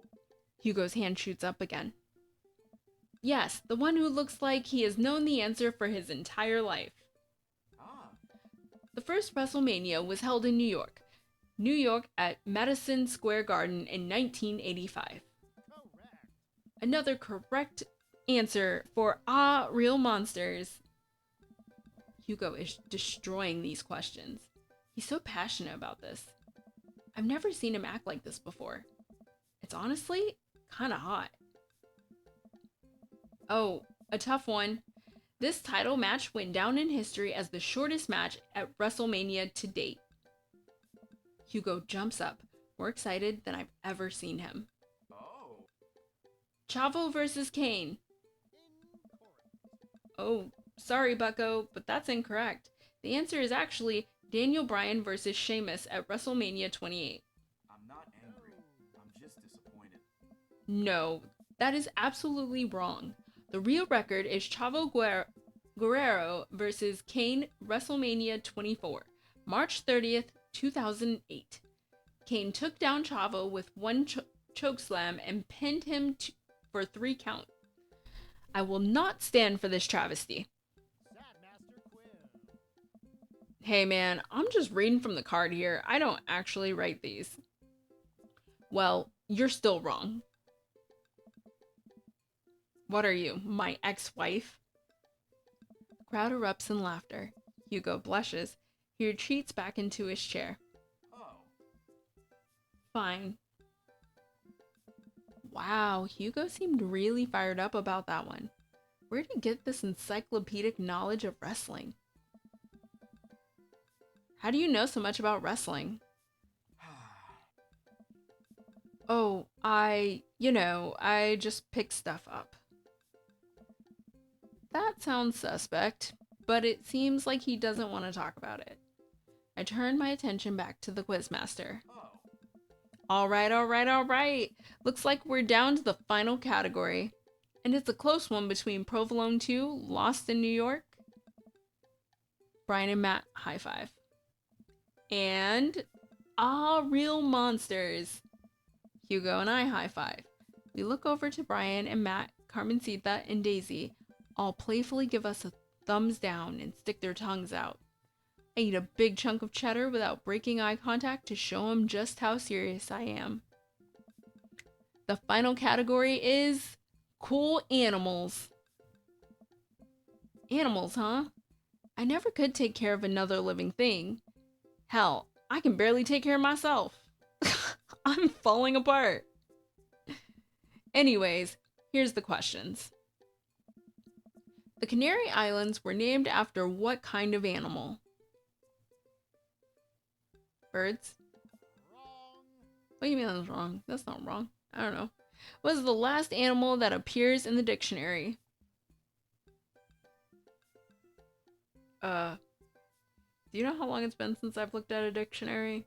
Hugo's hand shoots up again. Yes, the one who looks like he has known the answer for his entire life. Ah. The first WrestleMania was held in New York. New York at Madison Square Garden in 1985. Correct. Another correct answer for Real Monsters. Hugo is destroying these questions. He's so passionate about this. I've never seen him act like this before. It's honestly kind of hot. Oh, a tough one. This title match went down in history as the shortest match at WrestleMania to date. Hugo jumps up, more excited than I've ever seen him. Oh. Chavo versus Kane. Oh, sorry, Bucko, but that's incorrect. The answer is actually Daniel Bryan versus Sheamus at WrestleMania 28. I'm not angry. I'm just disappointed. No, that is absolutely wrong. The real record is Chavo Guerrero versus Kane WrestleMania 24, March 30th, 2008. Kane took down Chavo with one chokeslam and pinned him for 3 count. I will not stand for this travesty. Hey man, I'm just reading from the card here. I don't actually write these. Well, you're still wrong. What are you, my ex-wife? The crowd erupts in laughter. Hugo blushes. He retreats back into his chair. Oh. Fine. Wow, Hugo seemed really fired up about that one. Where'd he get this encyclopedic knowledge of wrestling? How do you know so much about wrestling? Oh, I just pick stuff up. That sounds suspect, but it seems like he doesn't want to talk about it. I turn my attention back to the quizmaster. Oh. All right. Looks like we're down to the final category. And it's a close one between Provolone 2, Lost in New York. Brian and Matt, high five. And Real Monsters. Hugo and I high five. We look over to Brian and Matt, Carmencita, and Daisy, all playfully give us a thumbs down and stick their tongues out. I eat a big chunk of cheddar without breaking eye contact to show them just how serious I am. The final category is cool animals. Animals, huh? I never could take care of another living thing. Hell, I can barely take care of myself. I'm falling apart. Anyways, here's the questions. The Canary Islands were named after what kind of animal? Birds? What do you mean that's wrong? That's not wrong. I don't know. What is the last animal that appears in the dictionary? Do you know how long it's been since I've looked at a dictionary?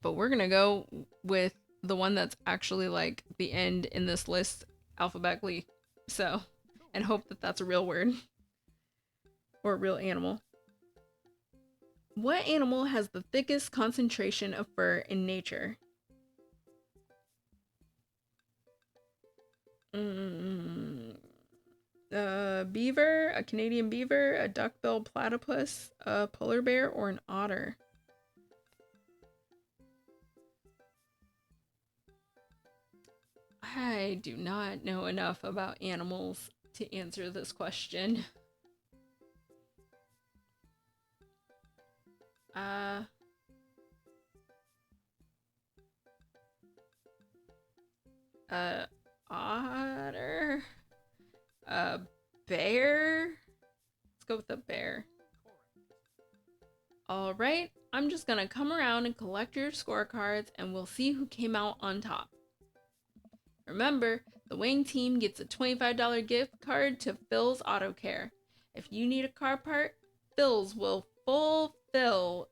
But we're gonna go with the one that's actually like the end in this list alphabetically. So, and hope that that's a real word. Or a real animal. What animal has the thickest concentration of fur in nature? A beaver, a Canadian beaver, a duck-billed platypus, a polar bear, or an otter? I do not know enough about animals to answer this question. A otter? A bear? Let's go with a bear. Alright, I'm just gonna come around and collect your scorecards and we'll see who came out on top. Remember, the winning team gets a $25 gift card to Phil's Auto Care. If you need a car part, Phil's will fulfill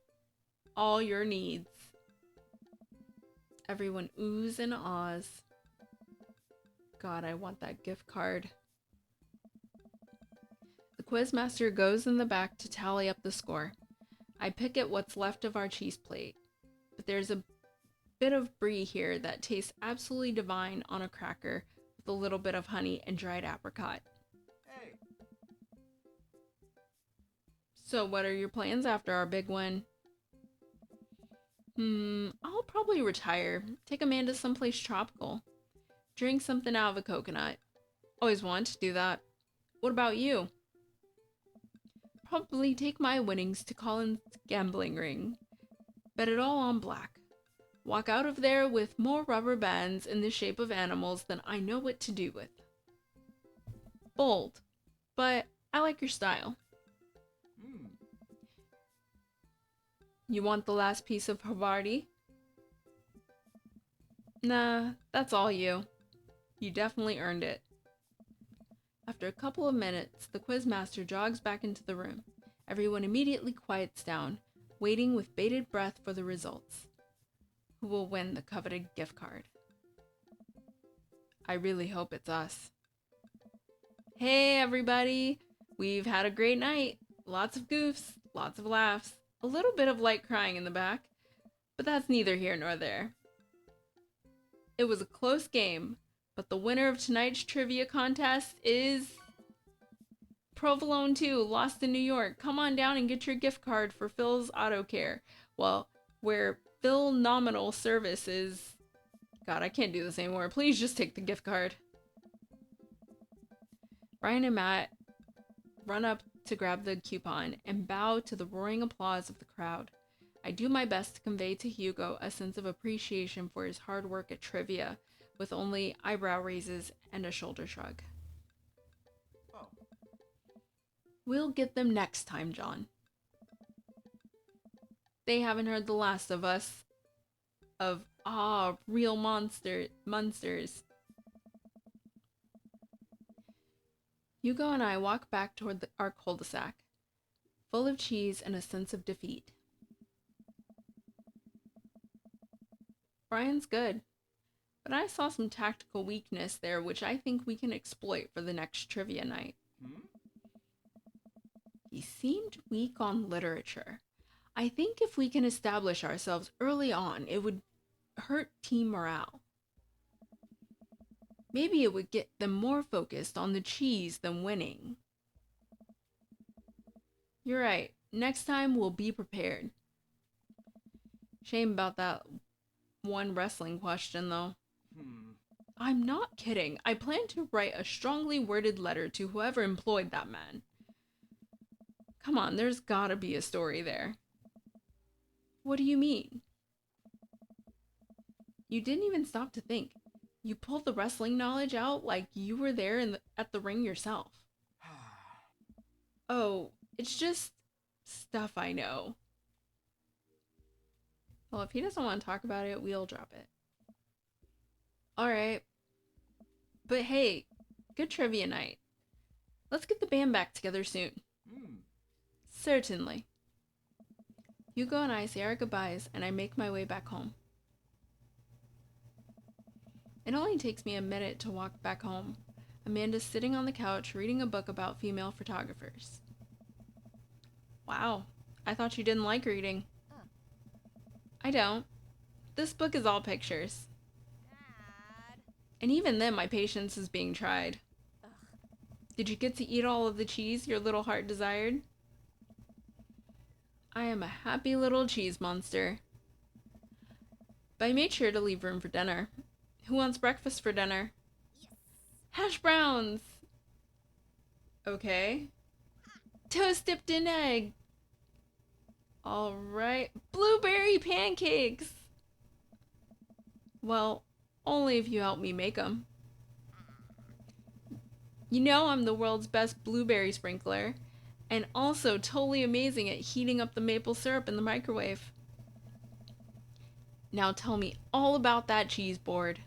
all your needs. Everyone oohs and ahs. God, I want that gift card. The quizmaster goes in the back to tally up the score. I pick at what's left of our cheese plate, but there's a bit of brie here that tastes absolutely divine on a cracker with a little bit of honey and dried apricot. Hey, So what are your plans after our big win? I'll probably retire, take Amanda someplace tropical, drink something out of a coconut. Always wanted to do that. What about you? Probably take my winnings to Colin's gambling ring. Bet it all on black. Walk out of there with more rubber bands in the shape of animals than I know what to do with. Bold, but I like your style. You want the last piece of Havarti? Nah, that's all you. You definitely earned it. After a couple of minutes, the quizmaster jogs back into the room. Everyone immediately quiets down, waiting with bated breath for the results. Who will win the coveted gift card? I really hope it's us. Hey everybody! We've had a great night. Lots of goofs, lots of laughs, a little bit of light crying in the back, but that's neither here nor there. It was a close game, but the winner of tonight's trivia contest is Provolone 2, Lost in New York. Come on down and get your gift card for Phil's Auto Care. Well, where Phil Nominal Service is... God, I can't do this anymore. Please just take the gift card. Brian and Matt run up to grab the coupon and bow to the roaring applause of the crowd. I do my best to convey to Hugo a sense of appreciation for his hard work at trivia, with only eyebrow raises and a shoulder shrug. oh, We'll get them next time, John. They haven't heard the last of us. Of, real monsters. Hugo and I walk back toward our cul-de-sac, full of cheese and a sense of defeat. Brian's good, but I saw some tactical weakness there which I think we can exploit for the next trivia night. He seemed weak on literature. I think if we can establish ourselves early on, it would hurt team morale. Maybe it would get them more focused on the cheese than winning. You're right. Next time we'll be prepared. Shame about that one wrestling question, though. I'm not kidding. I plan to write a strongly worded letter to whoever employed that man. Come on, there's gotta be a story there. What do you mean? You didn't even stop to think. You pulled the wrestling knowledge out like you were there at the ring yourself. Oh, it's just stuff I know. Well, if he doesn't want to talk about it, we'll drop it. Alright. But hey, good trivia night. Let's get the band back together soon. Certainly. Hugo and I say our goodbyes, and I make my way back home. It only takes me a minute to walk back home. Amanda's sitting on the couch reading a book about female photographers. Wow, I thought you didn't like reading. I don't. This book is all pictures. Dad. And even then, my patience is being tried. Ugh. Did you get to eat all of the cheese your little heart desired? I am a happy little cheese monster. But I made sure to leave room for dinner. Who wants breakfast for dinner? Yes. Hash browns! Okay. Toast dipped in egg. Alright. Blueberry pancakes! Well, only if you help me make them. You know I'm the world's best blueberry sprinkler, and also totally amazing at heating up the maple syrup in the microwave. Now tell me all about that cheese board.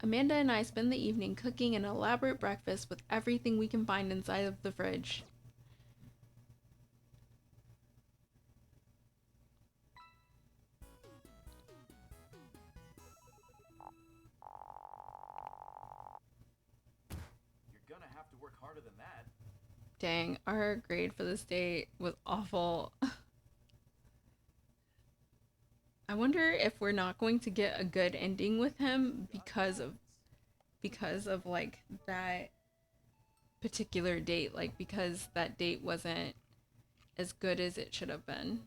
Amanda and I spend the evening cooking an elaborate breakfast with everything we can find inside of the fridge. You're gonna have to work harder than that. Dang, our grade for this date was awful. I wonder if we're not going to get a good ending with him because of like that particular date, like because that date wasn't as good as it should have been.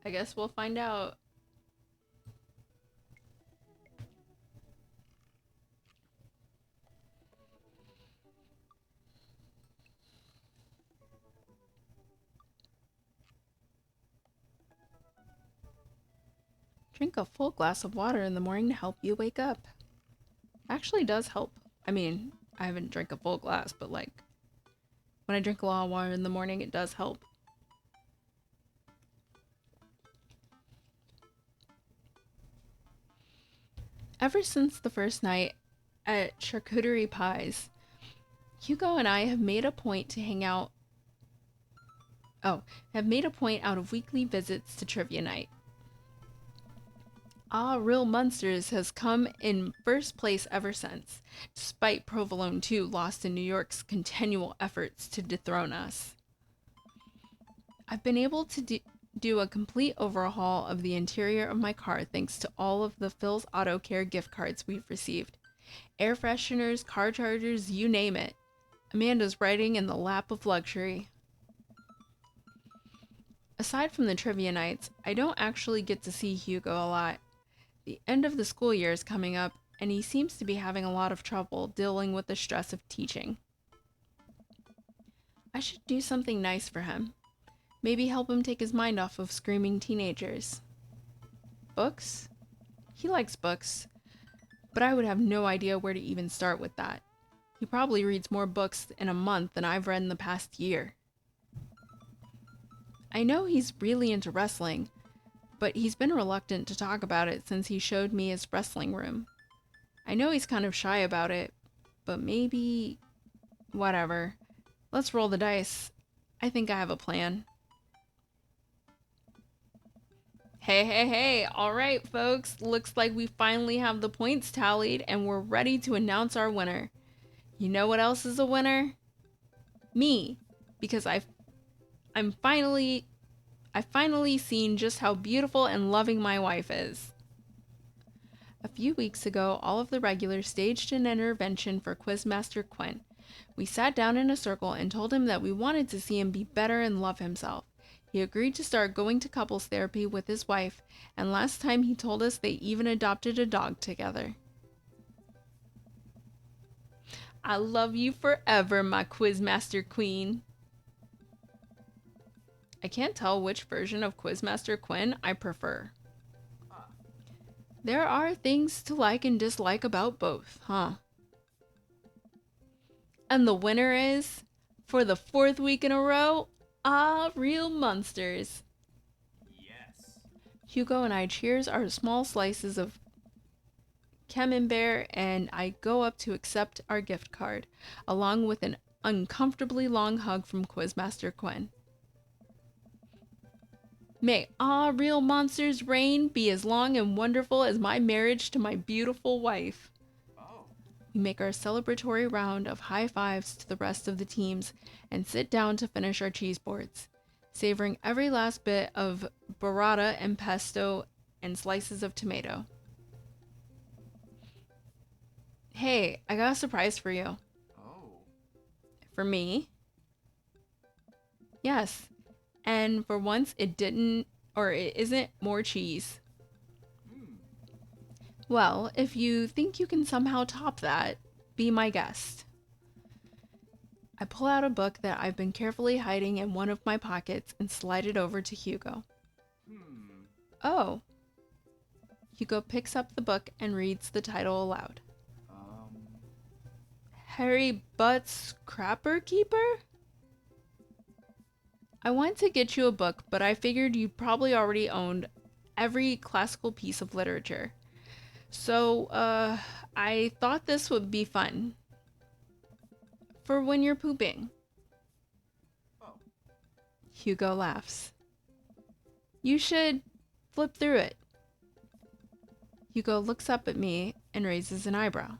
I guess we'll find out. Drink a full glass of water in the morning to help you wake up. Actually does help. I mean, I haven't drank a full glass, but like when I drink a lot of water in the morning, it does help. Ever since the first night at Charcuterie Pies, Hugo and I have made a point to hang out. Have made a point out of weekly visits to trivia night. Ah, Real Monsters has come in first place ever since, despite Provolone 2 lost in New York's continual efforts to dethrone us. I've been able to do a complete overhaul of the interior of my car thanks to all of the Phil's Auto Care gift cards we've received. Air fresheners, car chargers, you name it. Amanda's riding in the lap of luxury. Aside from the trivia nights, I don't actually get to see Hugo a lot. The end of the school year is coming up, and he seems to be having a lot of trouble dealing with the stress of teaching. I should do something nice for him. Maybe help him take his mind off of screaming teenagers. Books? He likes books, but I would have no idea where to even start with that. He probably reads more books in a month than I've read in the past year. I know he's really into wrestling, but he's been reluctant to talk about it since he showed me his wrestling room. I know he's kind of shy about it, but maybe... whatever. Let's roll the dice. I think I have a plan. Hey, alright folks, looks like we finally have the points tallied and we're ready to announce our winner. You know what else is a winner? Me, because I've finally seen just how beautiful and loving my wife is. A few weeks ago, all of the regulars staged an intervention for Quizmaster Quinn. We sat down in a circle and told him that we wanted to see him be better and love himself. He agreed to start going to couples therapy with his wife, and last time he told us they even adopted a dog together. I love you forever, my Quizmaster Queen. I can't tell which version of Quizmaster Quinn I prefer. Huh. There are things to like and dislike about both, huh? And the winner is, for the fourth week in a row, Real Monsters. Yes. Hugo and I cheers our small slices of camembert, and I go up to accept our gift card, along with an uncomfortably long hug from Quizmaster Quinn. May Real Monsters' reign be as long and wonderful as my marriage to my beautiful wife. Oh. We make our celebratory round of high fives to the rest of the teams and sit down to finish our cheese boards, savoring every last bit of burrata and pesto and slices of tomato. Hey, I got a surprise for you. Oh. For me? Yes. And for once, it isn't more cheese. Hmm. Well, if you think you can somehow top that, be my guest. I pull out a book that I've been carefully hiding in one of my pockets and slide it over to Hugo. Hmm. Oh. Hugo picks up the book and reads the title aloud. Harry Butt's Crapper Keeper? I wanted to get you a book, but I figured you probably already owned every classical piece of literature. So, I thought this would be fun. For when you're pooping. Oh. Hugo laughs. You should flip through it. Hugo looks up at me and raises an eyebrow.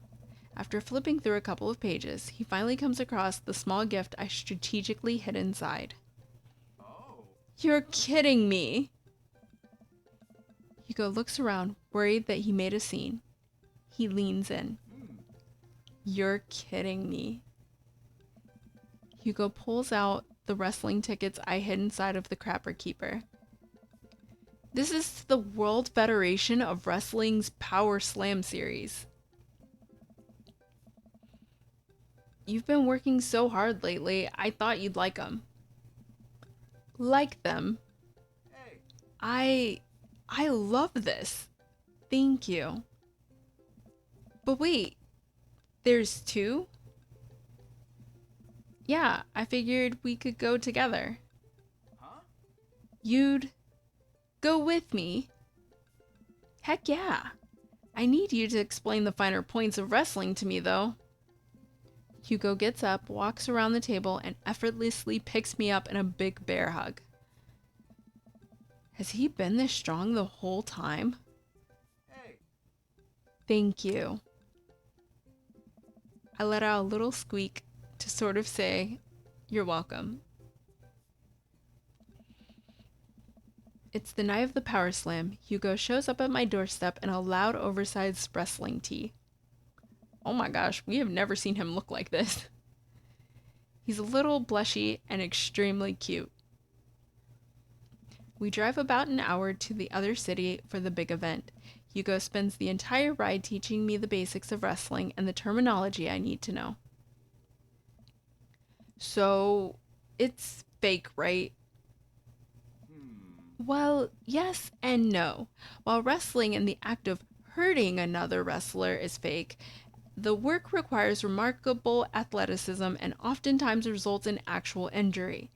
After flipping through a couple of pages, he finally comes across the small gift I strategically hid inside. Oh. You're kidding me! Hugo looks around, worried that he made a scene. He leans in. Hmm. You're kidding me. Hugo pulls out the wrestling tickets I hid inside of the Crapper Keeper. This is the World Federation of Wrestling's Power Slam series. You've been working so hard lately, I thought you'd like them. Like them? Hey. I love this. Thank you. But wait, there's two? Yeah, I figured we could go together. Huh? You'd go with me? Heck yeah. I need you to explain the finer points of wrestling to me, though. Hugo gets up, walks around the table, and effortlessly picks me up in a big bear hug. Has he been this strong the whole time? Hey. Thank you. I let out a little squeak to sort of say, you're welcome. It's the night of the Power Slam. Hugo shows up at my doorstep in a loud, oversized wrestling tee. Oh my gosh, we have never seen him look like this. He's a little blushy and extremely cute. We drive about an hour to the other city for the big event. Hugo spends the entire ride teaching me the basics of wrestling and the terminology I need to know. So, it's fake, right? Well, yes and no. While wrestling and the act of hurting another wrestler is fake, the work requires remarkable athleticism and oftentimes results in actual injury.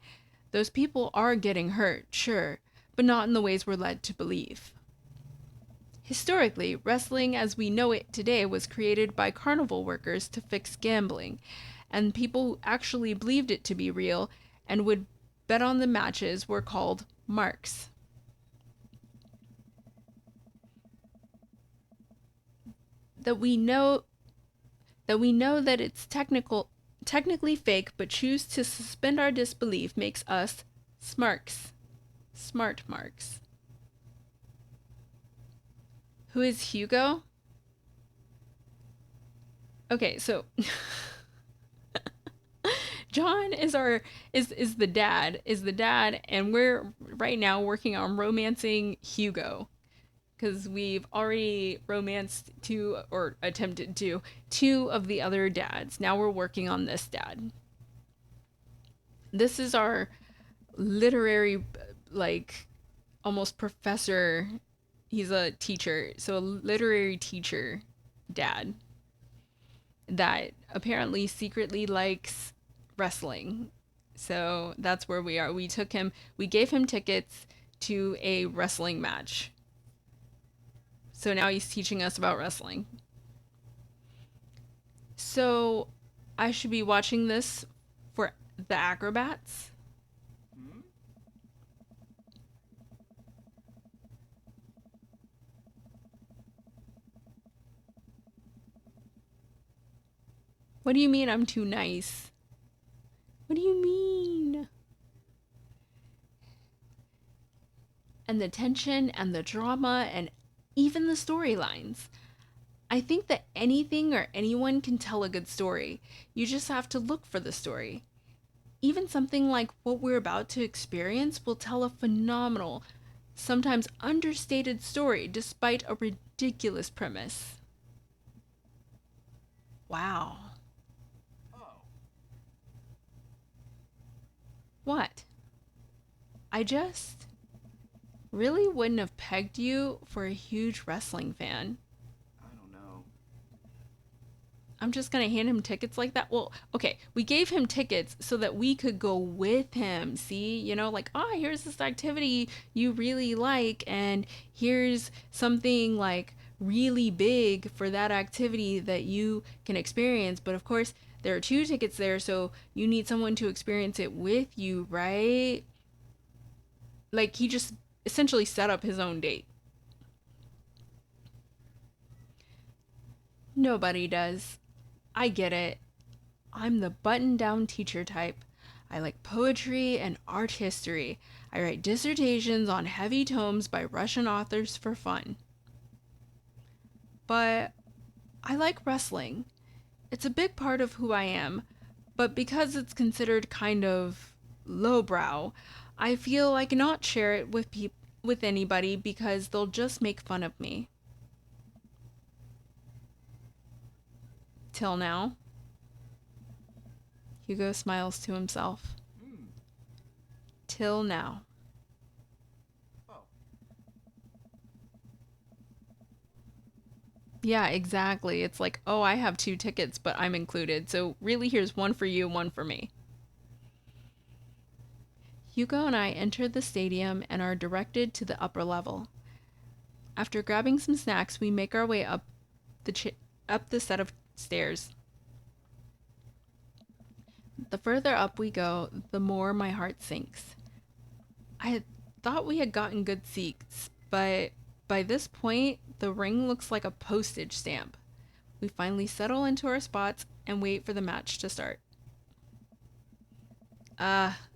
Those people are getting hurt, sure, but not in the ways we're led to believe. Historically, wrestling as we know it today was created by carnival workers to fix gambling, and people who actually believed it to be real and would bet on the matches were called marks. That we know that it's technically fake, but choose to suspend our disbelief makes us smarks. Smart marks. Who is Hugo? Okay, so John is the dad, and we're right now working on romancing Hugo. Because we've already romanced two, or attempted to, two of the other dads. Now we're working on this dad. This is our literary, like, almost professor. He's a teacher, so a literary teacher dad that apparently secretly likes wrestling. So that's where we are. We gave him tickets to a wrestling match. So now he's teaching us about wrestling. So I should be watching this for the acrobats. Hmm? What do you mean I'm too nice? What do you mean? And the tension and the drama and even the storylines. I think that anything or anyone can tell a good story. You just have to look for the story. Even something like what we're about to experience will tell a phenomenal, sometimes understated story despite a ridiculous premise. Wow. Oh. What? I just really wouldn't have pegged you for a huge wrestling fan. I don't know. I'm just gonna hand him tickets like that. Well, okay, we gave him tickets so that we could go with him. See, like, here's this activity you really like, and here's something like really big for that activity that you can experience. But of course, there are two tickets there, so you need someone to experience it with you, right? Like, he just essentially set up his own date. Nobody does. I get it. I'm the button down teacher type. I like poetry and art history. I write dissertations on heavy tomes by Russian authors for fun. But I like wrestling. It's a big part of who I am, but because it's considered kind of lowbrow, I feel I cannot share it with anybody because they'll just make fun of me. Till now. Hugo smiles to himself. Hmm. Till now. Oh. Yeah, exactly. It's like, oh, I have two tickets, but I'm included. So really, here's one for you, one for me. Hugo and I enter the stadium and are directed to the upper level. After grabbing some snacks, we make our way up the set of stairs. The further up we go, the more my heart sinks. I had thought we had gotten good seats, but by this point, the ring looks like a postage stamp. We finally settle into our spots and wait for the match to start.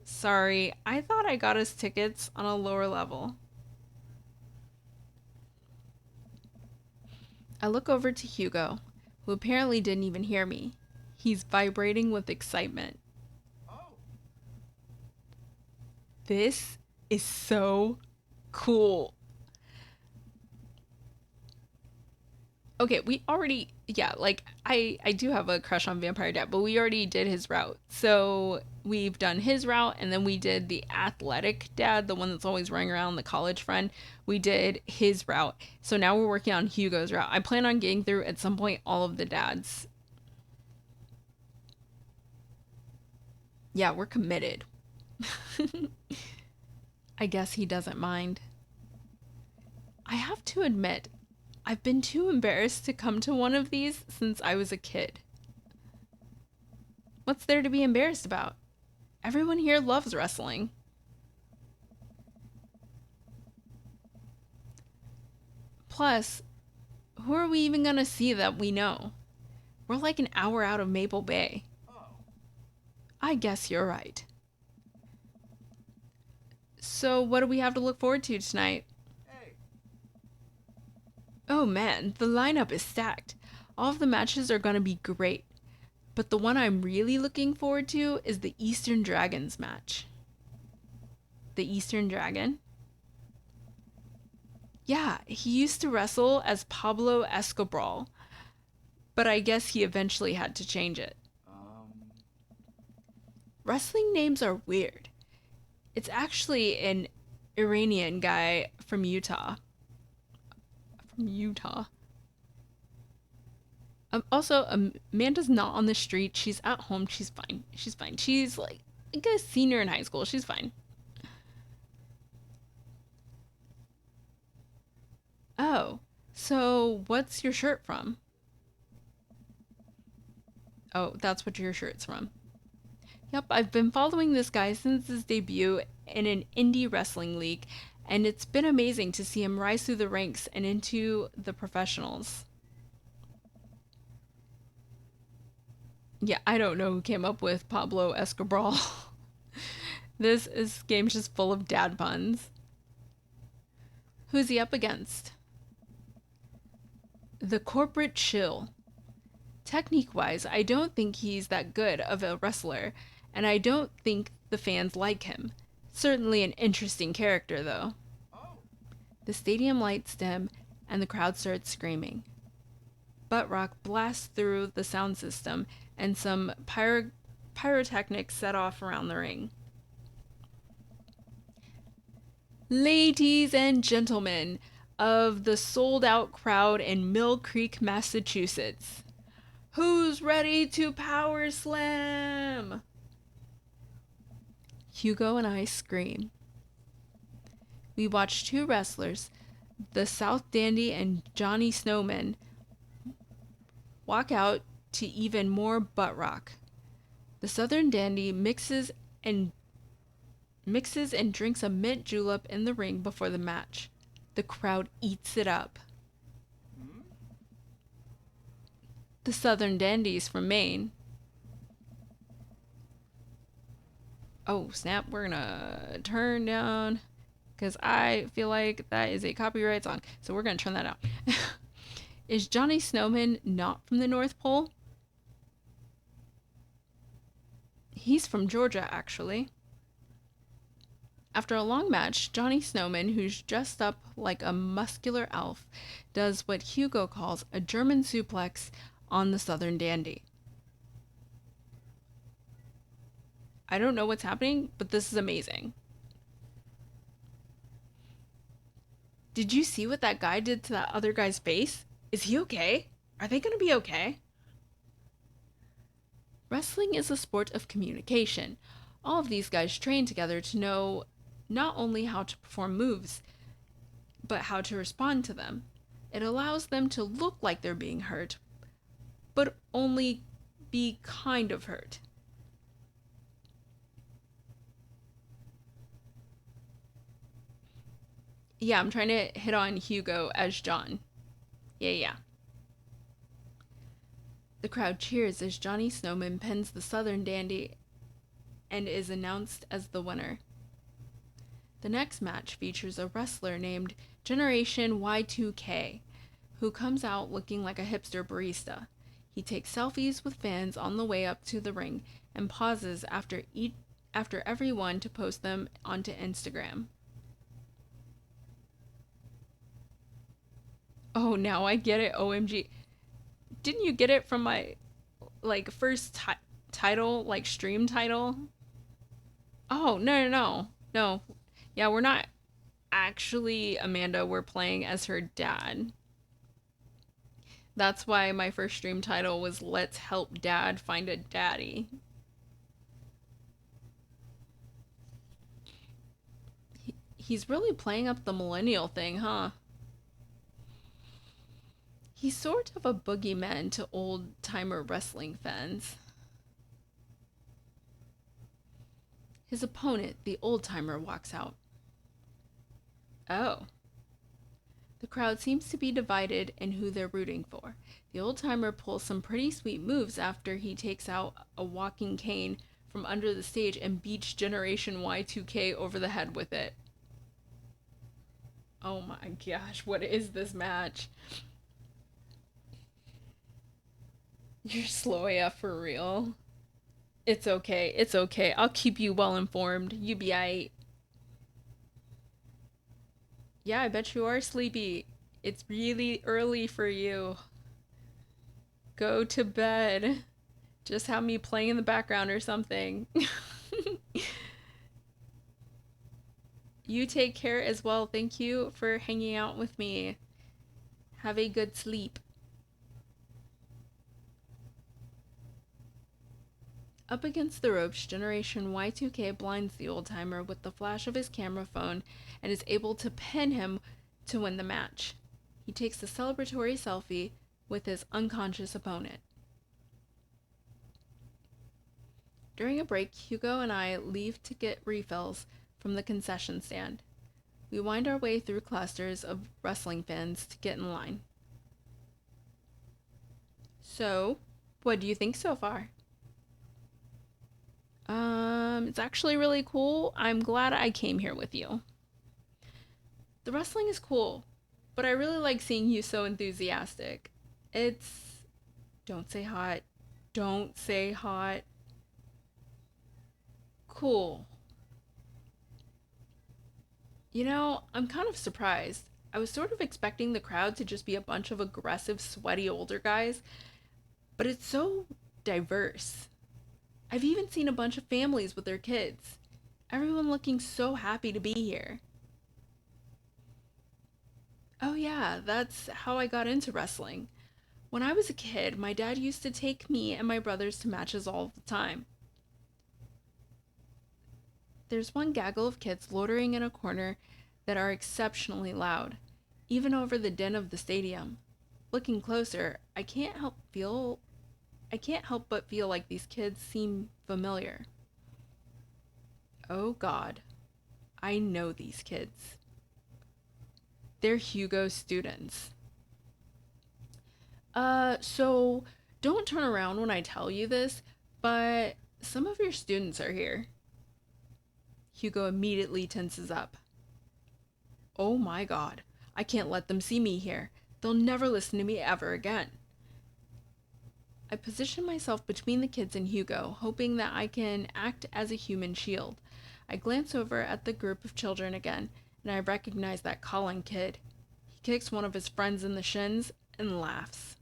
Sorry, I thought I got us tickets on a lower level. I look over to Hugo, who apparently didn't even hear me. He's vibrating with excitement. Oh. This is so cool. Okay, we already, yeah, like, I do have a crush on Vampire Dad, but we already did his route. So we've done his route, and then we did the athletic dad, the one that's always running around, the college friend. We did his route. So now we're working on Hugo's route. I plan on getting through at some point all of the dads. Yeah, we're committed. I guess he doesn't mind. I have to admit, I've been too embarrassed to come to one of these since I was a kid. What's there to be embarrassed about? Everyone here loves wrestling. Plus, who are we even gonna see that we know? We're like an hour out of Maple Bay. Oh. I guess you're right. So, what do we have to look forward to tonight? Hey. Oh man, the lineup is stacked. All of the matches are gonna be great. But the one I'm really looking forward to is the Eastern Dragons match. The Eastern Dragon? Yeah, he used to wrestle as Pablo Escobar, but I guess he eventually had to change it. Um. Wrestling names are weird. It's actually an Iranian guy from Utah. From Utah. Also, Amanda's not on the street. She's at home. She's fine. She's fine. She's like a senior in high school. She's fine. Oh, so what's your shirt from? Oh, that's what your shirt's from. Yep, I've been following this guy since his debut in an indie wrestling league, and it's been amazing to see him rise through the ranks and into the professionals. Yeah, I don't know who came up with Pablo Escobar. This game's just full of dad puns. Who's he up against? The corporate shill. Technique wise, I don't think he's that good of a wrestler, and I don't think the fans like him. Certainly an interesting character, though. Oh. The stadium lights dim, and the crowd starts screaming. Butt rock blasts through the sound system, and some pyrotechnics set off around the ring. Ladies and gentlemen of the sold out crowd in Mill Creek, Massachusetts, who's ready to power slam? Hugo and I scream. We watch two wrestlers, the South Dandy and Johnny Snowman, walk out to even more butt rock. The Southern Dandy mixes and drinks a mint julep in the ring before the match. The crowd eats it up. Hmm? The Southern Dandies from Maine. Oh, snap, we're gonna turn down because I feel like that is a copyright song. So we're gonna turn that out. Is Johnny Snowman not from the North Pole? He's from Georgia, actually. After a long match, Johnny Snowman, who's dressed up like a muscular elf, does what Hugo calls a German suplex on the Southern Dandy. I don't know what's happening, but this is amazing. Did you see what that guy did to that other guy's face? Is he okay? Are they going to be okay? Wrestling is a sport of communication. All of these guys train together to know not only how to perform moves, but how to respond to them. It allows them to look like they're being hurt, but only be kind of hurt. Yeah, I'm trying to hit on Hugo as John. Yeah. The crowd cheers as Johnny Snowman pins the Southern Dandy and is announced as the winner. The next match features a wrestler named Generation Y2K, who comes out looking like a hipster barista. He takes selfies with fans on the way up to the ring and pauses after everyone to post them onto Instagram. Oh, now I get it. OMG. Didn't you get it from my first title, stream title? Oh, no. Yeah, we're not actually Amanda. We're playing as her dad. That's why my first stream title was Let's Help Dad Find a Daddy. He's really playing up the millennial thing, huh? He's sort of a boogeyman to old-timer wrestling fans. His opponent, the old-timer, walks out. Oh. The crowd seems to be divided in who they're rooting for. The old-timer pulls some pretty sweet moves after he takes out a walking cane from under the stage and beats Generation Y2K over the head with it. Oh my gosh, what is this match? You're slow AF for real. It's okay. I'll keep you well informed. You be aight. Yeah, I bet you are sleepy. It's really early for you. Go to bed. Just have me playing in the background or something. You take care as well. Thank you for hanging out with me. Have a good sleep. Up against the ropes, Generation Y2K blinds the old timer with the flash of his camera phone and is able to pin him to win the match. He takes a celebratory selfie with his unconscious opponent. During a break, Hugo and I leave to get refills from the concession stand. We wind our way through clusters of wrestling fans to get in line. So, what do you think so far? It's actually really cool. I'm glad I came here with you. The wrestling is cool, but I really like seeing you so enthusiastic. It's... Don't say hot. Don't say hot. Cool. You know, I'm kind of surprised. I was sort of expecting the crowd to just be a bunch of aggressive, sweaty older guys, but it's so diverse. I've even seen a bunch of families with their kids. Everyone looking so happy to be here. Oh, yeah, that's how I got into wrestling. When I was a kid, my dad used to take me and my brothers to matches all the time. There's one gaggle of kids loitering in a corner that are exceptionally loud, even over the din of the stadium. Looking closer, I can't help but feel like these kids seem familiar. Oh God, I know these kids. They're Hugo's students. So don't turn around when I tell you this, but some of your students are here. Hugo immediately tenses up. Oh my God, I can't let them see me here. They'll never listen to me ever again. I position myself between the kids and Hugo, hoping that I can act as a human shield. I glance over at the group of children again, and I recognize that Colin kid. He kicks one of his friends in the shins and laughs.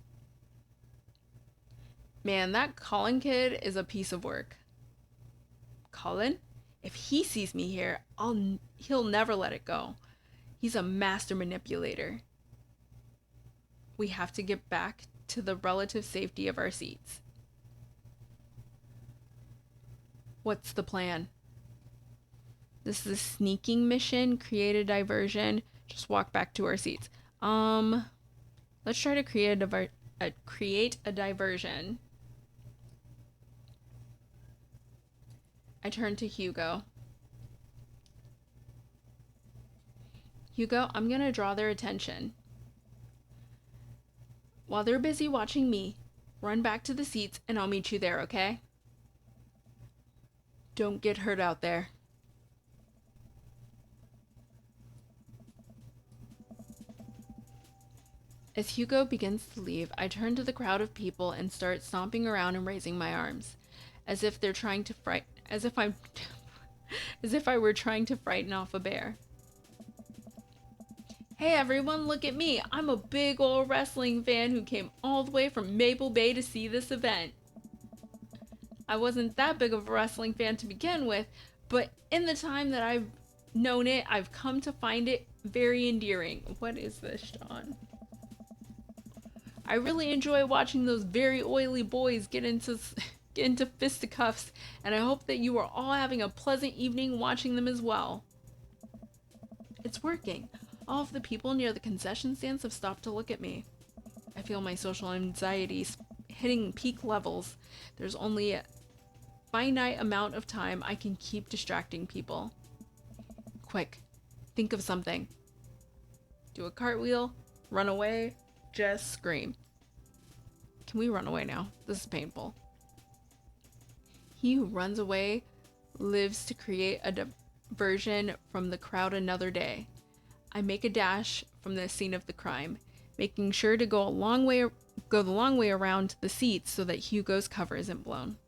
Man, that Colin kid is a piece of work. Colin? If he sees me here, he'll never let it go. He's a master manipulator. We have to get back to the relative safety of our seats. What's the plan? This is a sneaking mission. Create a diversion. Just walk back to our seats. Let's try to create a diversion. I turn to Hugo. Hugo, I'm gonna draw their attention. While they're busy watching me, run back to the seats and I'll meet you there, okay? Don't get hurt out there. As Hugo begins to leave, I turn to the crowd of people and start stomping around and raising my arms, as if they're trying to as if I were trying to frighten off a bear. Hey everyone, look at me. I'm a big old wrestling fan who came all the way from Maple Bay to see this event. I wasn't that big of a wrestling fan to begin with, but in the time that I've known it, I've come to find it very endearing. What is this, John? I really enjoy watching those very oily boys get into fisticuffs, and I hope that you are all having a pleasant evening watching them as well. It's working. All of the people near the concession stands have stopped to look at me. I feel my social anxiety hitting peak levels. There's only a finite amount of time I can keep distracting people. Quick, think of something. Do a cartwheel, run away, just scream. Can we run away now? This is painful. He who runs away lives to create a diversion from the crowd another day. I make a dash from the scene of the crime, making sure to go the long way around the seats so that Hugo's cover isn't blown.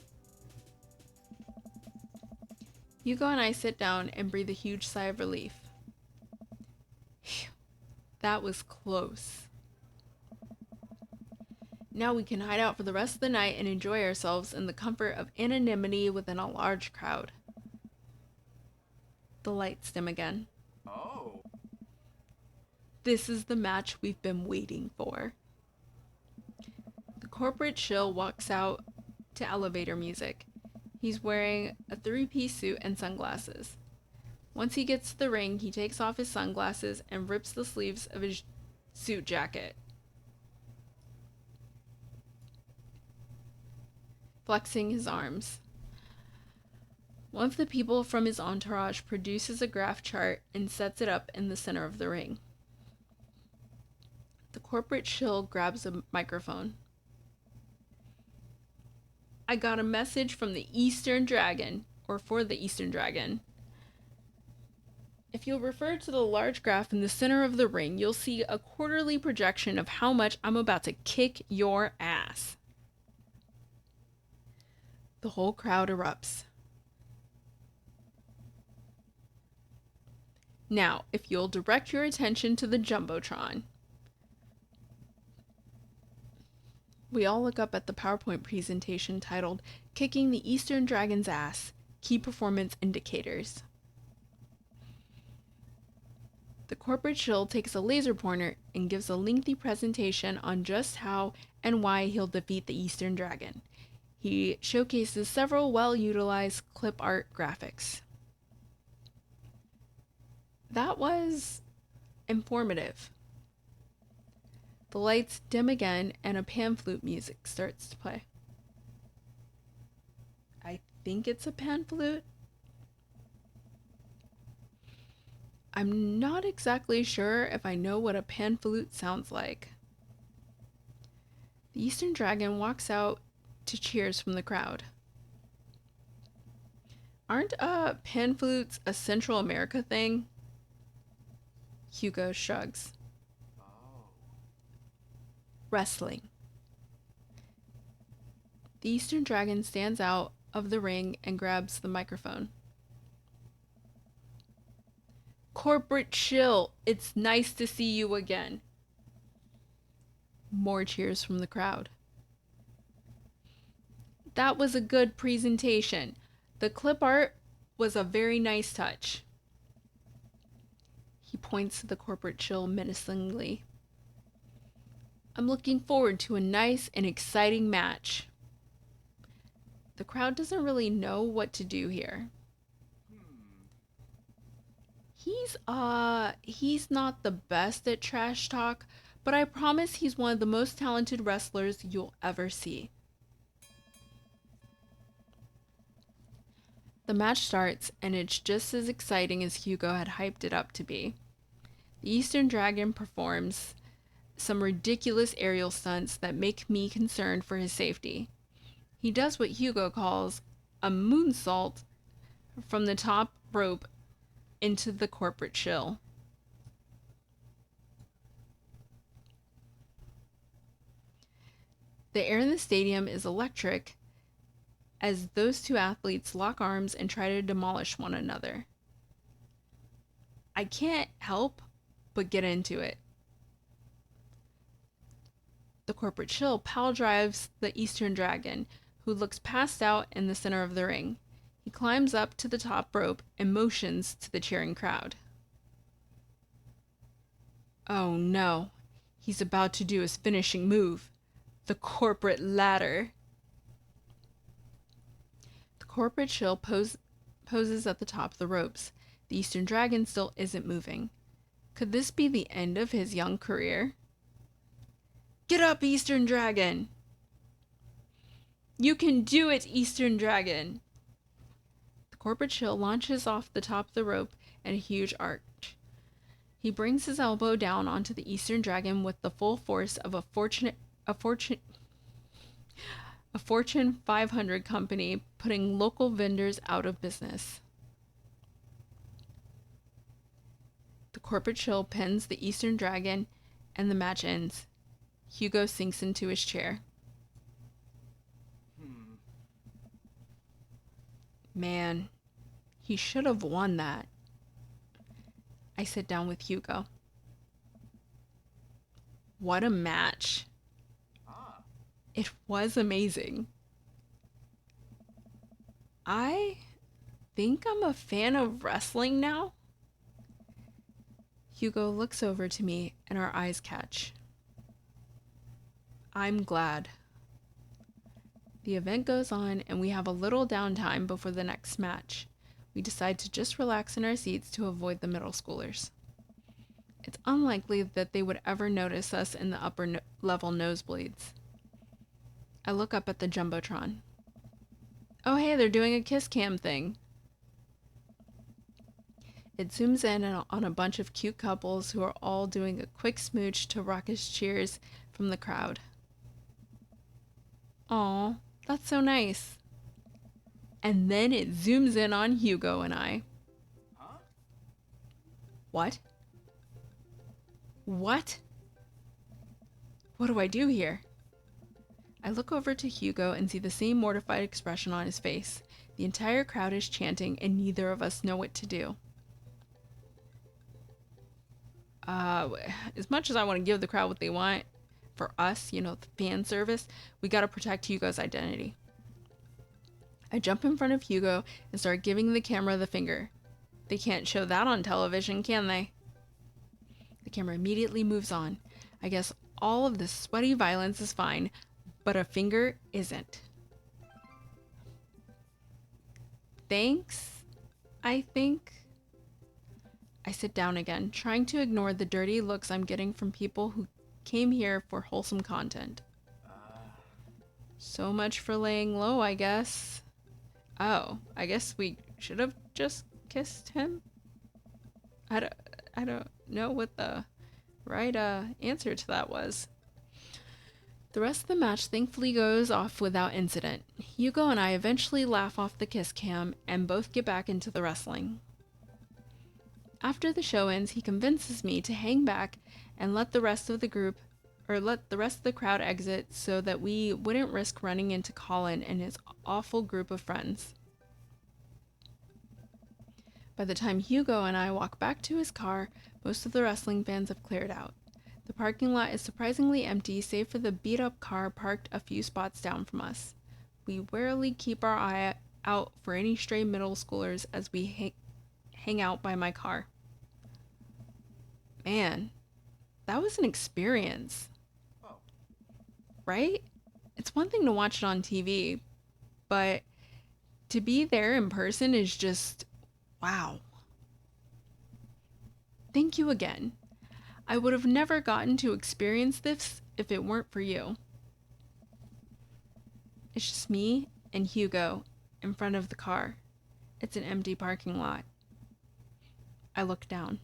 Hugo and I sit down and breathe a huge sigh of relief. Phew, that was close. Now we can hide out for the rest of the night and enjoy ourselves in the comfort of anonymity within a large crowd. The lights dim again. Oh. This is the match we've been waiting for. The corporate shill walks out to elevator music. He's wearing a three-piece suit and sunglasses. Once he gets to the ring, he takes off his sunglasses and rips the sleeves of his suit jacket, flexing his arms. One of the people from his entourage produces a graph chart and sets it up in the center of the ring. The corporate shill grabs a microphone. I got a message from the Eastern Dragon, or for the Eastern Dragon. If you'll refer to the large graph in the center of the ring, you'll see a quarterly projection of how much I'm about to kick your ass. The whole crowd erupts. Now, if you'll direct your attention to the Jumbotron. We all look up at the PowerPoint presentation titled, Kicking the Eastern Dragon's Ass, Key Performance Indicators. The corporate shill takes a laser pointer and gives a lengthy presentation on just how and why he'll defeat the Eastern Dragon. He showcases several well-utilized clip art graphics. That was informative. The lights dim again and a pan flute music starts to play. I think it's a pan flute. I'm not exactly sure if I know what a pan flute sounds like. The Eastern Dragon walks out to cheers from the crowd. Aren't pan flutes a Central America thing? Hugo shrugs. Oh. Wrestling. The Eastern Dragon stands out of the ring and grabs the microphone. Corporate shill, it's nice to see you again. More cheers from the crowd. That was a good presentation. The clip art was a very nice touch. He points to the corporate shill menacingly. I'm looking forward to a nice and exciting match. The crowd doesn't really know what to do here. He's not the best at trash talk, but I promise he's one of the most talented wrestlers you'll ever see. The match starts, and it's just as exciting as Hugo had hyped it up to be. The Eastern Dragon performs some ridiculous aerial stunts that make me concerned for his safety. He does what Hugo calls a moonsault from the top rope into the corporate shill. The air in the stadium is electric as those two athletes lock arms and try to demolish one another. I can't help but get into it. The corporate shill pile drives the Eastern Dragon, who looks passed out in the center of the ring. He climbs up to the top rope and motions to the cheering crowd. Oh no, he's about to do his finishing move, the corporate ladder. The corporate shill poses at the top of the ropes. The Eastern Dragon still isn't moving. Could this be the end of his young career? Get up, Eastern Dragon! You can do it, Eastern Dragon! The corporate shill launches off the top of the rope in a huge arch. He brings his elbow down onto the Eastern Dragon with the full force of a Fortune 500 company putting local vendors out of business. The corporate shill pins the Eastern Dragon and the match ends. Hugo sinks into his chair. Man, he should have won that. I sit down with Hugo. What a match. It was amazing. I think I'm a fan of wrestling now. Hugo looks over to me and our eyes catch. I'm glad. The event goes on and we have a little downtime before the next match. We decide to just relax in our seats to avoid the middle schoolers. It's unlikely that they would ever notice us in the upper level nosebleeds. I look up at the Jumbotron. Oh hey, they're doing a kiss cam thing. It zooms in on a bunch of cute couples who are all doing a quick smooch to raucous cheers from the crowd. Aw, that's so nice. And then it zooms in on Hugo and I. Huh? What? What? What do I do here? I look over to Hugo and see the same mortified expression on his face. The entire crowd is chanting and neither of us know what to do. As much as I want to give the crowd what they want, for us, the fan service, we gotta protect Hugo's identity. I jump in front of Hugo and start giving the camera the finger. They can't show that on television, can they? The camera immediately moves on. I guess all of this sweaty violence is fine, but a finger isn't. Thanks, I think. I sit down again, trying to ignore the dirty looks I'm getting from people who came here for wholesome content. So much for laying low, I guess. Oh, I guess we should have just kissed him? I don't know what the right answer to that was. The rest of the match thankfully goes off without incident. Hugo and I eventually laugh off the kiss cam and both get back into the wrestling. After the show ends, he convinces me to hang back and let the rest of the crowd exit so that we wouldn't risk running into Colin and his awful group of friends. By the time Hugo and I walk back to his car, most of the wrestling fans have cleared out. The parking lot is surprisingly empty, save for the beat-up car parked a few spots down from us. We warily keep our eye out for any stray middle schoolers as we hang out by my car. Man, that was an experience. Oh. Right? It's one thing to watch it on TV, but to be there in person is just wow. Thank you again. I would have never gotten to experience this if it weren't for you. It's just me and Hugo in front of the car. It's an empty parking lot. I look down.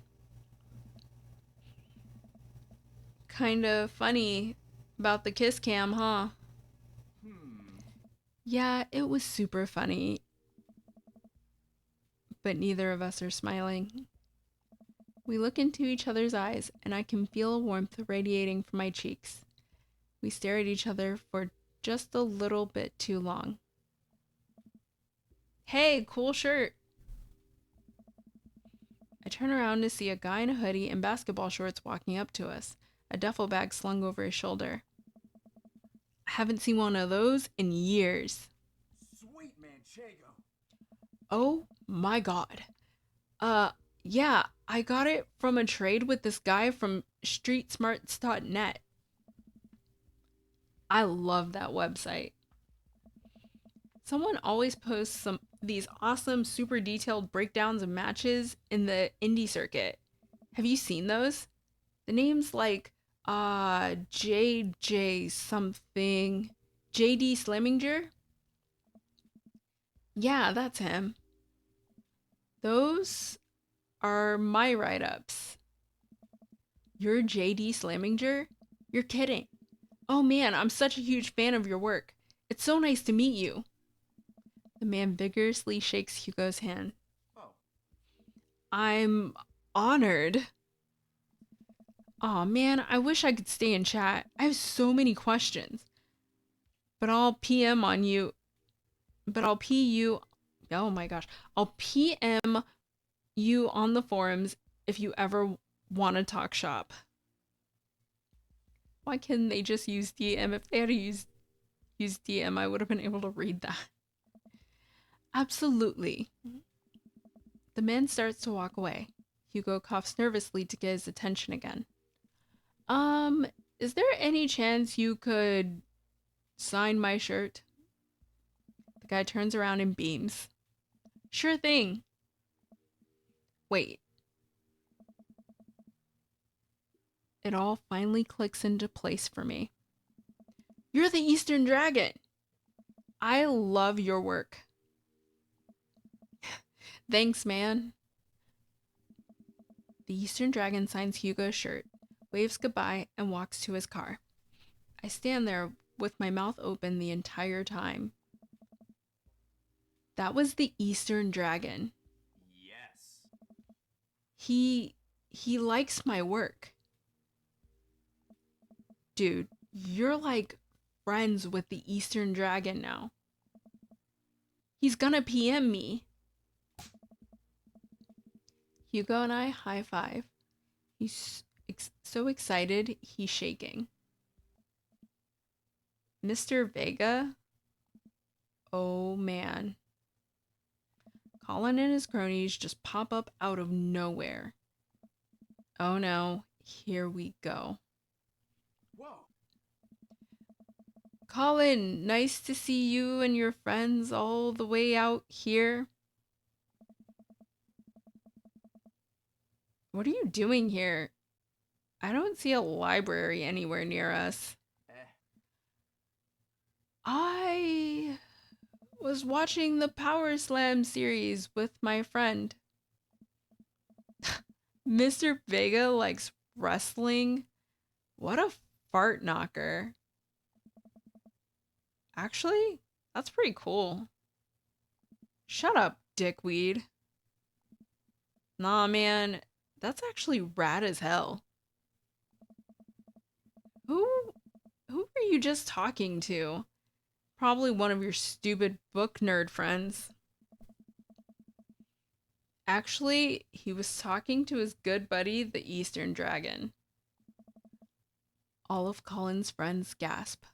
Kind of funny about the kiss cam, huh? Yeah, it was super funny. But neither of us are smiling. We look into each other's eyes, and I can feel a warmth radiating from my cheeks. We stare at each other for just a little bit too long. Hey, cool shirt. I turn around to see a guy in a hoodie and basketball shorts walking up to us, a duffel bag slung over his shoulder. I haven't seen one of those in years. Sweet Manchego. Oh my god. Yeah, I got it from a trade with this guy from streetsmarts.net. I love that website. Someone always posts these awesome, super detailed breakdowns of matches in the indie circuit. Have you seen those? The name's like JJ something. JD Sleminger? Yeah, that's him. Those are my write-ups. You're JD Sleminger? You're kidding. Oh man, I'm such a huge fan of your work. It's so nice to meet you. The man vigorously shakes Hugo's hand. Oh. I'm honored. Aw man, I wish I could stay and chat. I have so many questions. But I'll PM on you. But I'll P you. Oh my gosh. I'll PM you on the forums if you ever want to talk shop. Why couldn't they just use DM? If they had to use DM, I would have been able to read that. Absolutely. The man starts to walk away. Hugo coughs nervously to get his attention again. Is there any chance you could sign my shirt? The guy turns around and beams. Sure thing. Wait. It all finally clicks into place for me. You're the Eastern Dragon. I love your work. Thanks, man. The Eastern Dragon signs Hugo's shirt, waves goodbye, and walks to his car. I stand there with my mouth open the entire time. That was the Eastern Dragon. Yes. He likes my work. Dude, you're like friends with the Eastern Dragon now. He's gonna PM me. Hugo and I high five. He's so excited, he's shaking. Mr. Vega? Oh man. Colin and his cronies just pop up out of nowhere. Oh no, here we go. Whoa. Colin, nice to see you and your friends all the way out here. What are you doing here? I don't see a library anywhere near us. Eh. I was watching the Power Slam series with my friend. Mr. Vega likes wrestling. What a fart knocker. Actually, that's pretty cool. Shut up, dickweed. Nah, man, that's actually rad as hell. Who were you just talking to? Probably one of your stupid book nerd friends. Actually, he was talking to his good buddy, the Eastern Dragon. All of Colin's friends gasp.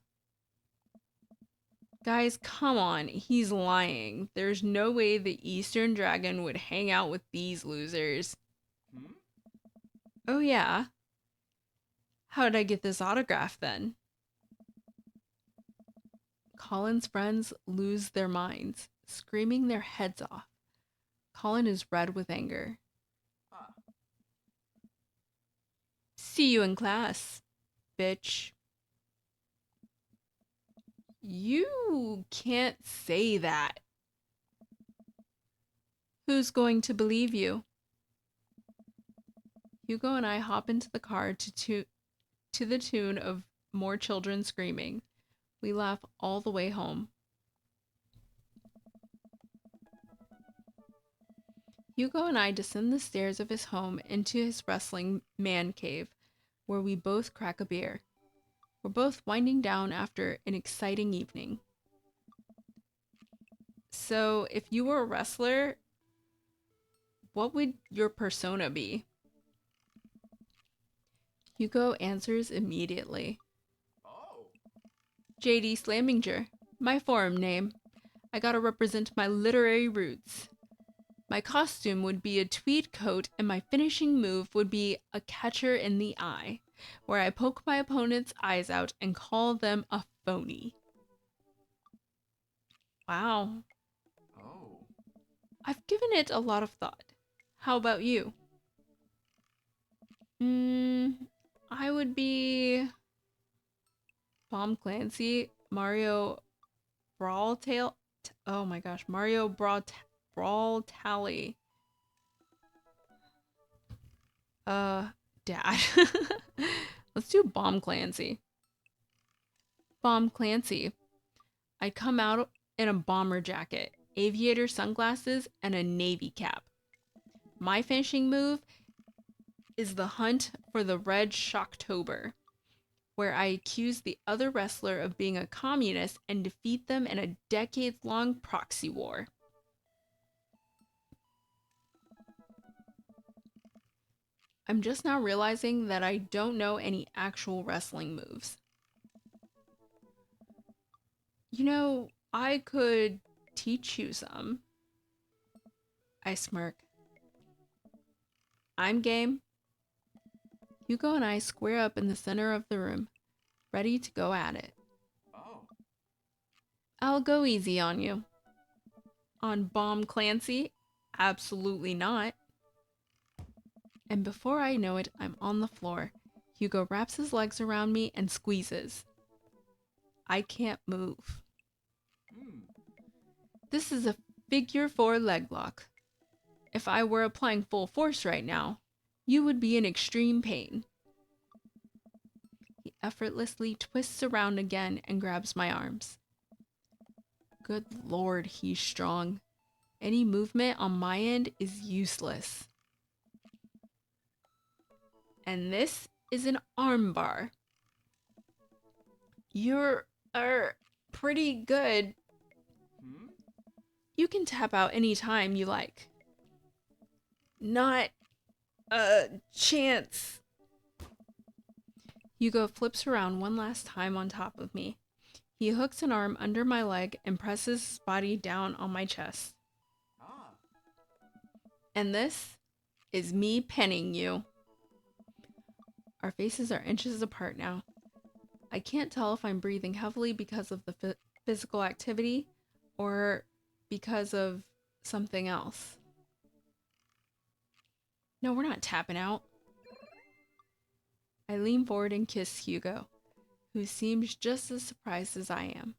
Guys, come on, he's lying. There's no way the Eastern Dragon would hang out with these losers. Hmm? Oh yeah? How did I get this autograph then? Colin's friends lose their minds, screaming their heads off. Colin is red with anger. Ah. See you in class, bitch. You can't say that. Who's going to believe you? Hugo and I hop into the car to the tune of more children screaming. We laugh all the way home. Hugo and I descend the stairs of his home into his wrestling man cave, where we both crack a beer. We're both winding down after an exciting evening. So, if you were a wrestler, what would your persona be? Hugo answers immediately. Oh. JD Slaminger, my forum name. I gotta represent my literary roots. My costume would be a tweed coat, and my finishing move would be a catcher in the eye, where I poke my opponent's eyes out and call them a phony. Wow. Oh. I've given it a lot of thought. How about you? I would be Tom Clancy, Mario Brawl Tail. Oh my gosh, Mario Brawl Tally. Dad. Let's do Bomb Clancy. Bomb Clancy. I'd come out in a bomber jacket, aviator sunglasses, and a navy cap. My finishing move is the hunt for the Red Shocktober, where I accuse the other wrestler of being a communist and defeat them in a decades-long proxy war. I'm just now realizing that I don't know any actual wrestling moves. You know, I could teach you some. I smirk. I'm game. Hugo and I square up in the center of the room, ready to go at it. Oh. I'll go easy on you. On Bomb Clancy? Absolutely not. And before I know it, I'm on the floor. Hugo wraps his legs around me and squeezes. I can't move. Hmm. This is a figure 4 leg lock. If I were applying full force right now, you would be in extreme pain. He effortlessly twists around again and grabs my arms. Good lord, he's strong. Any movement on my end is useless. And this is an arm bar. You're pretty good. Hmm? You can tap out any time you like. Not a chance. Hugo flips around one last time on top of me. He hooks an arm under my leg and presses his body down on my chest. Ah. And this is me penning you. Our faces are inches apart now. I can't tell if I'm breathing heavily because of the physical activity or because of something else. No, we're not tapping out. I lean forward and kiss Hugo, who seems just as surprised as I am.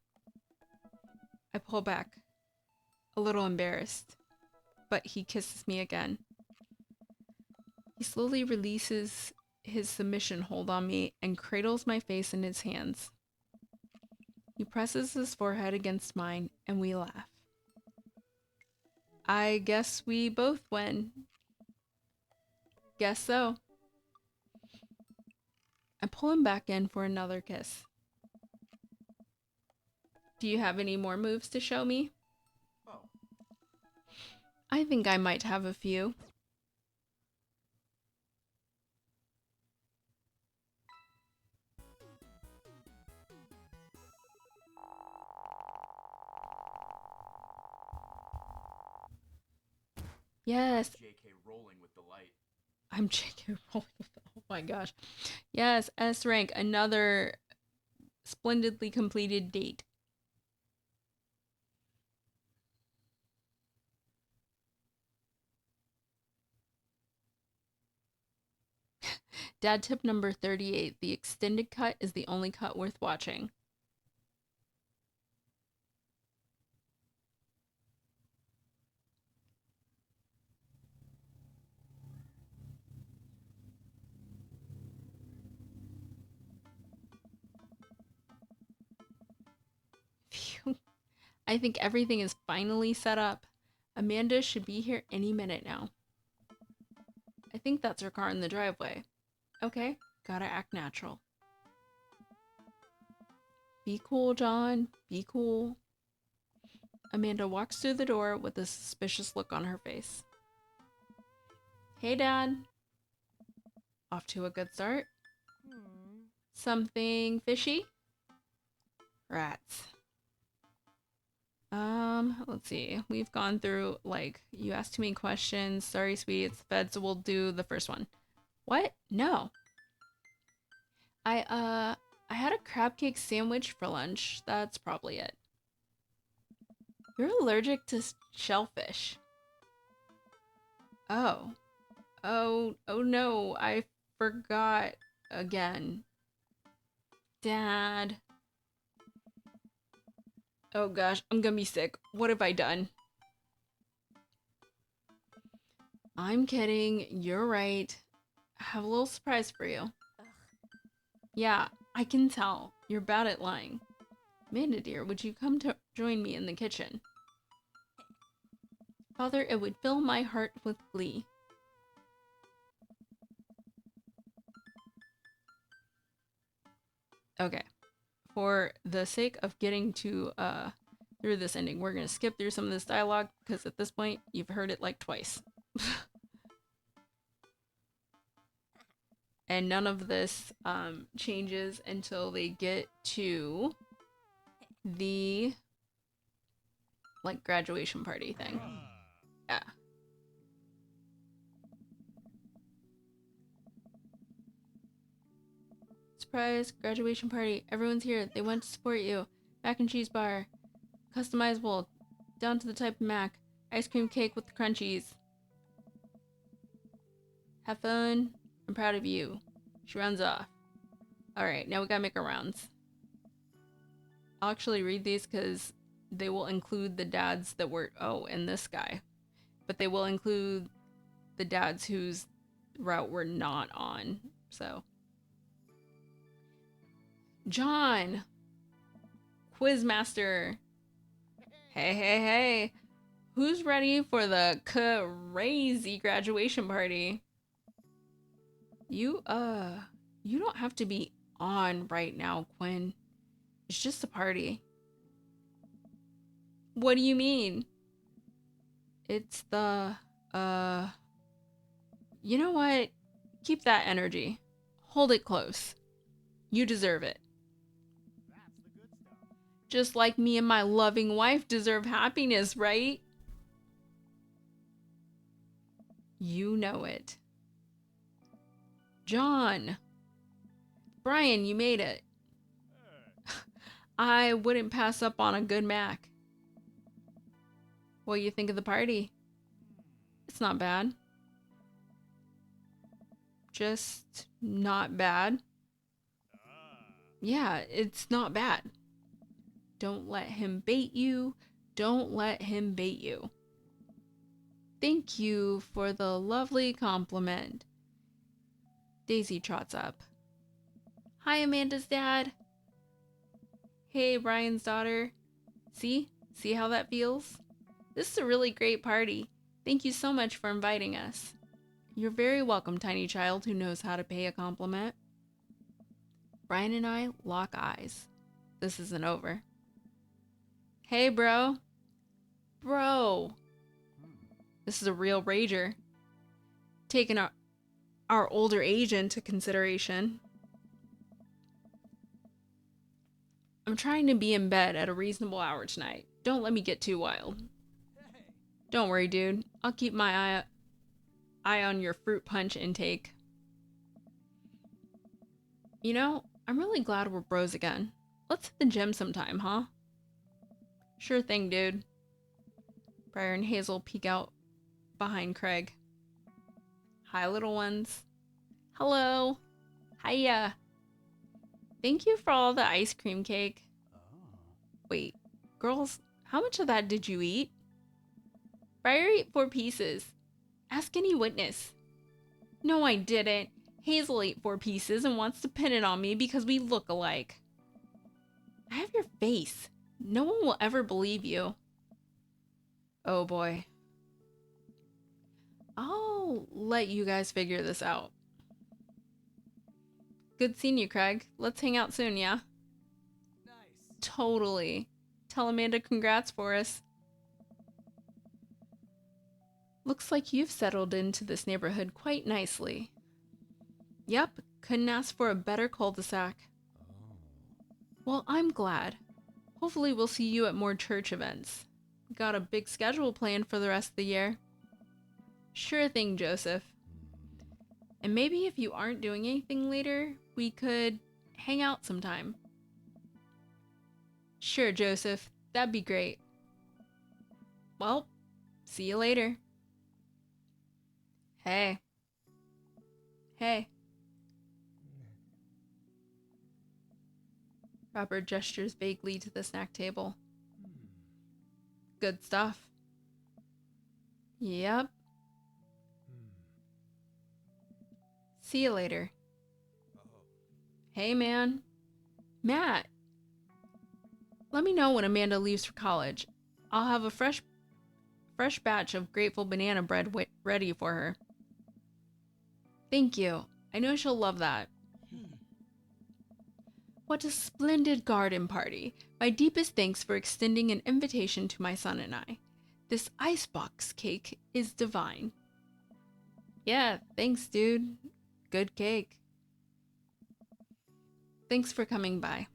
I pull back, a little embarrassed, but he kisses me again. He slowly releases his submission hold on me and cradles my face in his hands. He presses his forehead against mine and we laugh. I guess we both win. Guess so. I pull him back in for another kiss. Do you have any more moves to show me? Oh. I think I might have a few. Yes, JK rolling with delight. I'm JK Rowling. Oh my gosh. Yes, S rank, another splendidly completed date. Dad tip number 38. The extended cut is the only cut worth watching. Phew. I think everything is finally set up. Amanda should be here any minute now. I think that's her car in the driveway. Okay, gotta act natural. Be cool, John. Be cool. Amanda walks through the door with a suspicious look on her face. Hey, Dad. Off to a good start. Something fishy? Rats. Let's see. We've gone through, like, you asked too many questions. Sorry, sweetie, it's feds. We'll do the first one. What? No. I had a crab cake sandwich for lunch. That's probably it. You're allergic to shellfish. Oh. Oh no, I forgot again. Dad. Oh gosh, I'm gonna be sick. What have I done? I'm kidding. You're right. I have a little surprise for you. Yeah, I can tell. You're bad at lying. Amanda dear, would you come to join me in the kitchen? Father, it would fill my heart with glee. Okay. For the sake of getting to through this ending, we're gonna skip through some of this dialogue because at this point you've heard it like twice. And none of this changes until they get to the like graduation party thing. Yeah. Surprise, graduation party. Everyone's here. They want to support you. Mac and cheese bar. Customizable. Down to the type of mac. Ice cream cake with the crunchies. Have fun. I'm proud of you. She runs off. Alright, now we gotta make our rounds. I'll actually read these because they will include the dads that were... Oh, and this guy. But they will include the dads whose route we're not on. So... John! Quizmaster! Hey, hey, hey! Who's ready for the crazy graduation party? You don't have to be on right now, Quinn. It's just a party. What do you mean? It's the, you know what? Keep that energy. Hold it close. You deserve it. That's the good stuff. Just like me and my loving wife deserve happiness, right? You know it. John. Brian, you made it. I wouldn't pass up on a good Mac. What do you think of the party? It's not bad. Just not bad. Yeah, it's not bad. Don't let him bait you. Don't let him bait you. Thank you for the lovely compliment. Daisy trots up. Hi, Amanda's dad. Hey, Brian's daughter. See? See how that feels? This is a really great party. Thank you so much for inviting us. You're very welcome, tiny child who knows how to pay a compliment. Brian and I lock eyes. This isn't over. Hey, bro. Bro. This is a real rager. Taking our older age into consideration. I'm trying to be in bed at a reasonable hour tonight. Don't let me get too wild. Hey. Don't worry, dude. I'll keep my eye on your fruit punch intake. You know, I'm really glad we're bros again. Let's hit the gym sometime, huh? Sure thing, dude. Briar and Hazel peek out behind Craig. Hi, little ones. Hello. Hiya. Thank you for all the ice cream cake. Oh. Wait, girls, how much of that did you eat? Briar ate 4 pieces. Ask any witness. No, I didn't. Hazel ate 4 pieces and wants to pin it on me because we look alike. I have your face. No one will ever believe you. Oh boy. I'll let you guys figure this out. Good seeing you, Craig. Let's hang out soon, yeah? Nice. Totally. Tell Amanda congrats for us. Looks like you've settled into this neighborhood quite nicely. Yep, couldn't ask for a better cul-de-sac. Oh. Well, I'm glad. Hopefully we'll see you at more church events. Got a big schedule planned for the rest of the year. Sure thing, Joseph. And maybe if you aren't doing anything later, we could hang out sometime. Sure, Joseph. That'd be great. Well, see you later. Hey. Hey. Robert gestures vaguely to the snack table. Good stuff. Yep. See you later. Hey, man. Matt. Let me know when Amanda leaves for college. I'll have a fresh batch of grateful banana bread ready for her. Thank you. I know she'll love that. What a splendid garden party. My deepest thanks for extending an invitation to my son and I. This icebox cake is divine. Yeah, thanks, dude. Good cake. Thanks for coming by.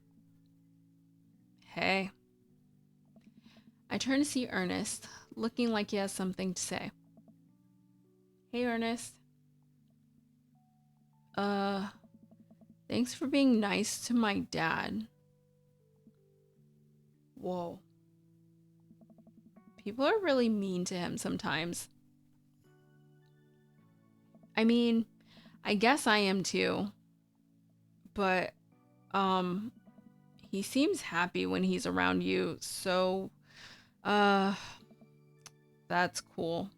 Hey. I turn to see Ernest, looking like he has something to say. Hey, Ernest. Thanks for being nice to my dad. Whoa. People are really mean to him sometimes. I mean, I guess I am too. But, he seems happy when he's around you, so, uh, that's cool.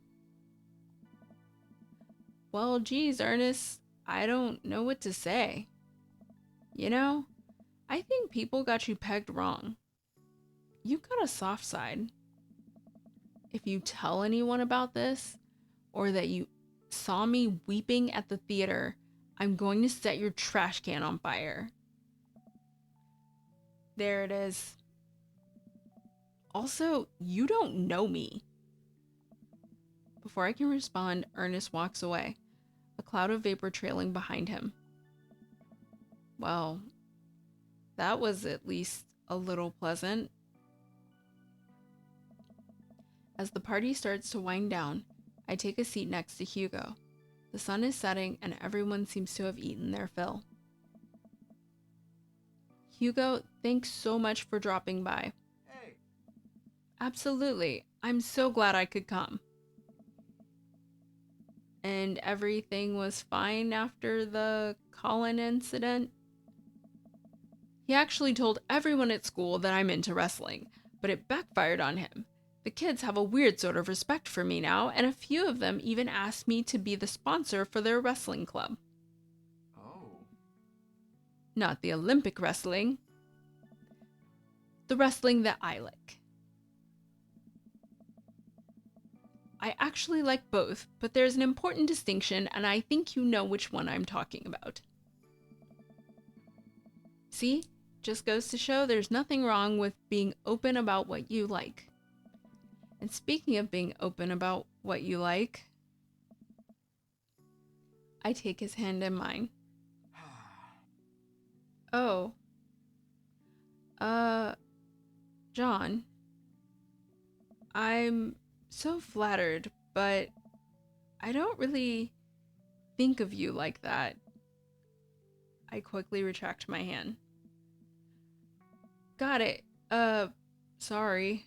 Well, geez, Ernest, I don't know what to say. You know, I think people got you pegged wrong. You've got a soft side. If you tell anyone about this, or that you saw me weeping at the theater, I'm going to set your trash can on fire. There it is. Also, you don't know me. Before I can respond, Ernest walks away, a cloud of vapor trailing behind him. Well, that was at least a little pleasant. As the party starts to wind down, I take a seat next to Hugo. The sun is setting and everyone seems to have eaten their fill. Hugo, thanks so much for dropping by. Hey. Absolutely. I'm so glad I could come. And everything was fine after the Colin incident? He actually told everyone at school that I'm into wrestling, but it backfired on him. The kids have a weird sort of respect for me now, and a few of them even asked me to be the sponsor for their wrestling club. Oh. Not the Olympic wrestling. The wrestling that I like. I actually like both, but there's an important distinction, and I think you know which one I'm talking about. See? Just goes to show there's nothing wrong with being open about what you like. And speaking of being open about what you like, I take his hand in mine. Oh. John. I'm so flattered, but I don't really think of you like that. I quickly retract my hand. Got it. Sorry.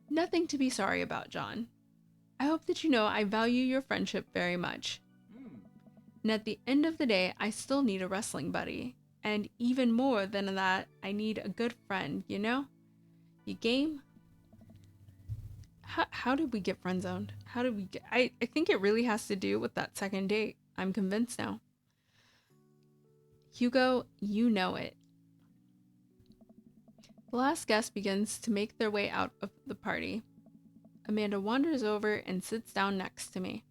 Nothing to be sorry about, John. I hope that you know I value your friendship very much. And at the end of the day, I still need a wrestling buddy. And even more than that, I need a good friend, you know? You game? How did we get friend zoned? How did we get... I think it really has to do with that second date. I'm convinced now. Hugo, you know it. The last guest begins to make their way out of the party. Amanda wanders over and sits down next to me.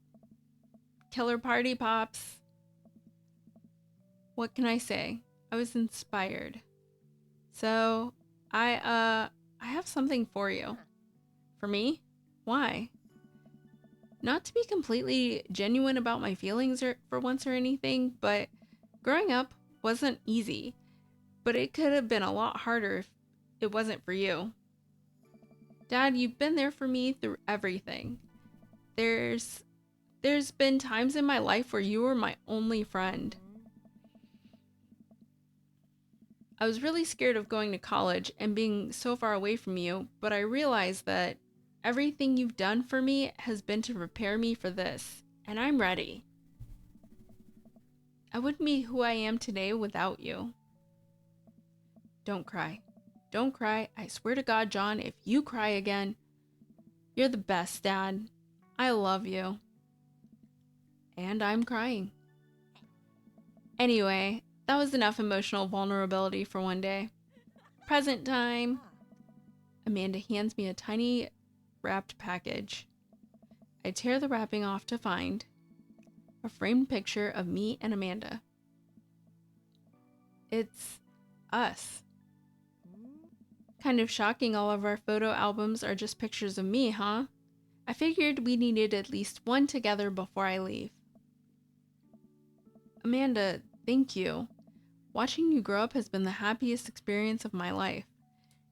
Killer party, Pops. What can I say? I was inspired. So, I have something for you. For me? Why? Not to be completely genuine about my feelings for once or anything, but growing up wasn't easy. But it could have been a lot harder if it wasn't for you. Dad, you've been there for me through everything. There's been times in my life where you were my only friend. I was really scared of going to college and being so far away from you, but I realized that everything you've done for me has been to prepare me for this, and I'm ready. I wouldn't be who I am today without you. Don't cry. Don't cry. I swear to God, John, if you cry again, you're the best, Dad. I love you. And I'm crying. Anyway, that was enough emotional vulnerability for one day. Present time. Amanda hands me a tiny wrapped package. I tear the wrapping off to find a framed picture of me and Amanda. It's us. Kind of shocking all of our photo albums are just pictures of me, huh? I figured we needed at least one together before I leave. Amanda, thank you. Watching you grow up has been the happiest experience of my life.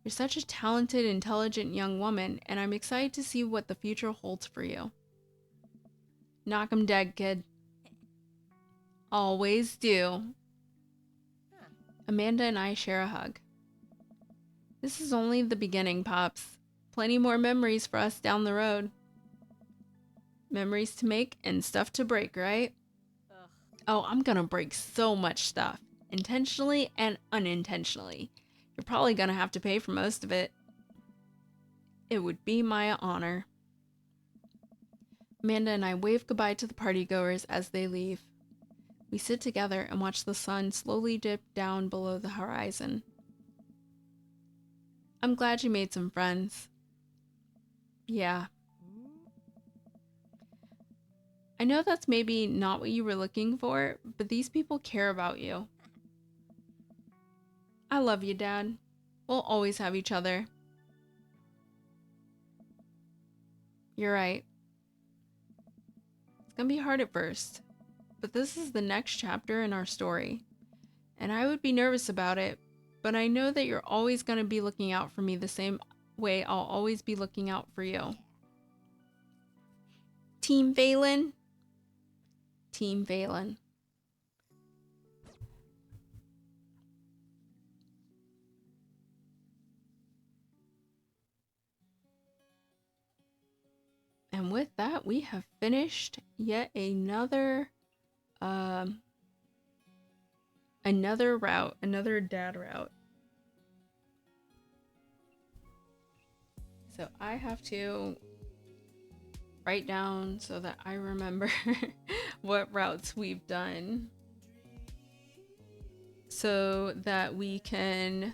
You're such a talented, intelligent young woman, and I'm excited to see what the future holds for you. Knock 'em dead, kid. Always do. Amanda and I share a hug. This is only the beginning, Pops. Plenty more memories for us down the road. Memories to make and stuff to break, right? Ugh. Oh, I'm gonna break so much stuff. Intentionally and unintentionally. You're probably gonna have to pay for most of it. It would be my honor. Amanda and I wave goodbye to the partygoers as they leave. We sit together and watch the sun slowly dip down below the horizon. I'm glad you made some friends. Yeah. I know that's maybe not what you were looking for, but these people care about you. I love you, Dad. We'll always have each other. You're right. It's gonna be hard at first, but this is the next chapter in our story. And I would be nervous about it, but I know that you're always gonna be looking out for me the same way I'll always be looking out for you. Team Valen. Team Valen. And with that, we have finished yet another route, another dad route. So I have to write down so that I remember what routes we've done so that we can,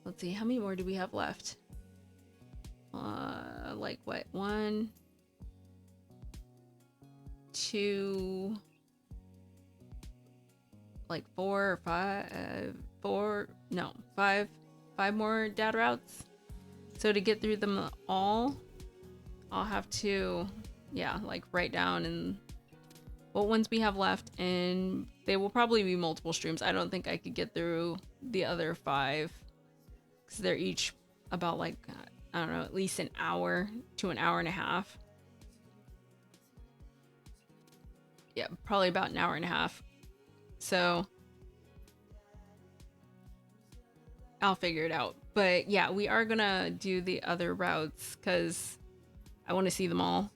let's see, how many more do we have left? Like what? 1, 2, like 4 or 5, 5 more dad routes. So to get through them all, I'll have to, like write down and what ones we have left, and they will probably be multiple streams. I don't think I could get through the other 5 because they're each about like, I don't know, at least an hour to an hour and a half. Yeah, probably about an hour and a half. So I'll figure it out. But yeah, we are gonna do the other routes because I want to see them all.